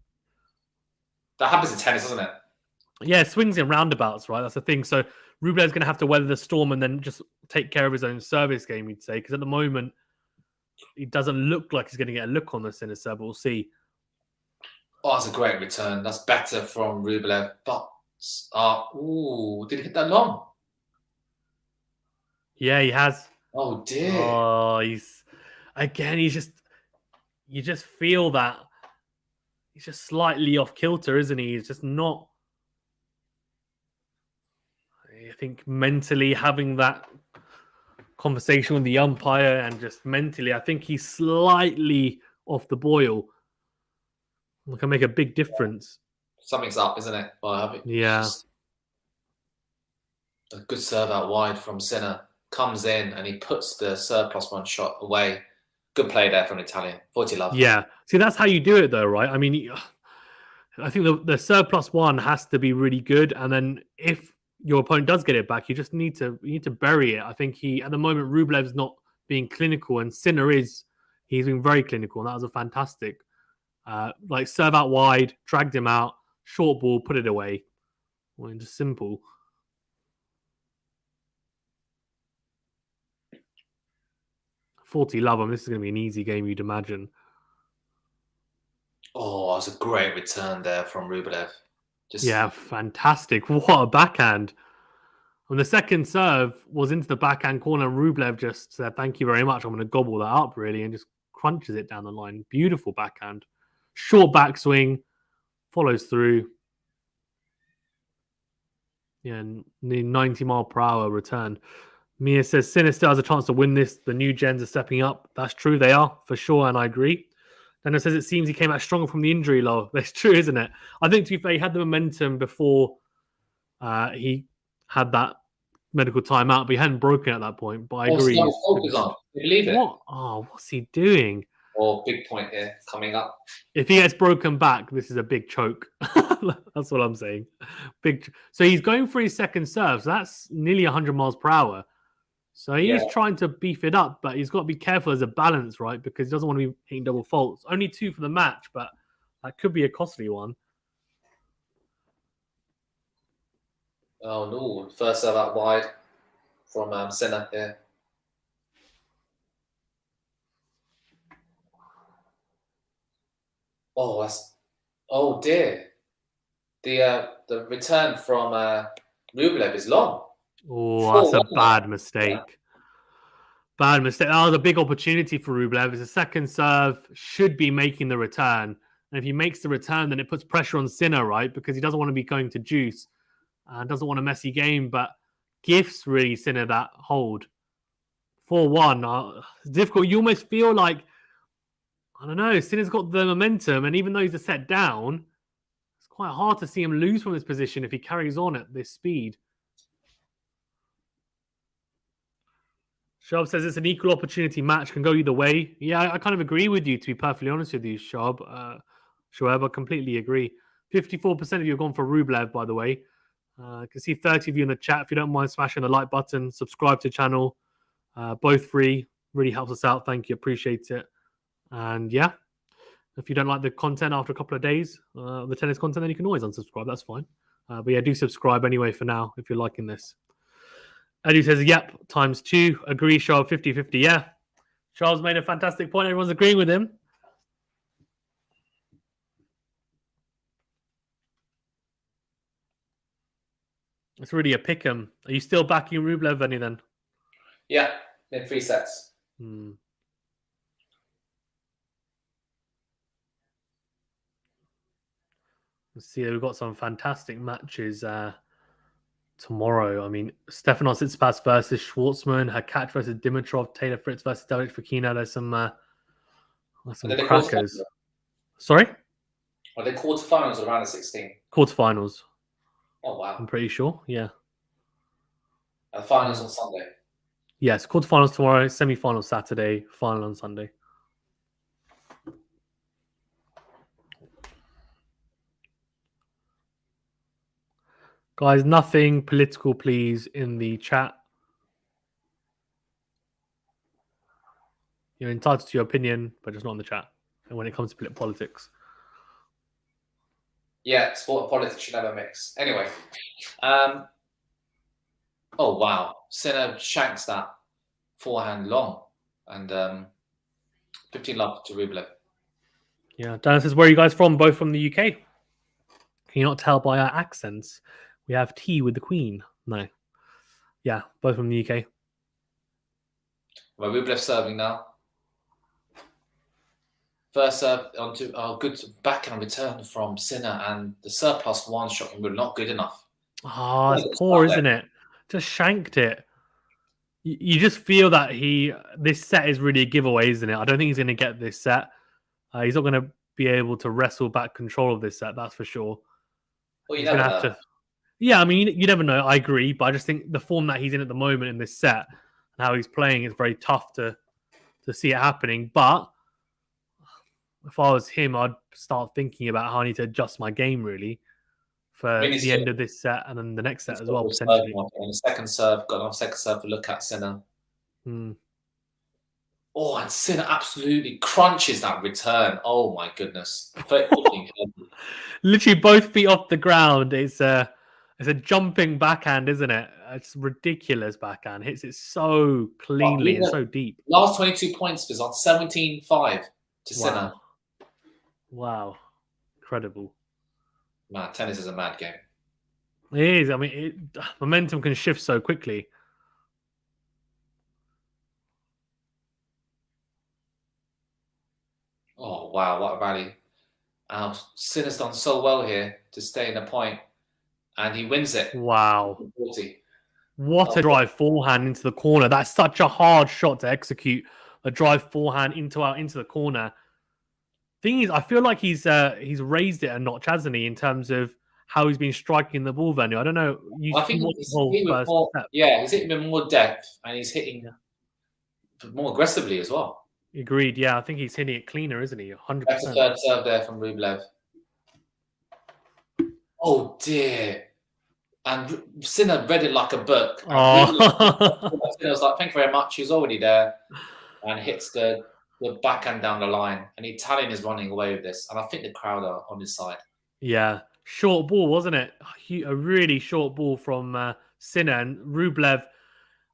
That happens in tennis, doesn't it? Yeah, swings in roundabouts, right? That's the thing. So Rublev's going to have to weather the storm and then just take care of his own service game, you'd say, because at the moment he doesn't look like he's going to get a look on the Sinner serve, but we'll see. Oh, that's a great return. That's better from Rublev. But, did he hit that long? Yeah, he has. Oh, dear. Oh, you just feel that he's just slightly off kilter, isn't he? He's just not. I think mentally having that conversation with the umpire and just mentally, I think he's slightly off the boil. It can make a big difference. Something's up, isn't it? Yeah. A good serve out wide from Sinner. Comes in and he puts the serve plus one shot away. Good play there from Italian. 40 love. Yeah. See, that's how you do it though, right? I mean, I think the serve plus one has to be really good. And then if your opponent does get it back, you need to bury it. I think at the moment, Rublev's not being clinical and Sinner he's been very clinical. And that was a fantastic, serve out wide, dragged him out, short ball, put it away. Well, just simple. Love him. This is going to be an easy game, you'd imagine. Oh, that's a great return there from Rublev. Yeah, fantastic. What a backhand. And the second serve was into the backhand corner. Rublev just said, thank you very much. I'm going to gobble that up, really, and just crunches it down the line. Beautiful backhand. Short backswing. Follows through. Yeah, 90-mile-per-hour return. Mia says, Sinner still has a chance to win this. The new gens are stepping up. That's true. They are, for sure, and I agree. Then it says it seems he came out stronger from the injury, low. That's true, isn't it? I think, to be fair, he had the momentum before he had that medical timeout, but he hadn't broken at that point. But I agree. Focus on. You believe it? What's he doing? Oh, big point here coming up. If he gets broken back, this is a big choke. That's what I'm saying. So he's going for his second serve. So that's nearly 100 miles per hour. So he is trying to beef it up, but he's got to be careful as a balance, right? Because he doesn't want to be hitting double faults. Only 2 for the match, but that could be a costly one. Oh, no. First serve out wide from Sinner here. Oh, dear. The return from Rublev is long. Oh, that's a bad mistake. Yeah. Bad mistake. That was a big opportunity for Rublev. His second serve should be making the return. And if he makes the return, then it puts pressure on Sinner, right? Because he doesn't want to be going to juice. Doesn't want a messy game, but gifts really Sinner that hold. 4-1. It's difficult. You almost feel like, I don't know. Sinner's got the momentum, and even though he's a set down, it's quite hard to see him lose from this position if he carries on at this speed. Shab says it's an equal opportunity match, can go either way. Yeah, I kind of agree with you, to be perfectly honest with you, Shab. Shoaib, I completely agree. 54% of you have gone for Rublev, by the way. I can see 30 of you in the chat. If you don't mind smashing the like button, subscribe to the channel. Both free. Really helps us out. Thank you. Appreciate it. And yeah, if you don't like the content after a couple of days, the tennis content, then you can always unsubscribe. That's fine. But yeah, do subscribe anyway for now if you're liking this. Eddie says, yep, ×2. Agree, Charles, 50-50. Yeah. Charles made a fantastic point. Everyone's agreeing with him. It's really a pick 'em. Are you still backing Rublev, Any then? Yeah, in 3 sets. Let's see, we've got some fantastic matches tomorrow. I mean, Stefanos Tsitsipas versus Schwartzman, Hakac versus Dimitrov, Taylor Fritz versus David Fokina. There's some crackers. Sorry? Are they quarterfinals or round of 16? Quarterfinals. Oh, wow. I'm pretty sure, yeah. And finals on Sunday? Yes, quarterfinals tomorrow, semi-final Saturday, final on Sunday. Guys, nothing political, please, in the chat. You're entitled to your opinion, but just not in the chat. And when it comes to politics. Yeah, sport and politics should never mix. Anyway. Oh, wow. Sinner shanks that forehand long. And 15 love to Rublev. Yeah, Dan says, where are you guys from? Both from the UK. Can you not tell by our accents? We have tea with the Queen. No. Yeah, both from the UK. Well, Rublev serving now. First serve onto good backhand return from Sinner, and the serve plus 1 shot was not good enough. Oh, it's poor, isn't it? Just shanked it. You just feel that this set is really a giveaway, isn't it? I don't think he's going to get this set. He's not going to be able to wrestle back control of this set, that's for sure. Well, you never know. Yeah, I mean, you never know. I agree, but I just think the form that he's in at the moment in this set and how he's playing is very tough to see it happening. But if I was him, I'd start thinking about how I need to adjust my game, really, for the end of this set and then the next set as well, potentially. On the second serve, got on second serve to look at Sinner. Oh, and Sinner absolutely crunches that return. Oh, my goodness. Literally both feet off the ground. It's a jumping backhand, isn't it? It's ridiculous backhand. Hits it so cleanly and so deep. Last 22 points was on 17-5 to Sinner. Wow. Incredible. Man, tennis is a mad game. It is. I mean, momentum can shift so quickly. Oh, wow. What a rally. Sinner's done so well here to stay in the point, and he wins it. Wow. What a drive forehand into the corner. That's such a hard shot to execute. A drive forehand into the corner. Thing is, I feel like he's raised it a notch, hasn't he, in terms of how he's been striking the ball venue. I don't know. I think he's hitting with more depth, and he's hitting more aggressively as well. Agreed. Yeah, I think he's hitting it cleaner, isn't he? 100%. That's the third serve there from Rublev. Oh dear! And Sinner read it like a book. Oh. Sinner was like, "Thank you very much." He was already there, and hits the backhand down the line. And Italian is running away with this, and I think the crowd are on his side. Yeah, short ball, wasn't it? A really short ball from Sinner, and Rublev.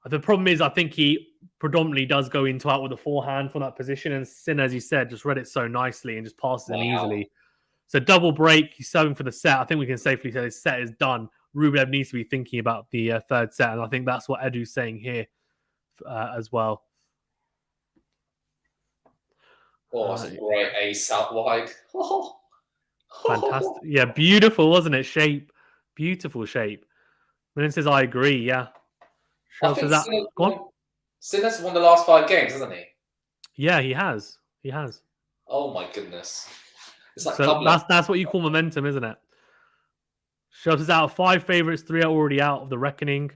The problem is, I think he predominantly does go into out with a forehand from that position, and Sinner, as you said, just read it so nicely and just passes him easily. So double break, he's serving for the set. I think we can safely say this set is done. Rublev needs to be thinking about the third set, and I think that's what Edu's saying here as well. Oh, that's a great ace out wide. Fantastic. Yeah, beautiful, wasn't it? Shape. Beautiful shape. Millen says, I agree, yeah. Sinner's won the last 5 games, hasn't he? Yeah, he has. He has. Oh my goodness. It's like So that's what you call momentum, isn't it? Shows us out of 5 favorites, 3 are already out of the reckoning.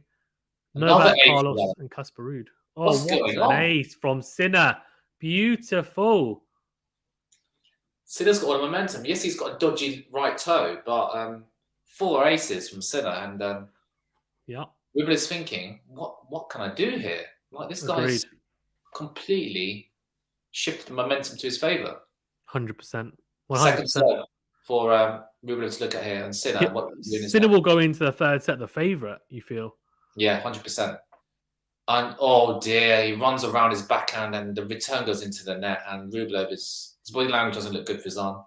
Another Novak, ace. Carlos, and Casper Ruud. Oh, What's what going an on? ace from Sinner. Beautiful. Sinner's got a lot of momentum. Yes, he's got a dodgy right toe, but 4 aces from Sinner, and Yeah. Rublev's thinking, what can I do here? Like, this guy's Agreed. completely shifted the momentum to his favour. 100%. Second 100%. serve for Rublev to look at here, and Sinner. Yeah, Sinner will go into the third set the favourite, you feel? Yeah, 100%. And oh dear, he runs around his backhand, and the return goes into the net. And Rublev his body language doesn't look good for his arm.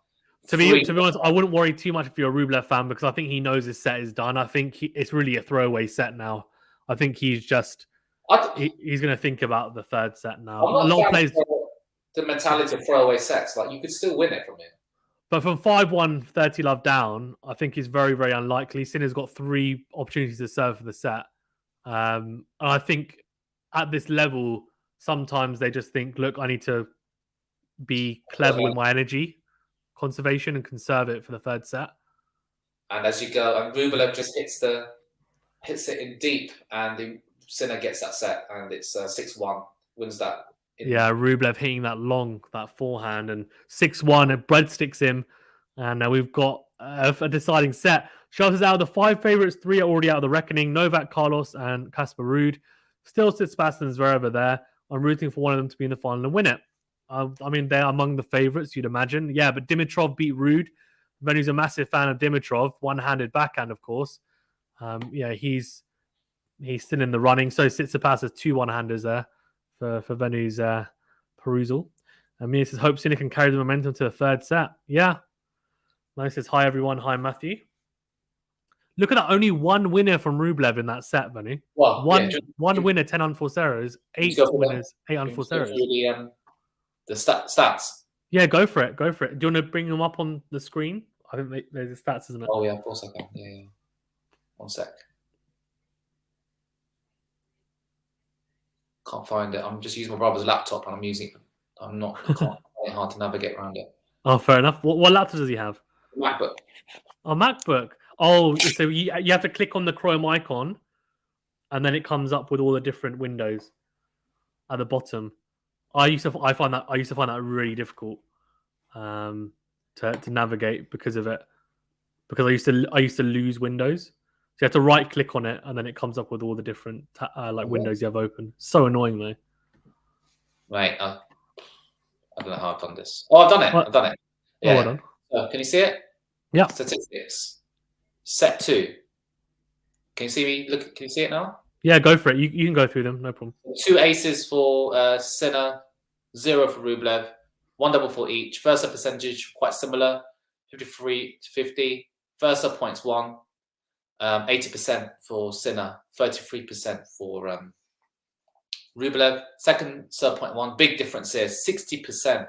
To be honest, I wouldn't worry too much if you're a Rublev fan because I think he knows his set is done. I think it's really a throwaway set now. I think he's just he's going to think about the third set now. I'm not a lot of players. The mentality of throwaway sets, like you could still win it from here. But from 5-1, 30 love down, I think is very, very unlikely. Sinner's got 3 opportunities to serve for the set. And I think at this level, sometimes they just think, look, I need to be clever with my energy conservation and conserve it for the third set. And as you go, and Rublev just hits it in deep, and the Sinner gets that set, and it's 6-1, wins that. Yeah, Rublev hitting that forehand, and 6-1, and breadsticks him. And now we've got a deciding set. Shows us out of the 5 favorites, 3 are already out of the reckoning. Novak, Carlos, and Casper Ruud. Still Tsitsipas and Zverev there. I'm rooting for one of them to be in the final and win it. I mean, they're among the favorites, you'd imagine. Yeah, but Dimitrov beat Ruud. Venu's a massive fan of Dimitrov. One-handed backhand, of course. Yeah, he's still in the running. So Tsitsipas has 2 one-handers there for Venu's perusal. And Mia says, hope Sinner can carry the momentum to the third set. Yeah. Nice says, hi, everyone. Hi, Matthew. Look at that. Only 1 winner from Rublev in that set, Venu. Well, one winner, 10 unforced errors. 8 winners, 8 unforced errors. The stats. Yeah, go for it. Go for it. Do you want to bring them up on the screen? I think there's the stats, isn't it? Oh, yeah, of course I can. Yeah. 1 sec. Can't find it. I'm just using my brother's laptop, and I can't find it hard to navigate around it. Oh, fair enough. What laptop does he have? MacBook. Oh, MacBook. Oh, so you have to click on the Chrome icon, and then it comes up with all the different windows at the bottom. I find that really difficult to navigate because of it. Because I used to lose windows. So you have to right click on it, and then it comes up with all the different windows you have open. So annoying, though. Right. I don't know how I've done this. Oh, I've done it. I've done it. Yeah. Oh, well done. So, can you see it? Yeah. Statistics. Set 2. Can you see me? Look. Can you see it now? Yeah, go for it. You can go through them. No problem. 2 aces for Sinner, 0 for Rublev, 1 double for each. First up percentage quite similar, 53 to 50. First up points 1, 80% for Sinner, 33% for Rublev. Second serve point 1, big difference here, 60%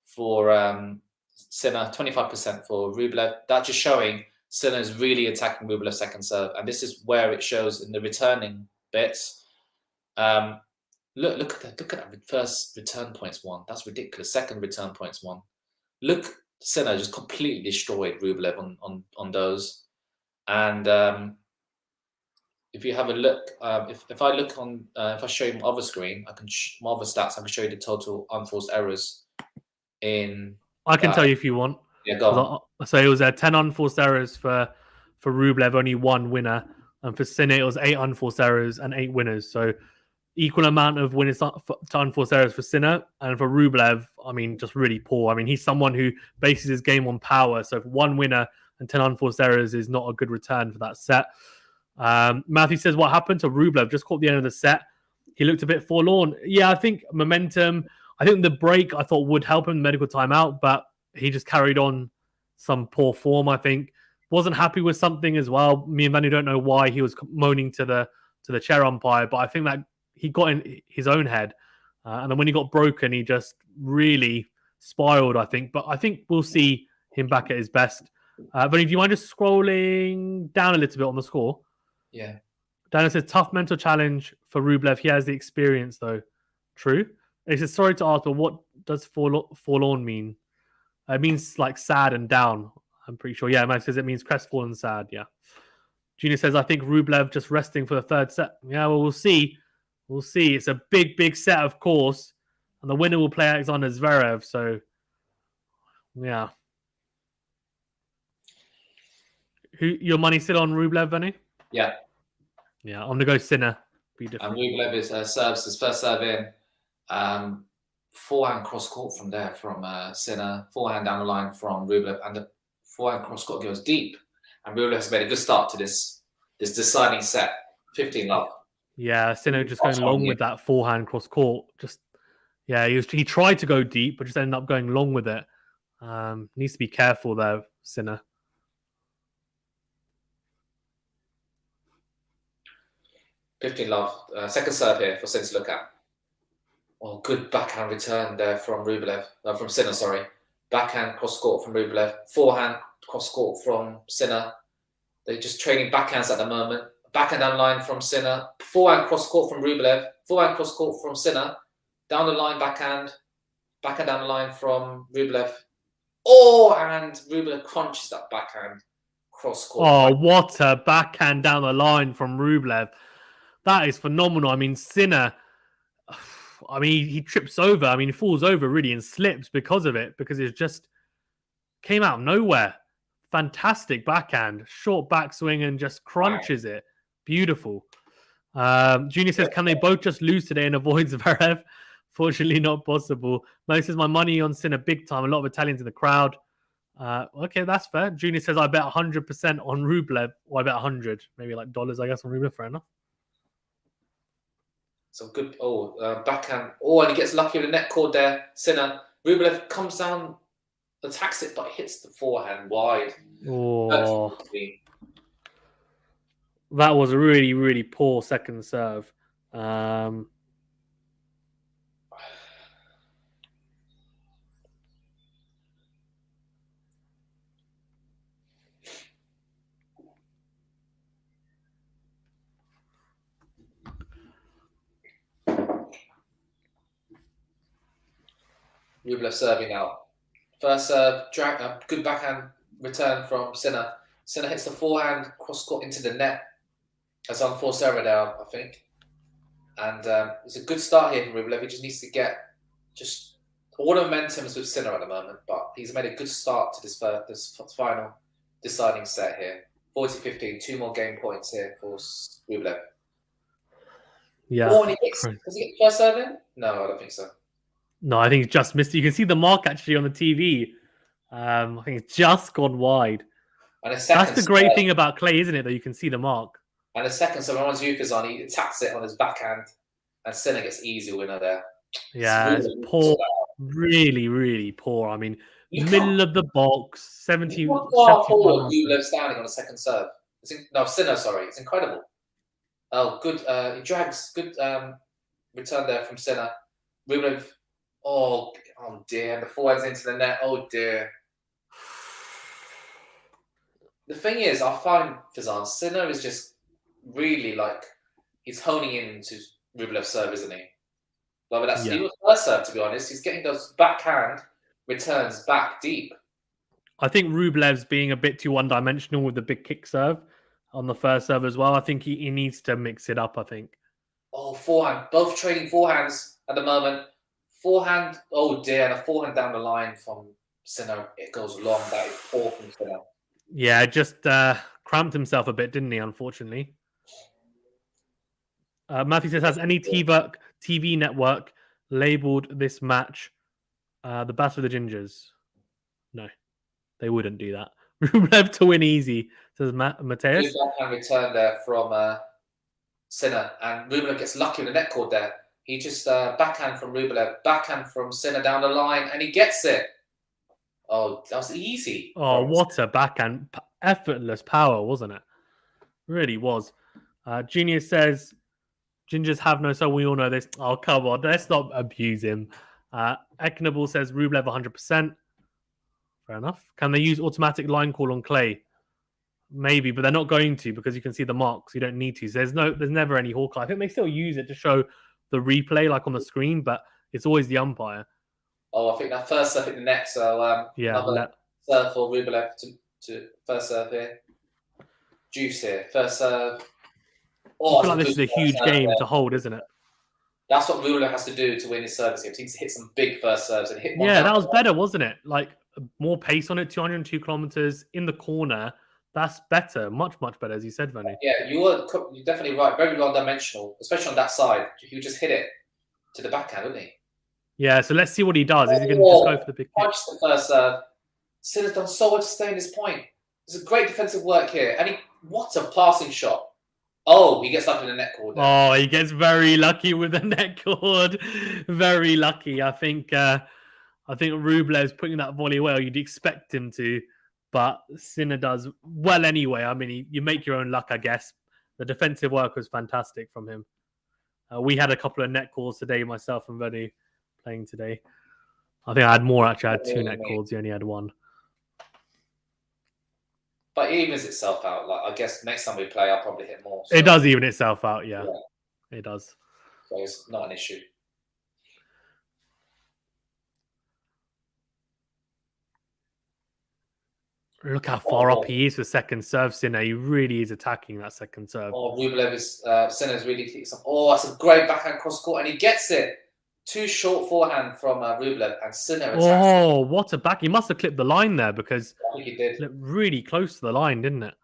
for Sinner, 25% for Rublev. That's just showing Sinner is really attacking Rublev's second serve, and this is where it shows in the returning bits. Look at that first return points 1. That's ridiculous. Second return points 1. Look, Sinner just completely destroyed Rublev on those. And if you have a look, if I look on, if I show you my other screen, my other stats, I can show you the total unforced errors in. I can tell you if you want. Yeah, go on. So it was 10 unforced errors for Rublev, only 1 winner. And for Sinner, it was 8 unforced errors and 8 winners. So equal amount of winners to unforced errors for Sinner. And for Rublev, I mean, just really poor. I mean, he's someone who bases his game on power. So if 1 winner and 10 unforced errors is not a good return for that set. Matthew says, what happened to Rublev? Just caught the end of the set. He looked a bit forlorn. Yeah, I think momentum. I think the break I thought would help him, medical timeout, but he just carried on some poor form, I think. Wasn't happy with something as well. Me and Manu don't know why he was moaning to the chair umpire, but I think that he got in his own head. And then when he got broken, he just really spiraled, I think. But I think we'll see him back at his best. Vinny, do you mind just scrolling down a little bit on the score? Yeah. Daniel says, tough mental challenge for Rublev. He has the experience, though. True. He says, sorry to ask, but what does forlorn mean? It means like sad and down. I'm pretty sure. Yeah, Max says it means crestfallen, sad. Yeah. Junior says, I think Rublev just resting for the third set. Yeah, well, we'll see. We'll see. It's a big, big set, of course. And the winner will play Alexander Zverev. So, yeah. Your money still on Rublev, Vinny? Yeah. Yeah, I'm going to go Sinner. And Rublev serves his first serve in. Forehand cross court from there from Sinner. Forehand down the line from Rublev. And the forehand cross court goes deep. And Rublev has made a good start to this deciding set. 15-love. Yeah, Sinner just going long with that forehand cross court. He tried to go deep, but just ended up going long with it. Needs to be careful there, Sinner. $15-love. Second serve here for Sinner to look at. Oh, good backhand return there from Rublev. From Sinner, sorry. Backhand cross court from Rublev. Forehand cross court from Sinner. They're just trading backhands at the moment. Backhand down the line from Sinner. Forehand cross court from Rublev. Forehand cross court from Sinner. Down the line backhand. Backhand down the line from Rublev. Oh, and Rublev crunches that backhand cross court. Oh, what a backhand down the line from Rublev. That is phenomenal. I mean, Sinner, he trips over. He falls over really and slips because of it, because it just came out of nowhere. Fantastic backhand, short backswing and just crunches it. Beautiful. Junior says, can they both just lose today and avoid Zverev? Fortunately, not possible. Mo says, my money on Sinner big time. A lot of Italians in the crowd. Okay, that's fair. Junior says, I bet 100% on Rublev. Well, I bet 100. Maybe like dollars, I guess, on Rublev. Fair enough. Some good backhand. Oh, and he gets lucky with the net cord there. Sinner. Rublev comes down, attacks it, but hits the forehand wide. Oh, that was a really, really poor second serve. Rublev serving out. First serve, good backhand return from Sinner. Sinner hits the forehand, cross court into the net. That's on 4 serve there, I think. And it's a good start here from Rublev. He just needs to get all the momentum's with Sinner at the moment, but he's made a good start to this final deciding set here. 40-15, 2 more game points here for Rublev. Yeah. Oh, and does he get first serve in? No, I don't think so. No, I think it's just missed. You can see the mark actually on the TV. I think it's just gone wide. And that's the great thing about clay, isn't it? That you can see the mark. And the second serve, once Yuka's on, he attacks it on his backhand, and Sinner gets easy winner there. Yeah, it's poor. Really, really poor. Middle of the box, 70. Far forward, Rublev standing on the second serve. Sinner, sorry. It's incredible. Oh, good. He drags. Good return there from Sinner. Rublev. Oh dear. And the forehand's into the net. Oh dear. The thing is, I find Fazan, Sinner is just really he's honing into Rublev's serve, isn't he? But that's the first serve, to be honest. He's getting those backhand returns back deep. I think Rublev's being a bit too one-dimensional with the big kick serve on the first serve as well. I think he needs to mix it up, I think. Oh, forehand. Both trading forehands at the moment. Forehand, oh dear, and a forehand down the line from Sinner. It goes long. That is poor from Sinner. Yeah, just cramped himself a bit, didn't he, unfortunately? Matthew says, has any TV network labelled this match the Battle of the Gingers? No, they wouldn't do that. Rublev to win easy, says Mateus. Good backhand return there from Sinner, and Rublev gets lucky with the net cord there. He just backhand from Rublev, backhand from Sinner down the line, and he gets it. Oh, that was easy. Oh, what a backhand. Effortless power, wasn't it? Really was. Junior says, Gingers have no soul. We all know this. Oh, come on. Let's not abuse him. Ekenable says, Rublev 100%. Fair enough. Can they use automatic line call on clay? Maybe, but they're not going to because you can see the marks. You don't need to. So there's never any Hawkeye. I think they still use it to show the replay like on the screen, but it's always the umpire. Oh, I think that first serve hit the net. So another serve for Rublev to first serve here. Juice here, first serve. Oh, I feel like this is a huge game to hold, isn't it? That's what Rublev has to do to win his service game. He needs to hit some big first serves and hit one. Yeah, that was better, wasn't it? Like more pace on it, 202 kilometers in the corner. That's better, much better, as you said, Vanny. Yeah, you're definitely right. Very one-dimensional, especially on that side. He just hit it to the backhand, didn't he? Yeah, so let's see what he does. Is he going to just go for the big punch the first serve? Sinner's done so much to stay in this point. There's a great defensive work here. And what a passing shot. Oh, he gets lucky with the net cord. Oh, he gets very lucky with the net cord. Very lucky. I think Rublev's putting that volley away. You'd expect him to, but Sinner does well anyway. I mean, you make your own luck, I guess. The defensive work was fantastic from him. We had a couple of net calls today, myself and Venny playing today. I think I had more, actually. I had 2 net calls. You only had 1. But it evens itself out. Like, I guess next time we play, I'll probably hit more. So. It does even itself out, yeah. It does. So it's not an issue. Look how far up he is for second serve, Sinner. He really is attacking that second serve. Oh, Rublev is Sinner's really kicking some. Oh, that's a great backhand cross court, and he gets it. Too short forehand from Rublev, and Sinner attacks. Oh, what a back! He must have clipped the line there because I think he did. It looked really close to the line, didn't it?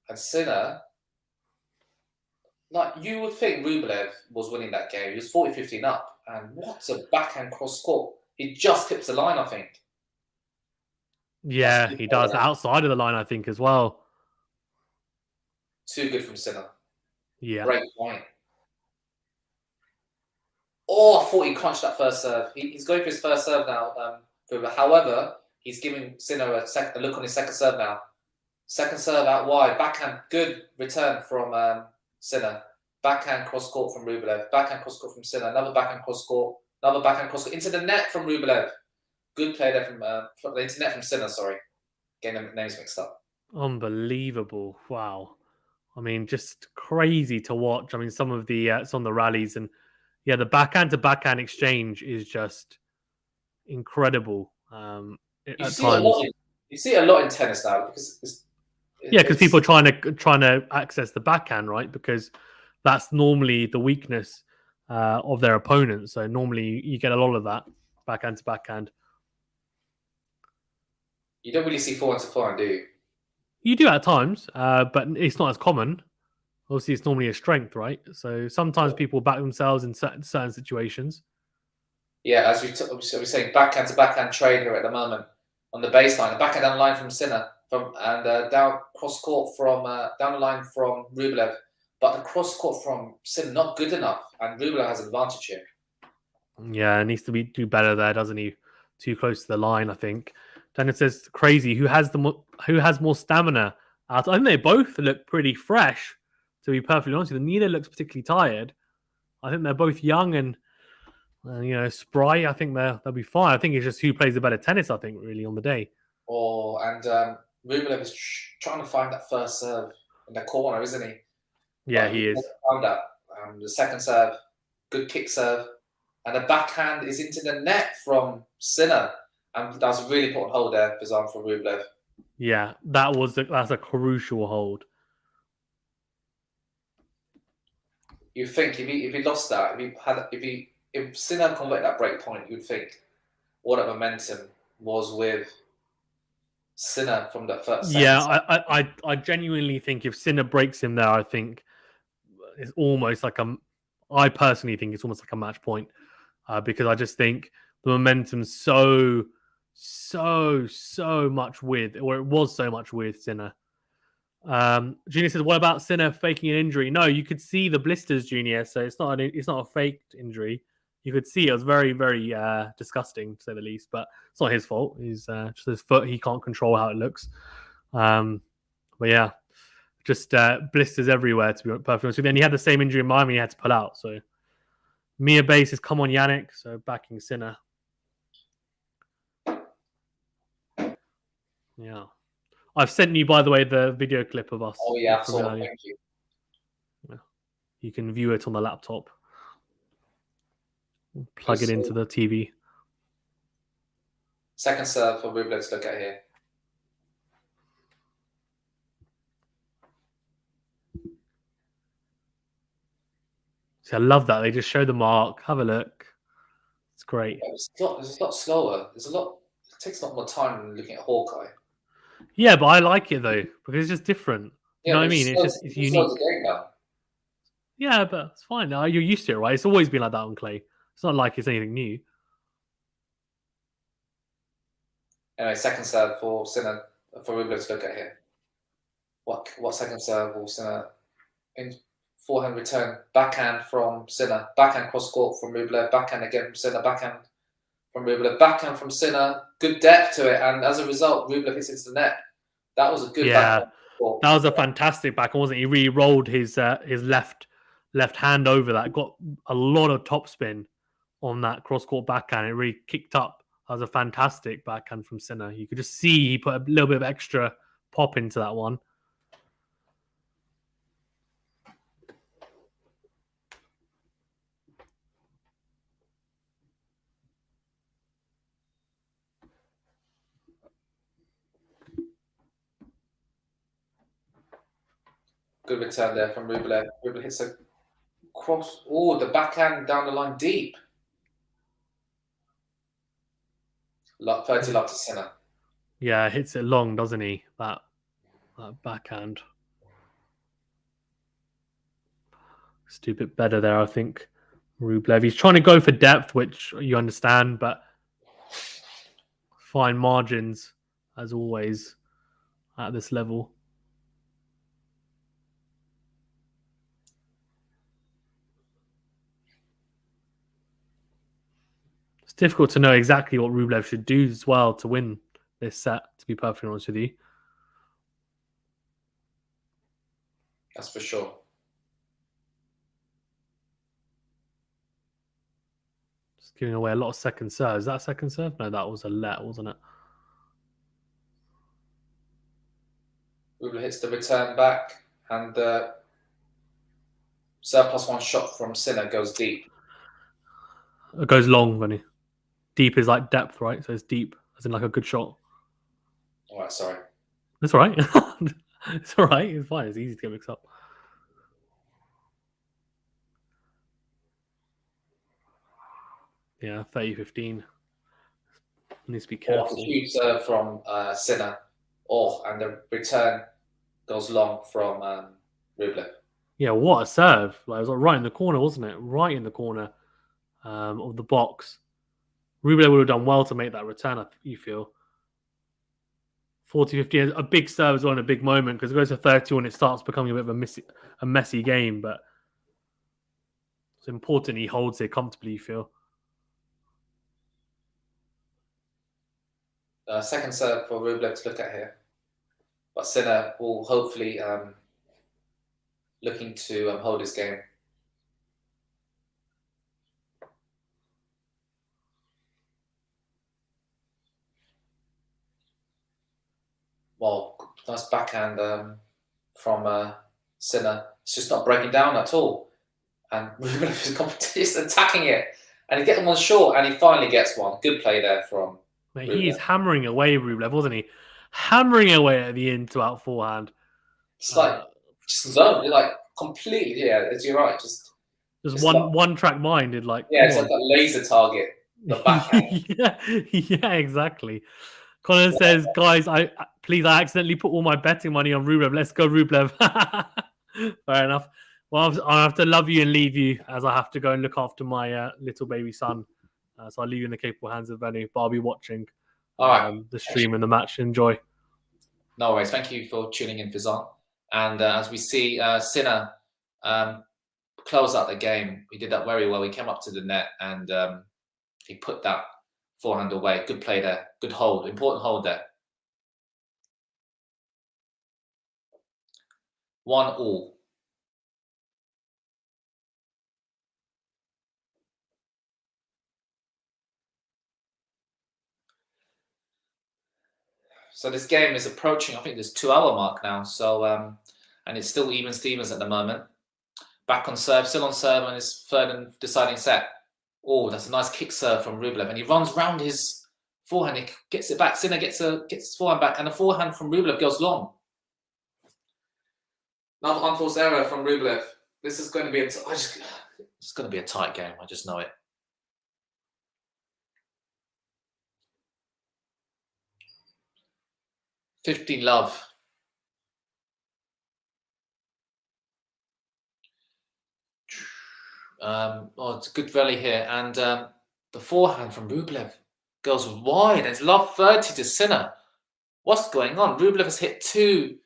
And Sinner, like you would think Rublev was winning that game. He was 40-15 up, and what a backhand cross court! He just clips the line, I think. Yeah, he does outside of the line, I think, as well. Too good from Sinner. Yeah. Great point. Oh, I thought he crunched that first serve. He's going for his first serve now. However, he's giving Sinner a look on his second serve now. Second serve out wide. Backhand, good return from Sinner. Backhand cross court from Rublev. Backhand cross court from Sinner. Another backhand cross court. Another backhand cross court. Into the net from Rublev. Good play there from the internet from Sinner, sorry. Getting the names mixed up. Unbelievable. Wow. I mean, just crazy to watch. I mean, some of the rallies and yeah, the backhand to backhand exchange is just incredible. You see a lot in tennis now because because people are trying to access the backhand, right? Because that's normally the weakness of their opponent. So normally you get a lot of that backhand to backhand. You don't really see forehand to forehand, do you? You do at times, but it's not as common. Obviously, it's normally a strength, right? So sometimes people back themselves in certain situations. Yeah, as we're saying, backhand to backhand trade here at the moment on the baseline. The backhand down the line from Sinner, down cross court from down the line from Rublev, but the cross court from Sinner not good enough, and Rublev has an advantage here. Yeah, it needs to do better there, doesn't he? Too close to the line, I think. Then it says crazy. Who has more stamina? I think they both look pretty fresh. To be perfectly honest with you, neither looks particularly tired. I think they're both young and spry. I think they'll be fine. I think it's just who plays the better tennis. I think really on the day. Oh, and Rublev is trying to find that first serve in the corner, isn't he? Yeah, he is. Found that. The second serve, good kick serve, and the backhand is into the net from Sinner. And that was a really important hold there for Rublev. Yeah, that's a crucial hold. You think if he lost that, if Sinner had converted that break point, you'd think what a momentum was with Sinner from the first. Yeah, I genuinely think if Sinner breaks him there, I think it's almost like I personally think it's almost like a match point because I just think the momentum's so much it was so much with Sinner. Junior says, "What about Sinner faking an injury?" No, you could see the blisters, Junior. So it's not a faked injury. You could see it was very, very disgusting to say the least. But it's not his fault. He's just his foot. He can't control how it looks. But yeah, just blisters everywhere. To be perfectly honest with you, and he had the same injury in Miami. He had to pull out. So Mia Bay says, "Come on, Jannick." So backing Sinner. Yeah. I've sent you, by the way, the video clip of us. Oh, yeah, I saw it. Thank you. Yeah. You can view it on the laptop. Plug it into the TV. Second serve for Rublev to look at here. See, I love that. They just show the mark. Have a look. It's great. It's a lot slower. It takes a lot more time than looking at Hawkeye. Yeah, but I like it though because it's just different. You know what I mean? It's unique. The game now. Yeah, but it's fine. You're used to it, right? It's always been like that on clay. It's not like it's anything new. Anyway, second serve for Sinner for Rublev to look at here. What second serve will Sinner in forehand return, backhand from Sinner, backhand cross court from Rublev, backhand again from Sinner, backhand from Rublev, backhand from Sinner, good depth to it, and as a result, Rublev hits into the net. That was a good backhand. That was a fantastic backhand, wasn't it? He really rolled his left hand over that, got a lot of topspin on that cross court backhand. It really kicked up. That was a fantastic backhand from Sinner. You could just see he put a little bit of extra pop into that one. Good return there from Rublev. Rublev hits a cross. Oh, the backhand down the line deep. 30 love to Sinner. Yeah, hits it long, doesn't he? That backhand. It's a bit better there, I think. Rublev. He's trying to go for depth, which you understand, but fine margins as always at this level. It's difficult to know exactly what Rublev should do as well to win this set, to be perfectly honest with you. That's for sure. Just giving away a lot of second serves. Is that second serve? No, that was a let, wasn't it? Rublev hits the return back, and the serve plus one shot from Sinner goes deep. It goes long, Vinny. Deep is like depth, right? So it's deep, as in like a good shot. All right, sorry. That's all right. It's all right. It's fine. It's easy to get mixed up. Yeah, 30-15. Needs to be careful. A huge serve from Sinner. And the return goes long from Rublev. Yeah, what a serve. Like, it was like right in the corner, wasn't it? Right in the corner of the box. Rublev would have done well to make that return, you feel. 40-50, a big serve as well in a big moment, because it goes to 30 it starts becoming a bit of a messy game, but it's important he holds it comfortably, you feel. Second serve for Rublev to look at here. But Sinner will hopefully looking to hold his game. Well, nice backhand from Sinner. It's just not breaking down at all. And Rublev is attacking it. And he's getting one short, and he finally gets one. Good play there from Mate, he's hammering away, Rublev, wasn't he? Hammering away at the in to out forehand. It's like, just zoned, like completely, yeah, you're right. Just one track minded, like. Yeah, it's like a laser target. The backhand. yeah, exactly. Colin says, guys, I accidentally put all my betting money on Rublev. Let's go, Rublev. Fair enough. Well, I'll have to love you and leave you, as I have to go and look after my little baby son. So I'll leave you in the capable hands of Benny, but I'll be watching the stream and the match. Enjoy. No worries. Thank you for tuning in, Fizan. And as we see, Sinner close out the game. He did that very well. He came up to the net and he put that forehand away. Good play there. Good hold. Important hold there. 1-1. So this game is approaching, I think, this 2-hour mark now. So, and it's still even Stevens at the moment. Back on serve, still on serve on his third and deciding set. Oh, that's a nice kick serve from Rublev. And he runs round his Forehand, he gets it back. Sinner gets his forehand back, and the forehand from Rublev goes long. Another unforced error from Rublev. This is going to be it's going to be a tight game. I just know it. $15 love. It's a good rally here, and the forehand from Rublev goes wide. It's love 30 to Sinner. What's going on? Rublev has hit two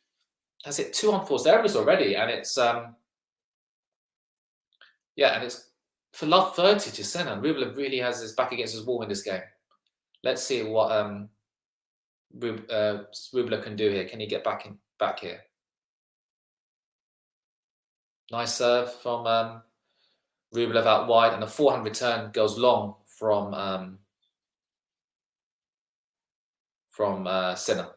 unforced errors already, and it's and it's for love 30 to Sinner. Rublev really has his back against his wall in this game. Let's see what Rublev can do here. Can he get back here? Nice serve from Rublev out wide, and the forehand return goes long from Sinner.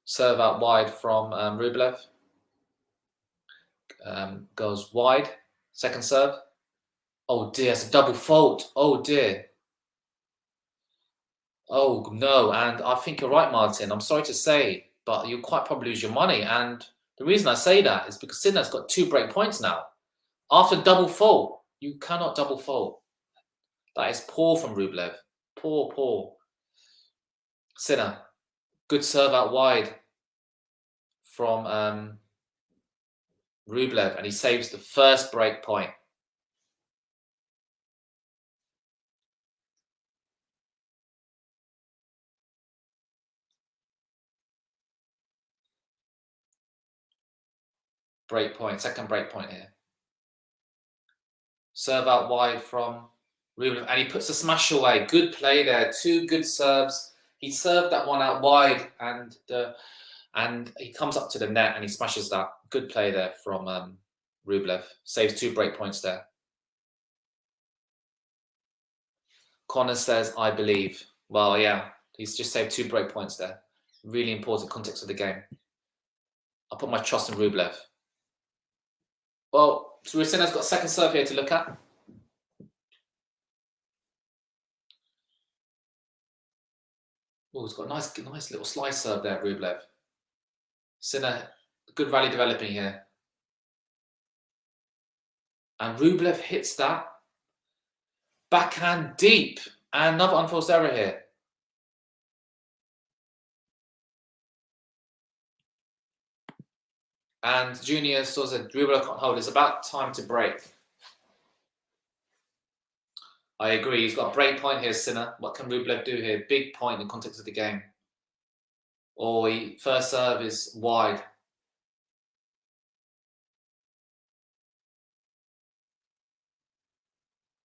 Serve out wide from Rublev. Goes wide. Second serve. Oh dear, it's a double fault. Oh dear. Oh no, and I think you're right, Martin. I'm sorry to say, but you'll quite probably lose your money. And the reason I say that is because Sinner's got 2 break points now. After double fault, you cannot double fault. That is poor from Rublev. Poor. Sinner. Good serve out wide from Rublev, and he saves the first break point. Second break point here. Serve out wide from Rublev, and he puts the smash away. Good play there. 2 good serves. He served that one out wide, and he comes up to the net and he smashes that. Good play there from Rublev. Saves 2 break points there. Connor says, I believe. Well, yeah, he's just saved 2 break points there. Really important context of the game. I'll put my trust in Rublev. Well, Sinner's got a second serve here to look at. Oh, he's got a nice little slice serve there, Rublev. Sinner, good rally developing here. And Rublev hits that. Backhand deep. And another unforced error here. And Junior still said, Rublev can't hold. It's about time to break. I agree. He's got a break point here, Sinner. What can Rublev do here? Big point in context of the game. First serve is wide.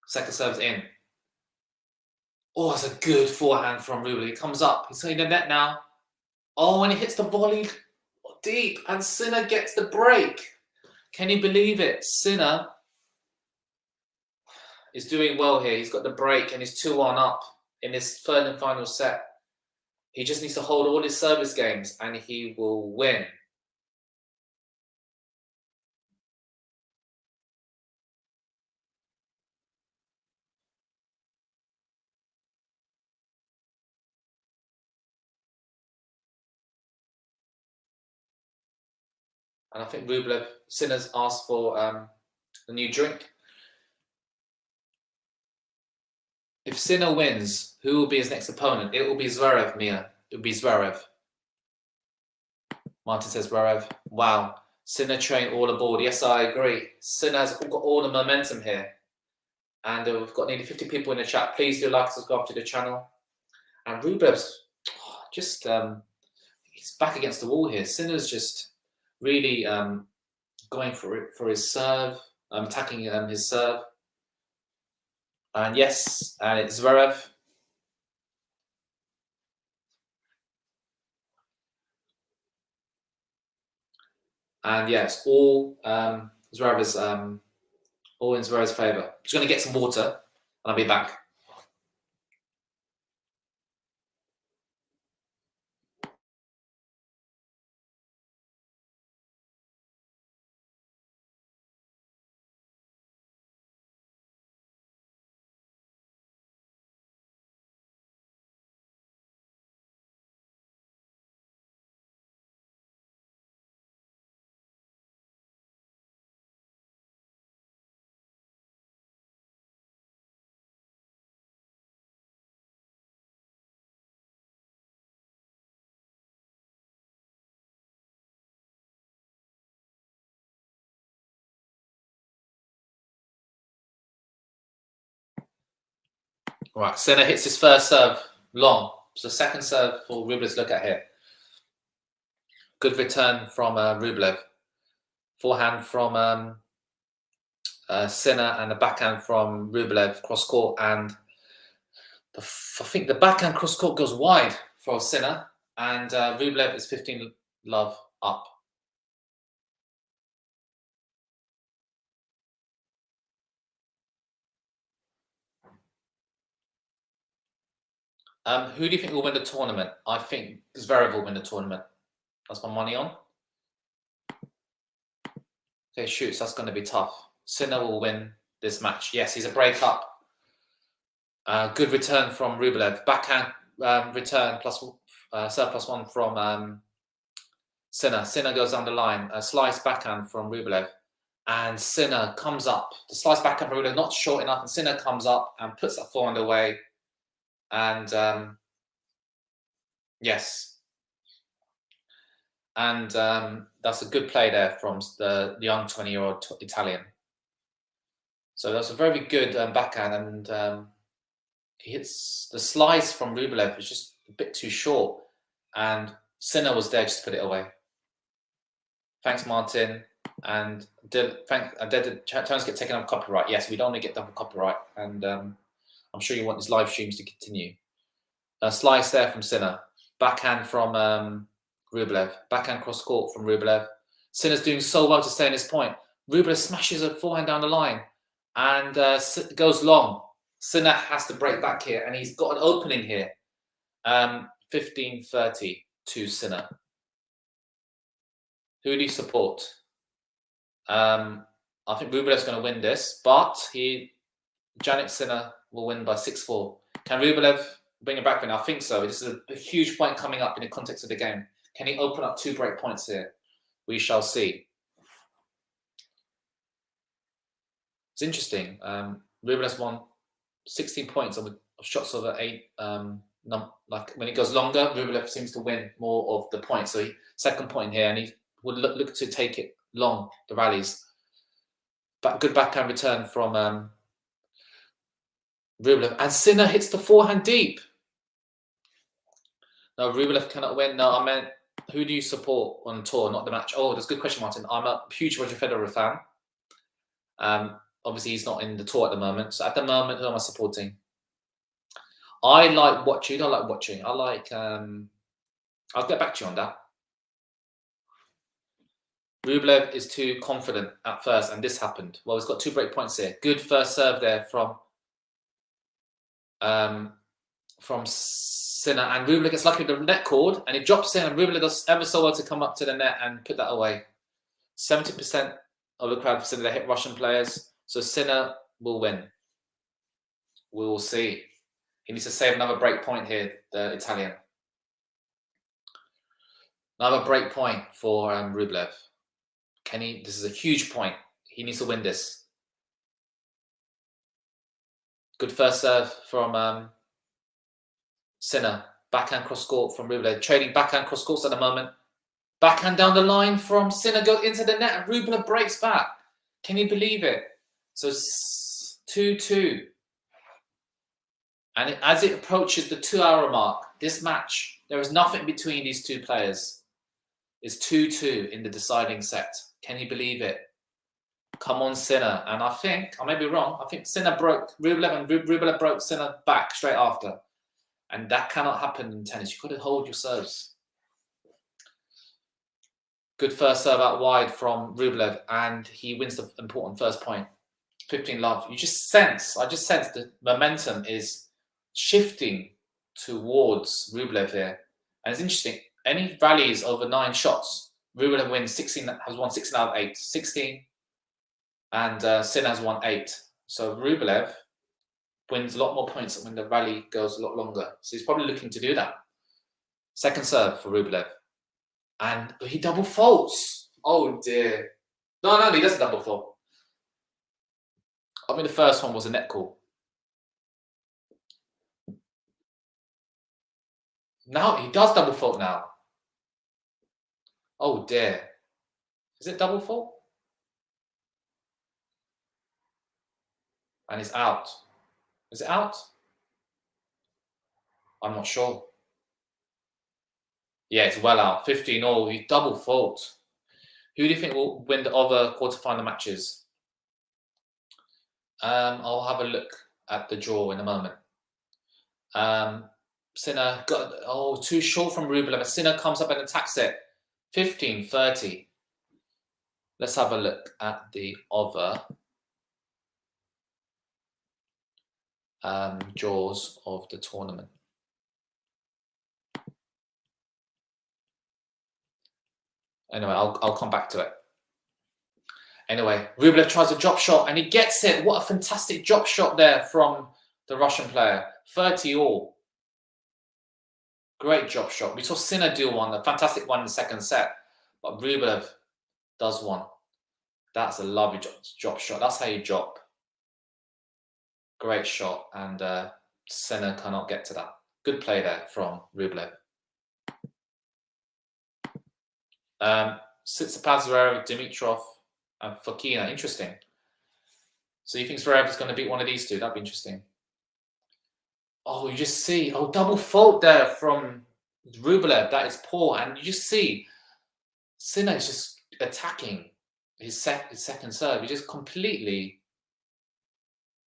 Second serve's in. Oh, it's a good forehand from Rublev. He comes up. He's hitting the net now. Oh, and he hits the volley deep. And Sinner gets the break. Can you believe it? Sinner is doing well here. He's got the break and he's 2-1 up in this third and final set. He just needs to hold all his service games and he will win. And I think Rublev, Sinner's asked for a new drink. If Sinner wins, who will be his next opponent? It will be Zverev, Mia. It will be Zverev. Martin says Zverev. Wow. Sinner train all aboard. Yes, I agree. Sinner has got all the momentum here. And we've got nearly 50 people in the chat. Please do like and subscribe to the channel. And Rublev's just, he's back against the wall here. Sinner's just really going for his serve, attacking his serve. And yes, and it's Zverev. And yes, all Zverev's all in Zverev's favour. I'm just going to get some water, and I'll be back. Right, Sinner hits his first serve long. So second serve for Rublev. Look at here. Good return from Rublev. Forehand from Sinner and the backhand from Rublev cross court, and I think the backhand cross court goes wide for Sinner, and Rublev is 15 love up. Who do you think will win the tournament? I think Zverev will win the tournament. That's my money on. Okay, shoots. That's going to be tough. Sinner will win this match. Yes, he's a break up. Good return from Rublev. Backhand return plus serve +1 from Sinner. Sinner goes down the line. A slice backhand from Rublev. And Sinner comes up. The slice backhand from Rublev not short enough. And Sinner comes up and puts that forehand away. And yes. And that's a good play there from the young 20-year-old Italian. So that's a very good backhand. And he hits the slice from Rublev, is just a bit too short. And Sinner was there just to put it away. Thanks, Martin. And did the terms get taken off copyright? Yes, we don't want to get done for copyright. And I'm sure you want these live streams to continue. A slice there from Sinner. Backhand from Rublev. Backhand cross court from Rublev. Sinner's doing so well to stay in his point. Rublev smashes a forehand down the line and goes long. Sinner has to break back here, and he's got an opening here. 15-30 to Sinner. Who do you support? I think Rublev's going to win this, but Jannick Sinner will win by 6-4. Can Rublev bring it back? I think so. This is a huge point coming up in the context of the game. Can he open up 2 break points here? We shall see. It's interesting. Rublev's won 16 points of shots over 8. Like when it goes longer, Rublev seems to win more of the points. So second point here, and he would look to take it long, the rallies. But good backhand return from Rublev. And Sinner hits the forehand deep. No, Rublev cannot win. No, I meant, who do you support on tour, not the match? Oh, that's a good question, Martin. I'm a huge Roger Federer fan. Obviously, he's not in the tour at the moment. So at the moment, who am I supporting? I like watching. I like watching. I like... I'll get back to you on that. Rublev is too confident at first, and this happened. Well, he's got 2 break points here. Good first serve there from Sinner, and Rublev gets lucky with the net cord, and he drops in, and Rublev does ever so well to come up to the net and put that away. 70% of the crowd consider they hit Russian players, so Sinner will win. We will see. He needs to save another break point here, the Italian. Another break point for Rublev. Can he? This is a huge point. He needs to win this. Good first serve from Sinner. Backhand cross court from Rublev. Trading backhand cross courts at the moment. Backhand down the line from Sinner. Goes into the net, and Rublev breaks back. Can you believe it? So 2-2. And as it approaches the 2-hour mark, this match, there is nothing between these two players. It's 2-2 in the deciding set. Can you believe it? Come on, Sinner. And I think, I may be wrong, I think Sinner broke Rublev, and Rublev broke Sinner back straight after. And that cannot happen in tennis. You've got to hold your serves. Good first serve out wide from Rublev, and he wins the important first point. 15 love. I just sense the momentum is shifting towards Rublev here. And it's interesting. Any rallies over 9 shots, Rublev wins 16, has won 16 out of 8. 16, and Sinner has won 8. So Rublev wins a lot more points when the rally goes a lot longer. So he's probably looking to do that. Second serve for Rublev. And he double faults. Oh dear. No, he doesn't double fault. I mean, the first one was a net call. Now he does double fault now. Oh dear. Is it double fault? And it's out. Is it out? I'm not sure. Yeah, it's well out. 15-all. He double fault. Who do you think will win the other quarterfinal matches? I'll have a look at the draw in a moment. Sinner got too short from Rublev. Sinner comes up and attacks it. 15-30. Let's have a look at the other draws of the tournament. Anyway, I'll come back to it. Anyway, Rublev tries a drop shot and he gets it. What a fantastic drop shot there from the Russian player. 30-all. Great drop shot. We saw Sinner do one, a fantastic one in the second set, but Rublev does one. That's a lovely drop shot. That's how you drop. Great shot, and Sinner cannot get to that. Good play there from Rublev. Tsitsipas, Zverev, Dimitrov, and Fokina. Interesting. So you think Zverev is going to beat one of these two? That'd be interesting. Oh, you just see, double fault there from Rublev. That is poor. And you just see Sinner is just attacking his second serve. He just completely,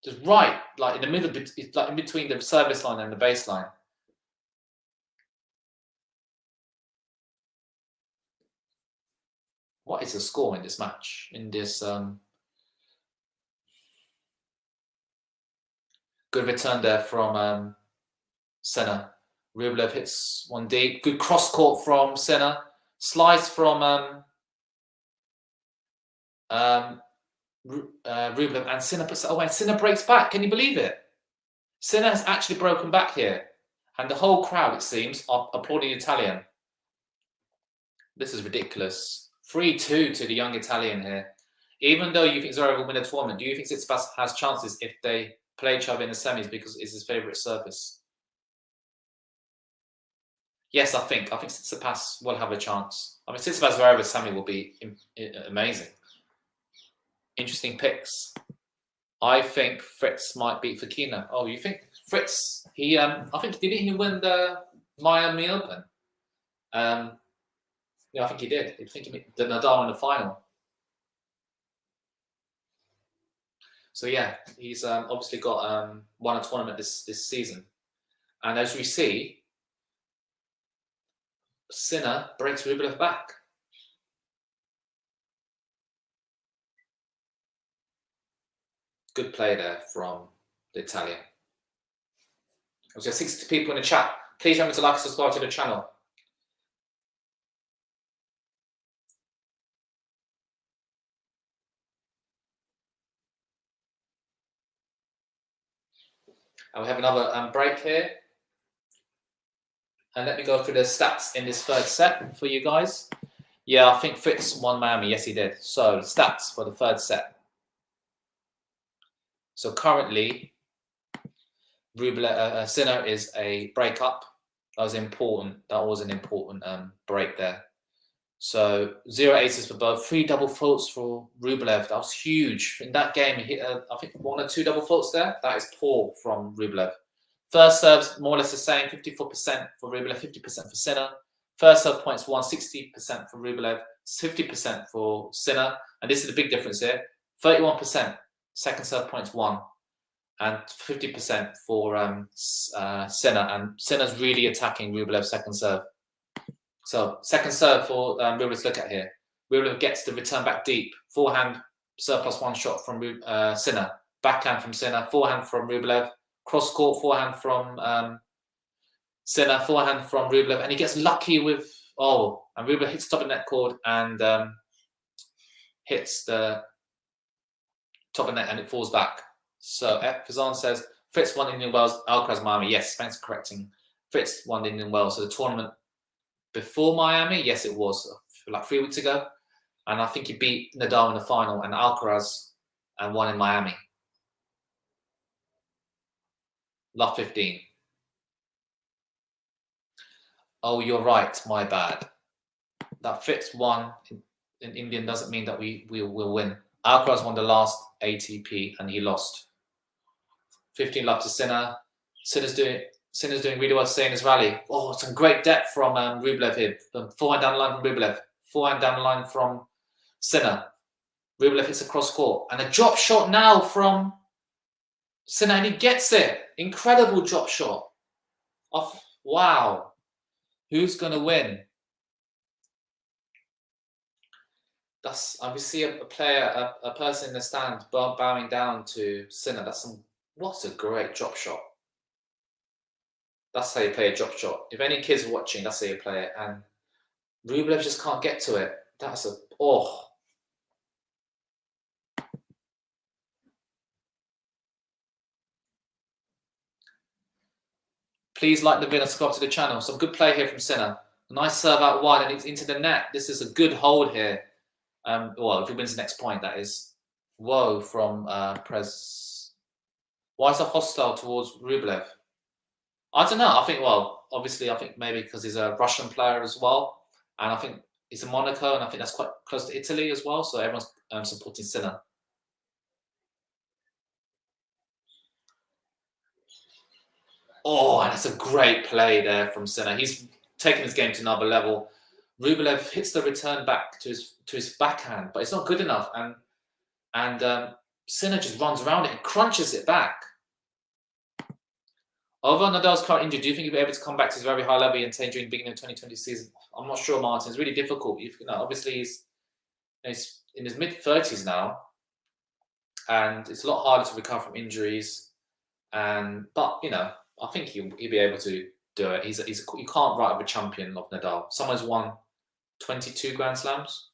just right, like in the middle, like in between the service line and the baseline. What is the score in this match? In this good return there from Sinner. Rublev hits one deep. Good cross court from Sinner. Slice from Rublev, and Sinner puts it away. Sinner breaks back. Can you believe it? Sinner has actually broken back here, and the whole crowd, it seems, are applauding Italian. This is ridiculous. 3-2 to the young Italian here. Even though you think Zverev will win a tournament, do you think Tsitsipas has chances if they play each other in the semis because it's his favourite surface? Yes, I think Tsitsipas will have a chance. I mean, Tsitsipas Zverev semi will be amazing. Interesting picks. I think Fritz might beat Fokina. Oh, you think Fritz? He, I think, didn't he win the Miami Open? Yeah, I think he did. I think he beat Nadal in the final. So yeah, he's obviously got won a tournament this season, and as we see, Sinner breaks Rublev back. Good play there from the Italian. There's 60 people in the chat. Please remember to like and subscribe to the channel. And we have another break here. And let me go through the stats in this third set for you guys. Yeah, I think Fritz won Miami. Yes, he did. So stats for the third set. So currently, Rublev, Sinner is a breakup. That was important. That was an important break there. So 0 aces for both. 3 double faults for Rublev. That was huge. In that game, he hit, I think, 1 or 2 double faults there. That is poor from Rublev. First serves, more or less the same. 54% for Rublev, 50% for Sinner. First serve points won, 60% for Rublev, 50% for Sinner. And this is the big difference here. 31%. Second serve points won, and 50% for Sinner. And Sinner's really attacking Rublev's second serve. So second serve for Rublev, let's look at here. Rublev gets the return back deep. Forehand, serve plus 1 shot from Sinner. Backhand from Sinner. Forehand from Rublev. Cross court, forehand from Sinner. Forehand from Rublev. And he gets lucky with, and Rublev hits top of net cord and hits the top of net, and it falls back. So Fazan says, Fritz won Indian Wells, Alcaraz Miami. Yes, thanks for correcting. Fritz won Indian Wells. So the tournament before Miami, yes, it was like 3 weeks ago. And I think he beat Nadal in the final and Alcaraz and won in Miami. Love 15. Oh, you're right. My bad. That Fritz won in Indian doesn't mean that we will win. Alcaraz won the last ATP and he lost. 15 love to Sinner. Sinner's doing Sinner's doing really well staying his rally. Oh, some great depth from Rublev here. Forehand down the line from Rublev. Forehand down the line from Sinner. Rublev hits a cross court. And a drop shot now from Sinner, and he gets it. Incredible drop shot. Off. Wow. Who's going to win? That's, we see a player, a person in the stand bowing down to Sinner. What's a great drop shot. That's how you play a drop shot. If any kids are watching, that's how you play it. And Rublev just can't get to it. Please like the video, subscribe to the channel. Some good play here from Sinner. A nice serve out wide and it's into the net. This is a good hold here. Well, if he wins the next point, that is. Whoa, from Prez. Why is that hostile towards Rublev? I don't know. I think, well, obviously, I think maybe because he's a Russian player as well. And I think he's in Monaco, and I think that's quite close to Italy as well. So everyone's supporting Sinner. Oh, and that's a great play there from Sinner. He's taking his game to another level. Rublev hits the return back to his backhand, but it's not good enough. And Sinner just runs around it and crunches it back. Although Nadal's currently injured, do you think he'll be able to come back to his very high level and during the beginning of the 2020 season? I'm not sure, Martin. It's really difficult. Obviously, he's in his mid-30s now, and it's a lot harder to recover from injuries. But I think he'll be able to do it. You can't write up a champion of Nadal. Someone's won 22 Grand Slams,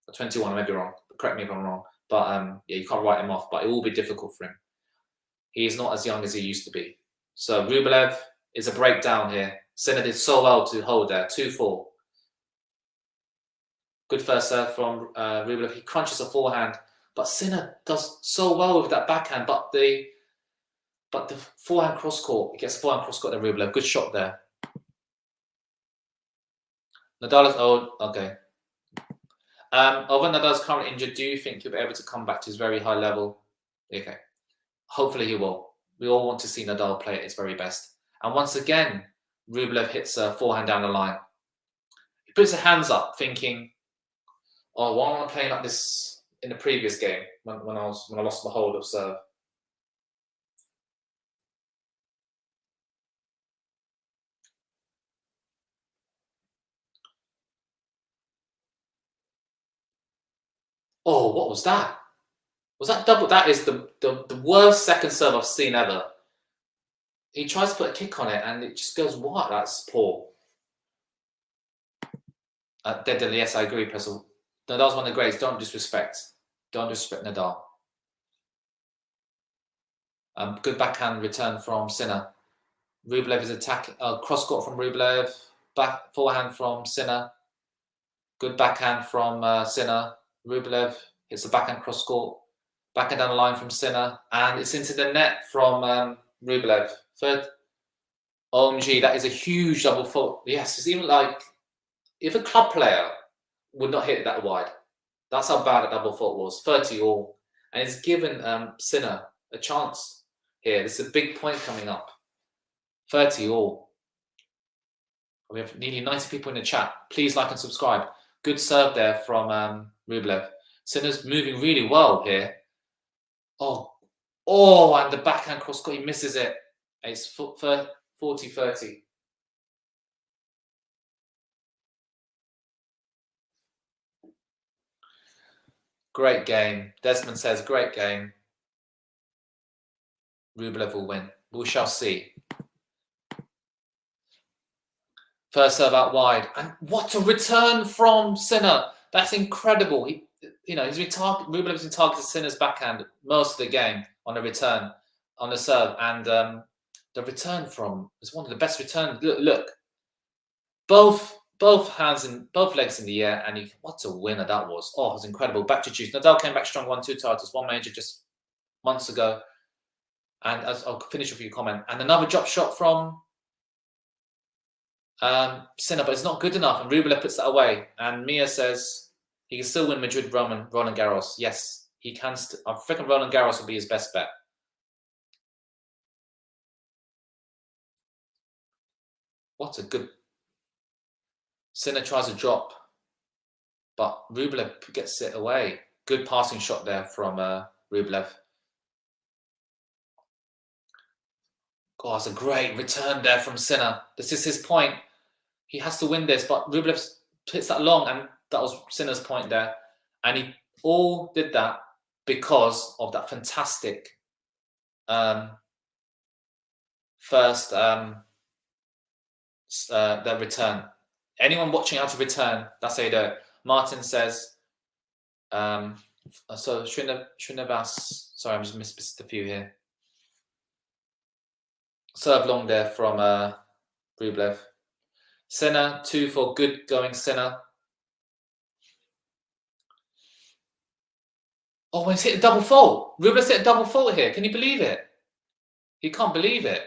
or 21. I may be wrong. Correct me if I'm wrong. But yeah, you can't write him off. But it will be difficult for him. He is not as young as he used to be. So Rublev is a breakdown here. Sinner did so well to hold there. 2-4. Good first serve from Rublev. He crunches a forehand, but Sinner does so well with that backhand. But the forehand cross court, he gets a forehand cross court to Rublev. Good shot there. Nadal is old. Okay. Although Nadal is currently injured, do you think he'll be able to come back to his very high level? Okay. Hopefully he will. We all want to see Nadal play at his very best. And once again, Rublev hits a forehand down the line. He puts his hands up thinking, oh, why am I playing like this in the previous game when I lost my hold of serve? Oh, what was that? Was that double? That is the worst second serve I've seen ever. He tries to put a kick on it and it just goes wide. That's poor. Deadly, yes, I agree, Pressel. Nadal's one of the greats. Don't disrespect. Don't disrespect Nadal. Good backhand return from Sinner. Rublev is attacking. Cross court from Rublev. Forehand from Sinner. Good backhand from Sinner. Rublev hits the backhand cross court. Backhand down the line from Sinner. And it's into the net from Rublev. Third. OMG, that is a huge double fault. Yes, it's even like if a club player would not hit it that wide. That's how bad a double fault was. 30 all. And it's given Sinner a chance here. This is a big point coming up. 30 all. We have nearly 90 people in the chat. Please like and subscribe. Good serve there from Rublev. Sinner's moving really well here. Oh, and the backhand cross court, he misses it. It's 40-30. Great game. Desmond says, great game. Rublev will win. We shall see. First serve out wide. And what a return from Sinner. That's incredible. Rublev has been targeting Sinner's backhand most of the game on the return, on the serve. And the return is one of the best returns. Look. Both hands and both legs in the air, and what a winner that was. Oh, it was incredible. Back to juice. Nadal came back strong, won 2 titles, 1 major just months ago. And as I'll finish with your comment. And another drop shot from Sinner, but it's not good enough. And Rublev puts that away. And Mia says he can still win Madrid, Roland Garros. Yes, he can. I reckon Roland Garros will be his best bet. What a good... Sinner tries to drop, but Rublev gets it away. Good passing shot there from Rublev. God, it's a great return there from Sinner. This is his point. He has to win this, but Rublev hits that long, and that was Sinner's point there. And he all did that because of that fantastic first that return. Anyone watching how to return, that's how you do it. Martin says, so Srinivas, sorry, I just missed a few here. Serve long there from Rublev. Sinner, 2 for good going Sinner. Oh, he's hit a double fault. Rublev's hit a double fault here. Can you believe it? He can't believe it.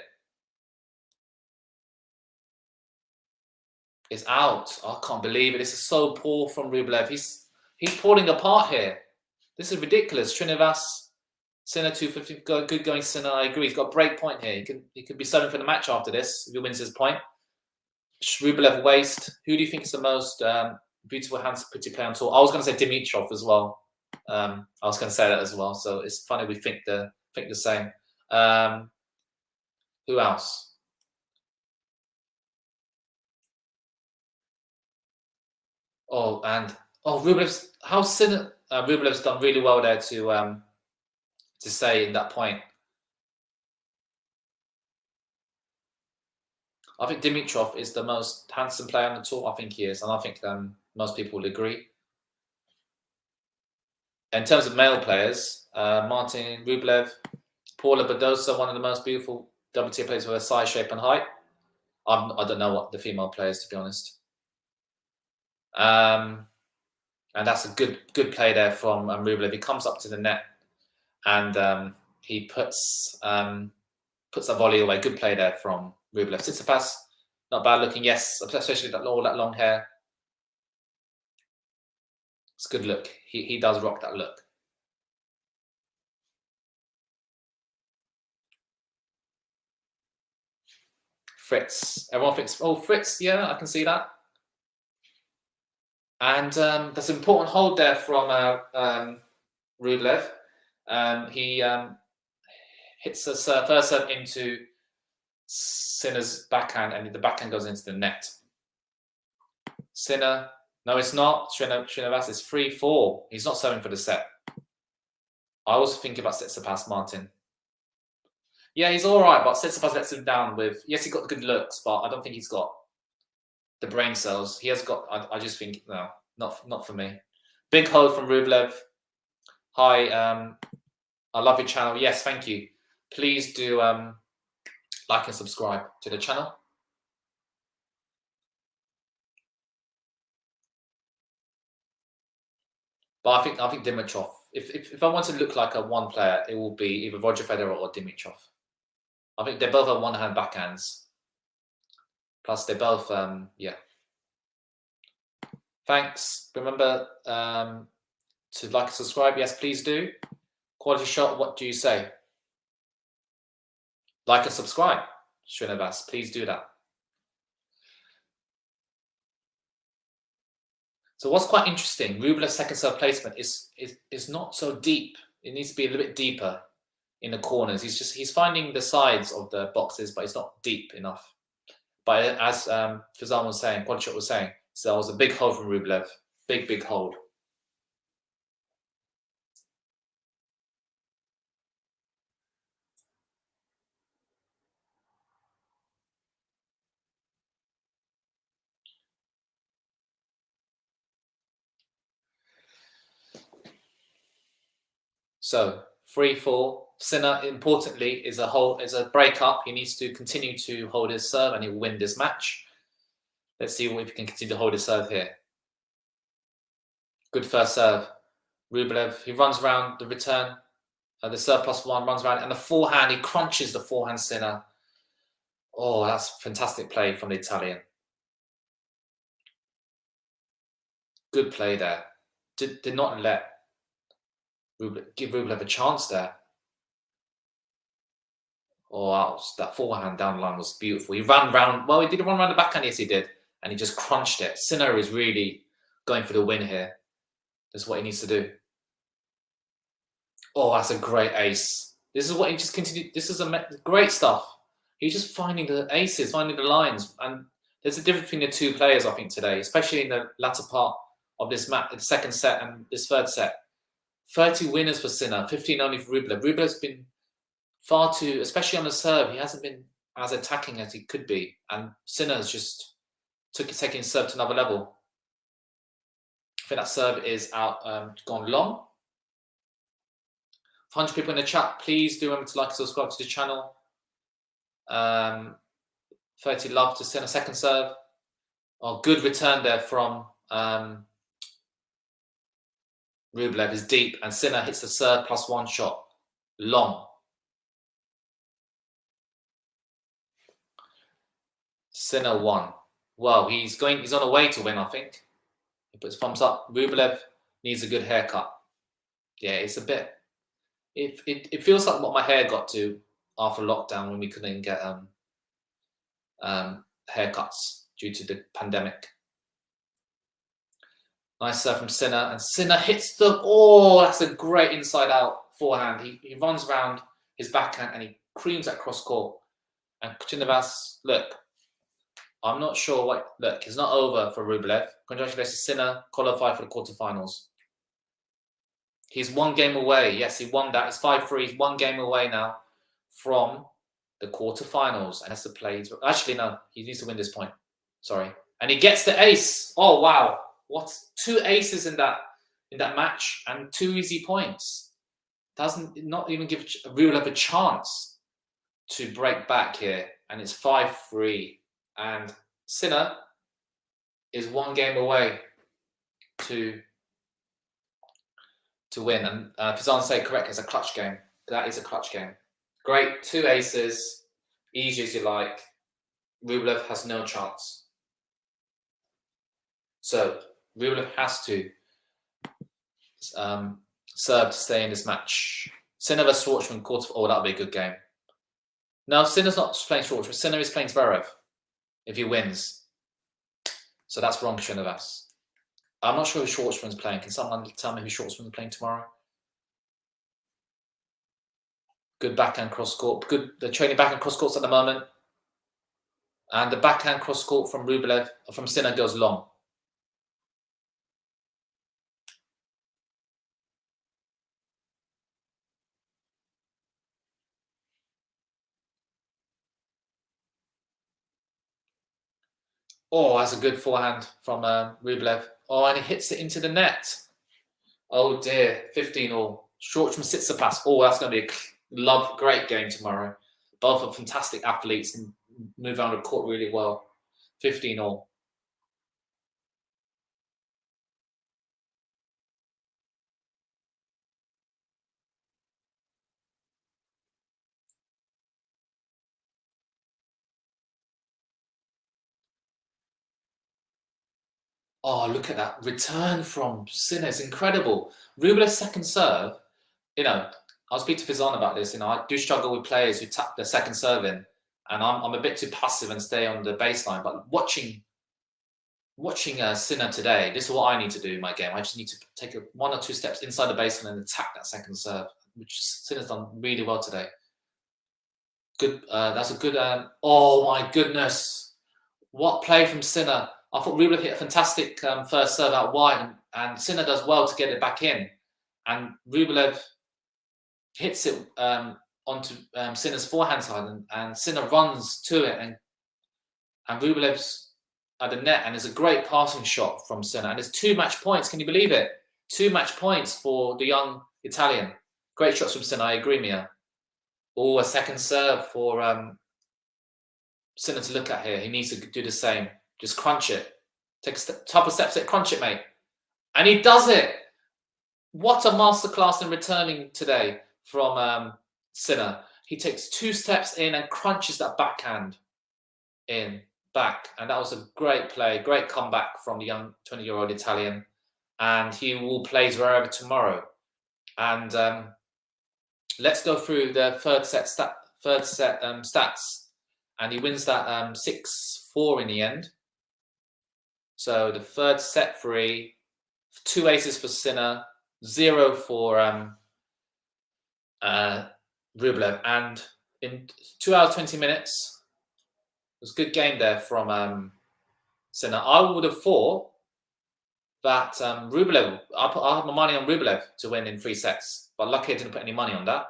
It's out. I can't believe it. This is so poor from Rublev. He's falling apart here. This is ridiculous. Srinivas, Sinner 2 for good going Sinner. I agree. He's got a break point here. He could be serving for the match after this if he wins his point. Rublev waste. Who do you think is the most beautiful hands pretty player on tour? I was going to say Dimitrov as well. I was going to say that as well. So it's funny we think the same. Who else? Oh, and Rublev's Rublev's done really well there to say in that point. I think Dimitrov is the most handsome player on the tour. I think he is, and I think most people will agree. In terms of male players, Martin Rublev, Paula Badosa, one of the most beautiful WTA players with a size, shape, and height. I don't know what the female players, to be honest. And that's a good play there from Rublev. He comes up to the net and he puts that volley away. Good play there from Rublev. Tsitsipas, not bad looking. Yes, especially all that long hair. It's a good look. He does rock that look. Fritz. Everyone thinks, oh, Fritz, yeah, I can see that. And that's an important hold there from Rublev. He hits the first serve into Sinner's backhand, and the backhand goes into the net. Sinner, no, it's not. Srinivas is 3-4. He's not serving for the set. I was thinking about Tsitsipas, Martin. Yeah, he's all right, but Tsitsipas lets him down with... Yes, he got the good looks, but I don't think he's got the brain cells. He has got... I just think, no, not for me. Big hold from Rublev. Hi, I love your channel. Yes, thank you. Please do like and subscribe to the channel. But I think Dimitrov. If I want to look like a one player, it will be either Roger Federer or Dimitrov. I think they both have one-hand backhands. Plus, they both, yeah. Thanks. Remember to like and subscribe. Yes, please do. Quality Shot, what do you say? Like and subscribe, Srinivas. Please do that. So what's quite interesting, Rublev's second serve placement is not so deep. It needs to be a little bit deeper in the corners. He's finding the sides of the boxes, but it's not deep enough. But as Fazan was saying, QualityShot was saying, so it was a big hold from Rublev. Big hold. So 3-4. Sinner, importantly, is a break-up. He needs to continue to hold his serve, and he will win this match. Let's see if he can continue to hold his serve here. Good first serve. Rublev, he runs around the return. The serve +1 runs around, and the forehand, he crunches the forehand Sinner. Oh, that's fantastic play from the Italian. Good play there. Did not let give Rublev a chance there. Oh, that forehand down the line was beautiful. He ran round. Well, he didn't run around the backhand. Yes, he did, and he just crunched it. Sinner is really going for the win here. That's what he needs to do. Oh, that's a great ace. This is what he just continued. This is great stuff. He's just finding the aces, finding the lines, and there's a difference between the two players, I think, today, especially in the latter part of this match, the second set and this third set. 30 winners for Sinner, 15 only for Rublev. Rublev's been far too, especially on the serve, he hasn't been as attacking as he could be, and Sinner's just taking his serve to another level. I think that serve is out, gone long. 100 people in the chat, please do remember to like and subscribe to the channel. 30 love to Sinner, second serve. Oh, good return there from Rublev is deep, and Sinner hits the serve +1 shot. Long. Sinner won. Well, he's on a way to win, I think. He puts thumbs up. Rublev needs a good haircut. Yeah, it's a bit. It feels like what my hair got to after lockdown when we couldn't get haircuts due to the pandemic. Nice serve from Sinner, and Sinner hits the. Oh, that's a great inside-out forehand. He runs around his backhand and he creams that cross court. And Jannick, look, I'm not sure what. Look, it's not over for Rublev. Congratulations, Sinner, qualified for the quarterfinals. He's one game away. Yes, he won that. It's 5-3. He's one game away now from the quarterfinals, and has to play. Actually, no, he needs to win this point. Sorry, and he gets the ace. Oh wow, what 2 aces in that match and 2 easy points. Doesn't not even give Rublev a chance to break back here, and it's 5-3. And Sinner is one game away to win. And Fizan say correct, it's a clutch game. That is a clutch game. Great, 2 aces, easy as you like. Rublev has no chance. So Rublev has to serve to stay in this match. Sinner vs Schwartzman quarter. Oh, that'll be a good game. No, Sinner's not playing Schwartzman. Sinner is playing Zverev if he wins. So that's wrong, Srinivas. I'm not sure who Schwartzman's playing. Can someone tell me who Schwartzman's playing tomorrow? Good backhand cross court. Good. They're training backhand cross courts at the moment. And the backhand cross court from Rublev, from Sinner, goes long. Oh, that's a good forehand from Rublev. Oh, and he hits it into the net. Oh dear, 15-all. Schwartzman sits the pass. Oh, that's going to be a great game tomorrow. Both are fantastic athletes and move around the court really well. 15-all. Oh, look at that return from Sinner. It's incredible. Rublev's second serve, you know, I'll speak to Fizan about this. You know, I do struggle with players who tap their second serve in, and I'm a bit too passive and stay on the baseline. But watching Sinner today, this is what I need to do in my game. I just need to take 1 or 2 steps inside the baseline and attack that second serve, which Sinner's done really well today. Good. That's a good. Oh my goodness, what play from Sinner! I thought Rublev hit a fantastic first serve out wide, and Sinner does well to get it back in. And Rublev hits it onto Sinner's forehand side, and Sinner runs to it, and Rublev's at the net, and there's a great passing shot from Sinner. And there's 2 match points. Can you believe it? 2 match points for the young Italian. Great shots from Sinner. I agree, Mia. Oh, a second serve for Sinner to look at here. He needs to do the same. Just crunch it. Take a couple of steps, crunch it, mate. And he does it. What a masterclass in returning today from Sinner. He takes 2 steps in and crunches that backhand in, back. And that was a great play, great comeback from the young 20-year-old Italian. And he will play Zverev tomorrow. And let's go through the third set third set stats, and he wins that 6-4 in the end. So the third set free, 2 aces for Sinner, 0 for Rublev, and in 2 hours 20 minutes, it was a good game there from Sinner. I would have thought that Rublev, I had my money on Rublev to win in 3 sets, but luckily I didn't put any money on that.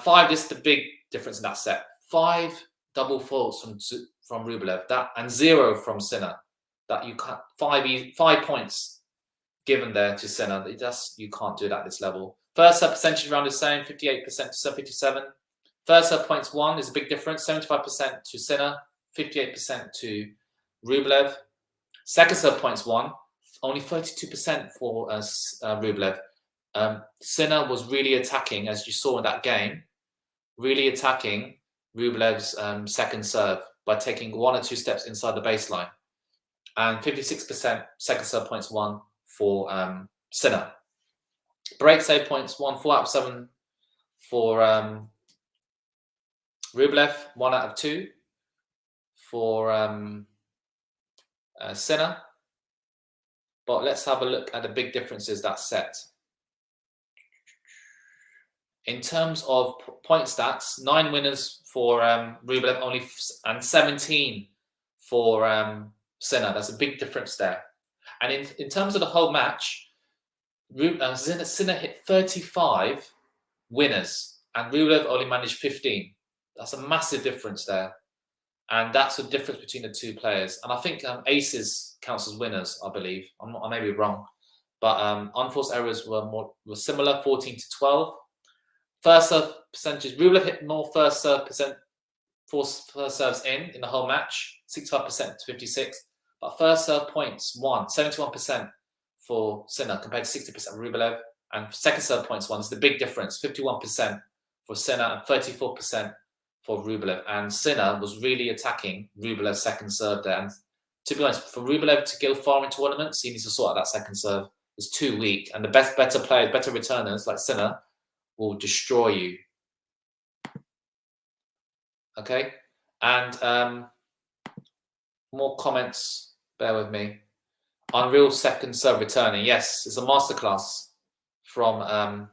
5, this is the big difference in that set. 5 double faults from Rublev, and 0 from Sinner. That you can't 5 points given there to Sinner. You can't do that at this level. First serve percentage around the same, 58% to 57. First serve points won is a big difference, 75% to Sinner, 58% to Rublev. Second serve points won, only 32% for Rublev. Sinner was really attacking, as you saw in that game, really attacking Rublev's second serve by taking 1 or 2 steps inside the baseline. And 56% second serve points won for Sinner. Break save points won 4 out of 7 for Rublev, 1 out of 2 for Sinner. But let's have a look at the big differences that set. In terms of point stats, 9 winners for Rublev and 17 for Sinner. That's a big difference there. And in terms of the whole match, Sinner hit 35 winners and Rublev only managed 15. That's a massive difference there. And that's the difference between the 2 players. And I think aces counts as winners, I believe. I may be wrong. But unforced errors were similar, 14 to 12. First serve percentages, Rublev hit more first serves in the whole match, 65% to 56. But first serve points won, 71% for Sinner compared to 60% for Rublev. And second serve points won is the big difference, 51% for Sinner and 34% for Rublev. And Sinner was really attacking Rublev's second serve there. And to be honest, for Rublev to go far in tournaments, he needs to sort out that second serve. It's too weak. And the better players, better returners like Sinner will destroy you. Okay? And more comments. Bear with me. Unreal second serve returning. Yes, it's a masterclass from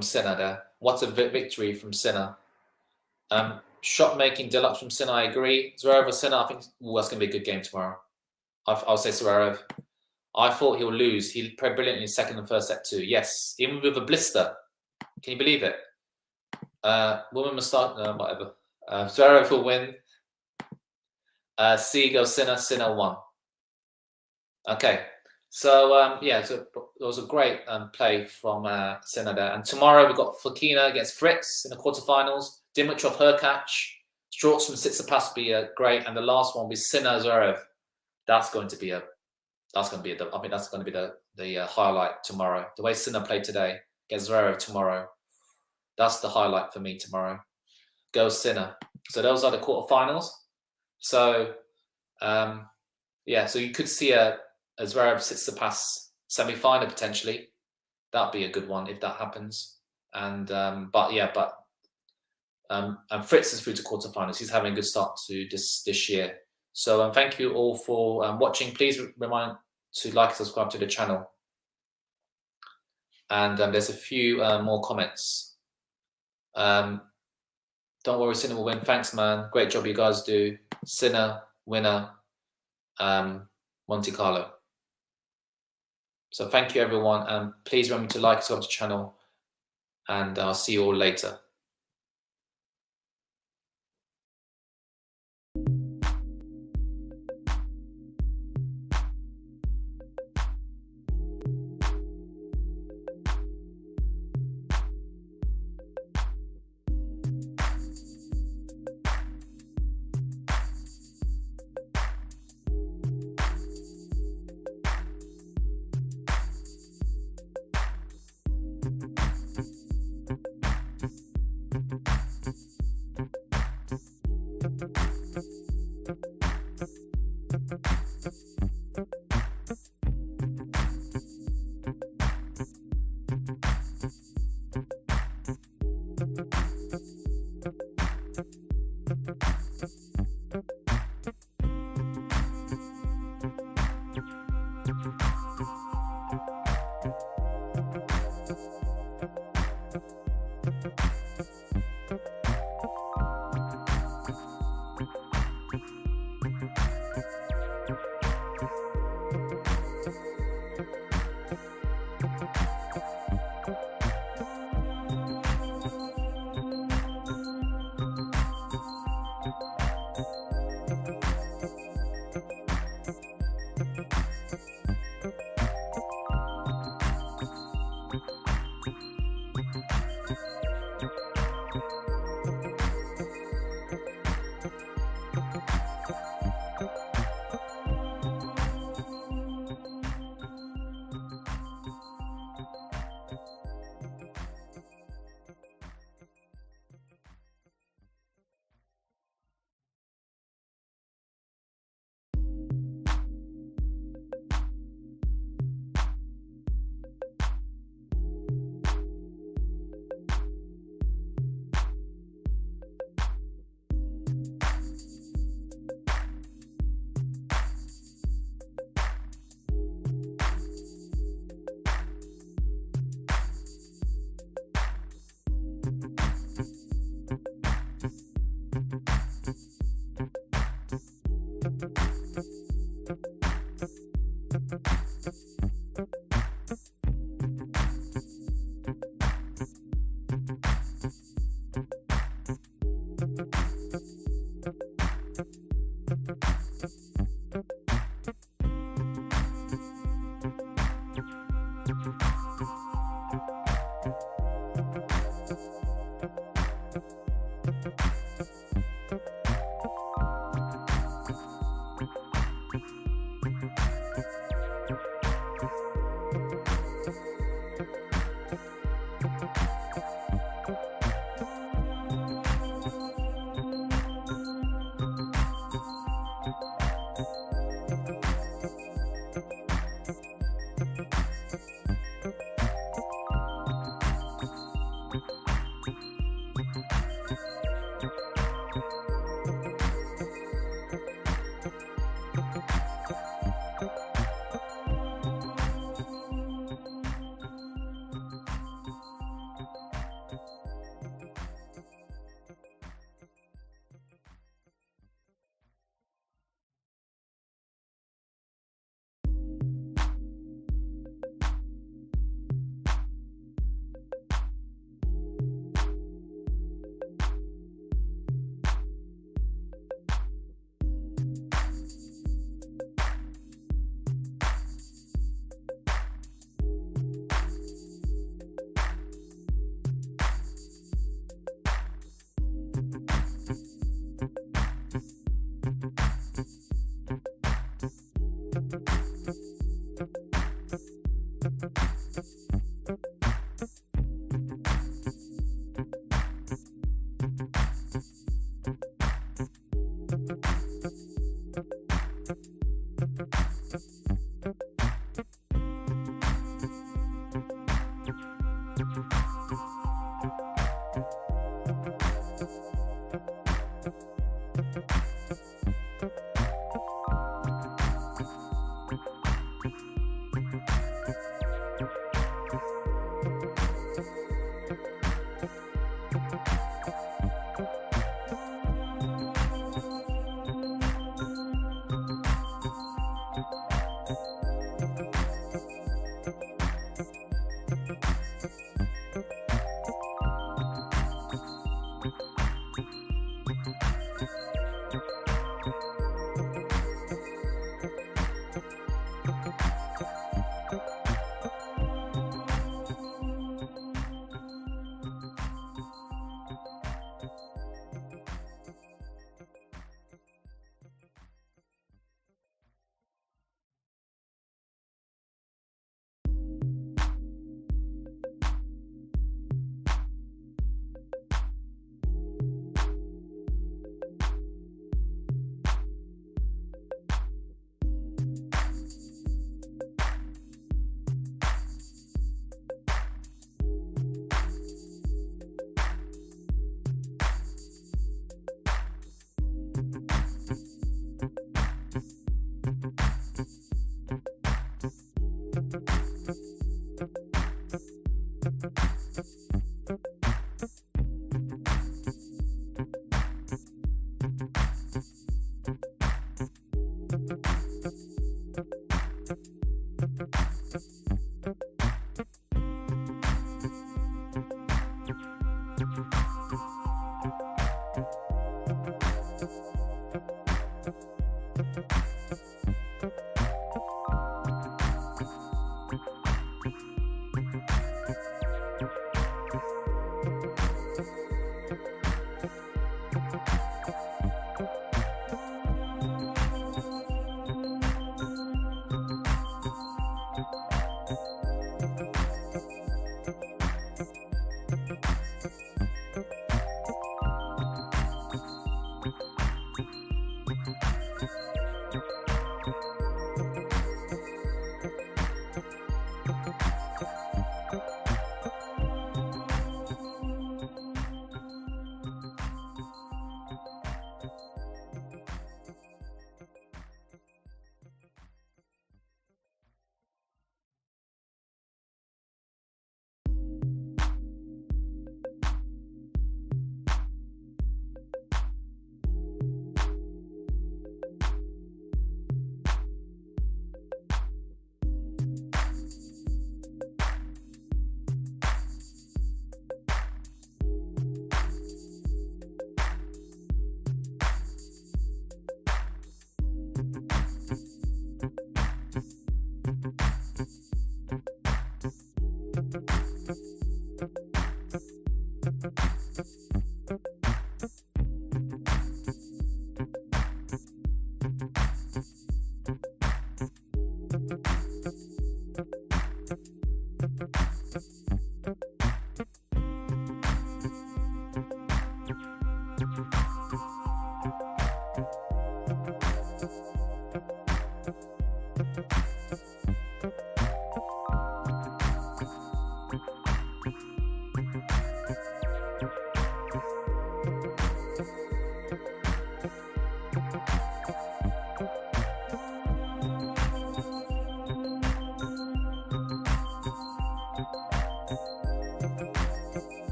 Sinner there. What a victory from Sinner. Shot making deluxe from Sinner, I agree. Zverev or Sinner, I think that's going to be a good game tomorrow. I'll say Zverev. I thought he'll lose. He played brilliantly in second and first set too. Yes, even with a blister. Can you believe it? Woman must start. No, whatever. Zverev will win. C goes Sinner. Sinner won. Okay. So, so it was a great play from Sinner there. And tomorrow we've got Fokina against Fritz in the quarterfinals. Dimitrov, Hurkacz. Strauss from Tsitsipas will be great. And the last one will be Sinner, Zverev. That's going to be I think that's going to be the highlight tomorrow. The way Sinner played today against Zverev tomorrow. That's the highlight for me tomorrow. Go Sinner. So those are the quarterfinals. So, so you could see a Zverev Tsitsipas semi-final potentially. That'd be a good one if that happens. And Fritz is through to quarterfinals. He's having a good start to this year. So thank you all for watching. Please remind to like and subscribe to the channel. And there's a few more comments. Don't worry, Sinner will win. Thanks, man. Great job you guys do. Sinner, winner, Monte Carlo. So thank you, everyone. And please remember to like and subscribe to the channel. And I'll see you all later.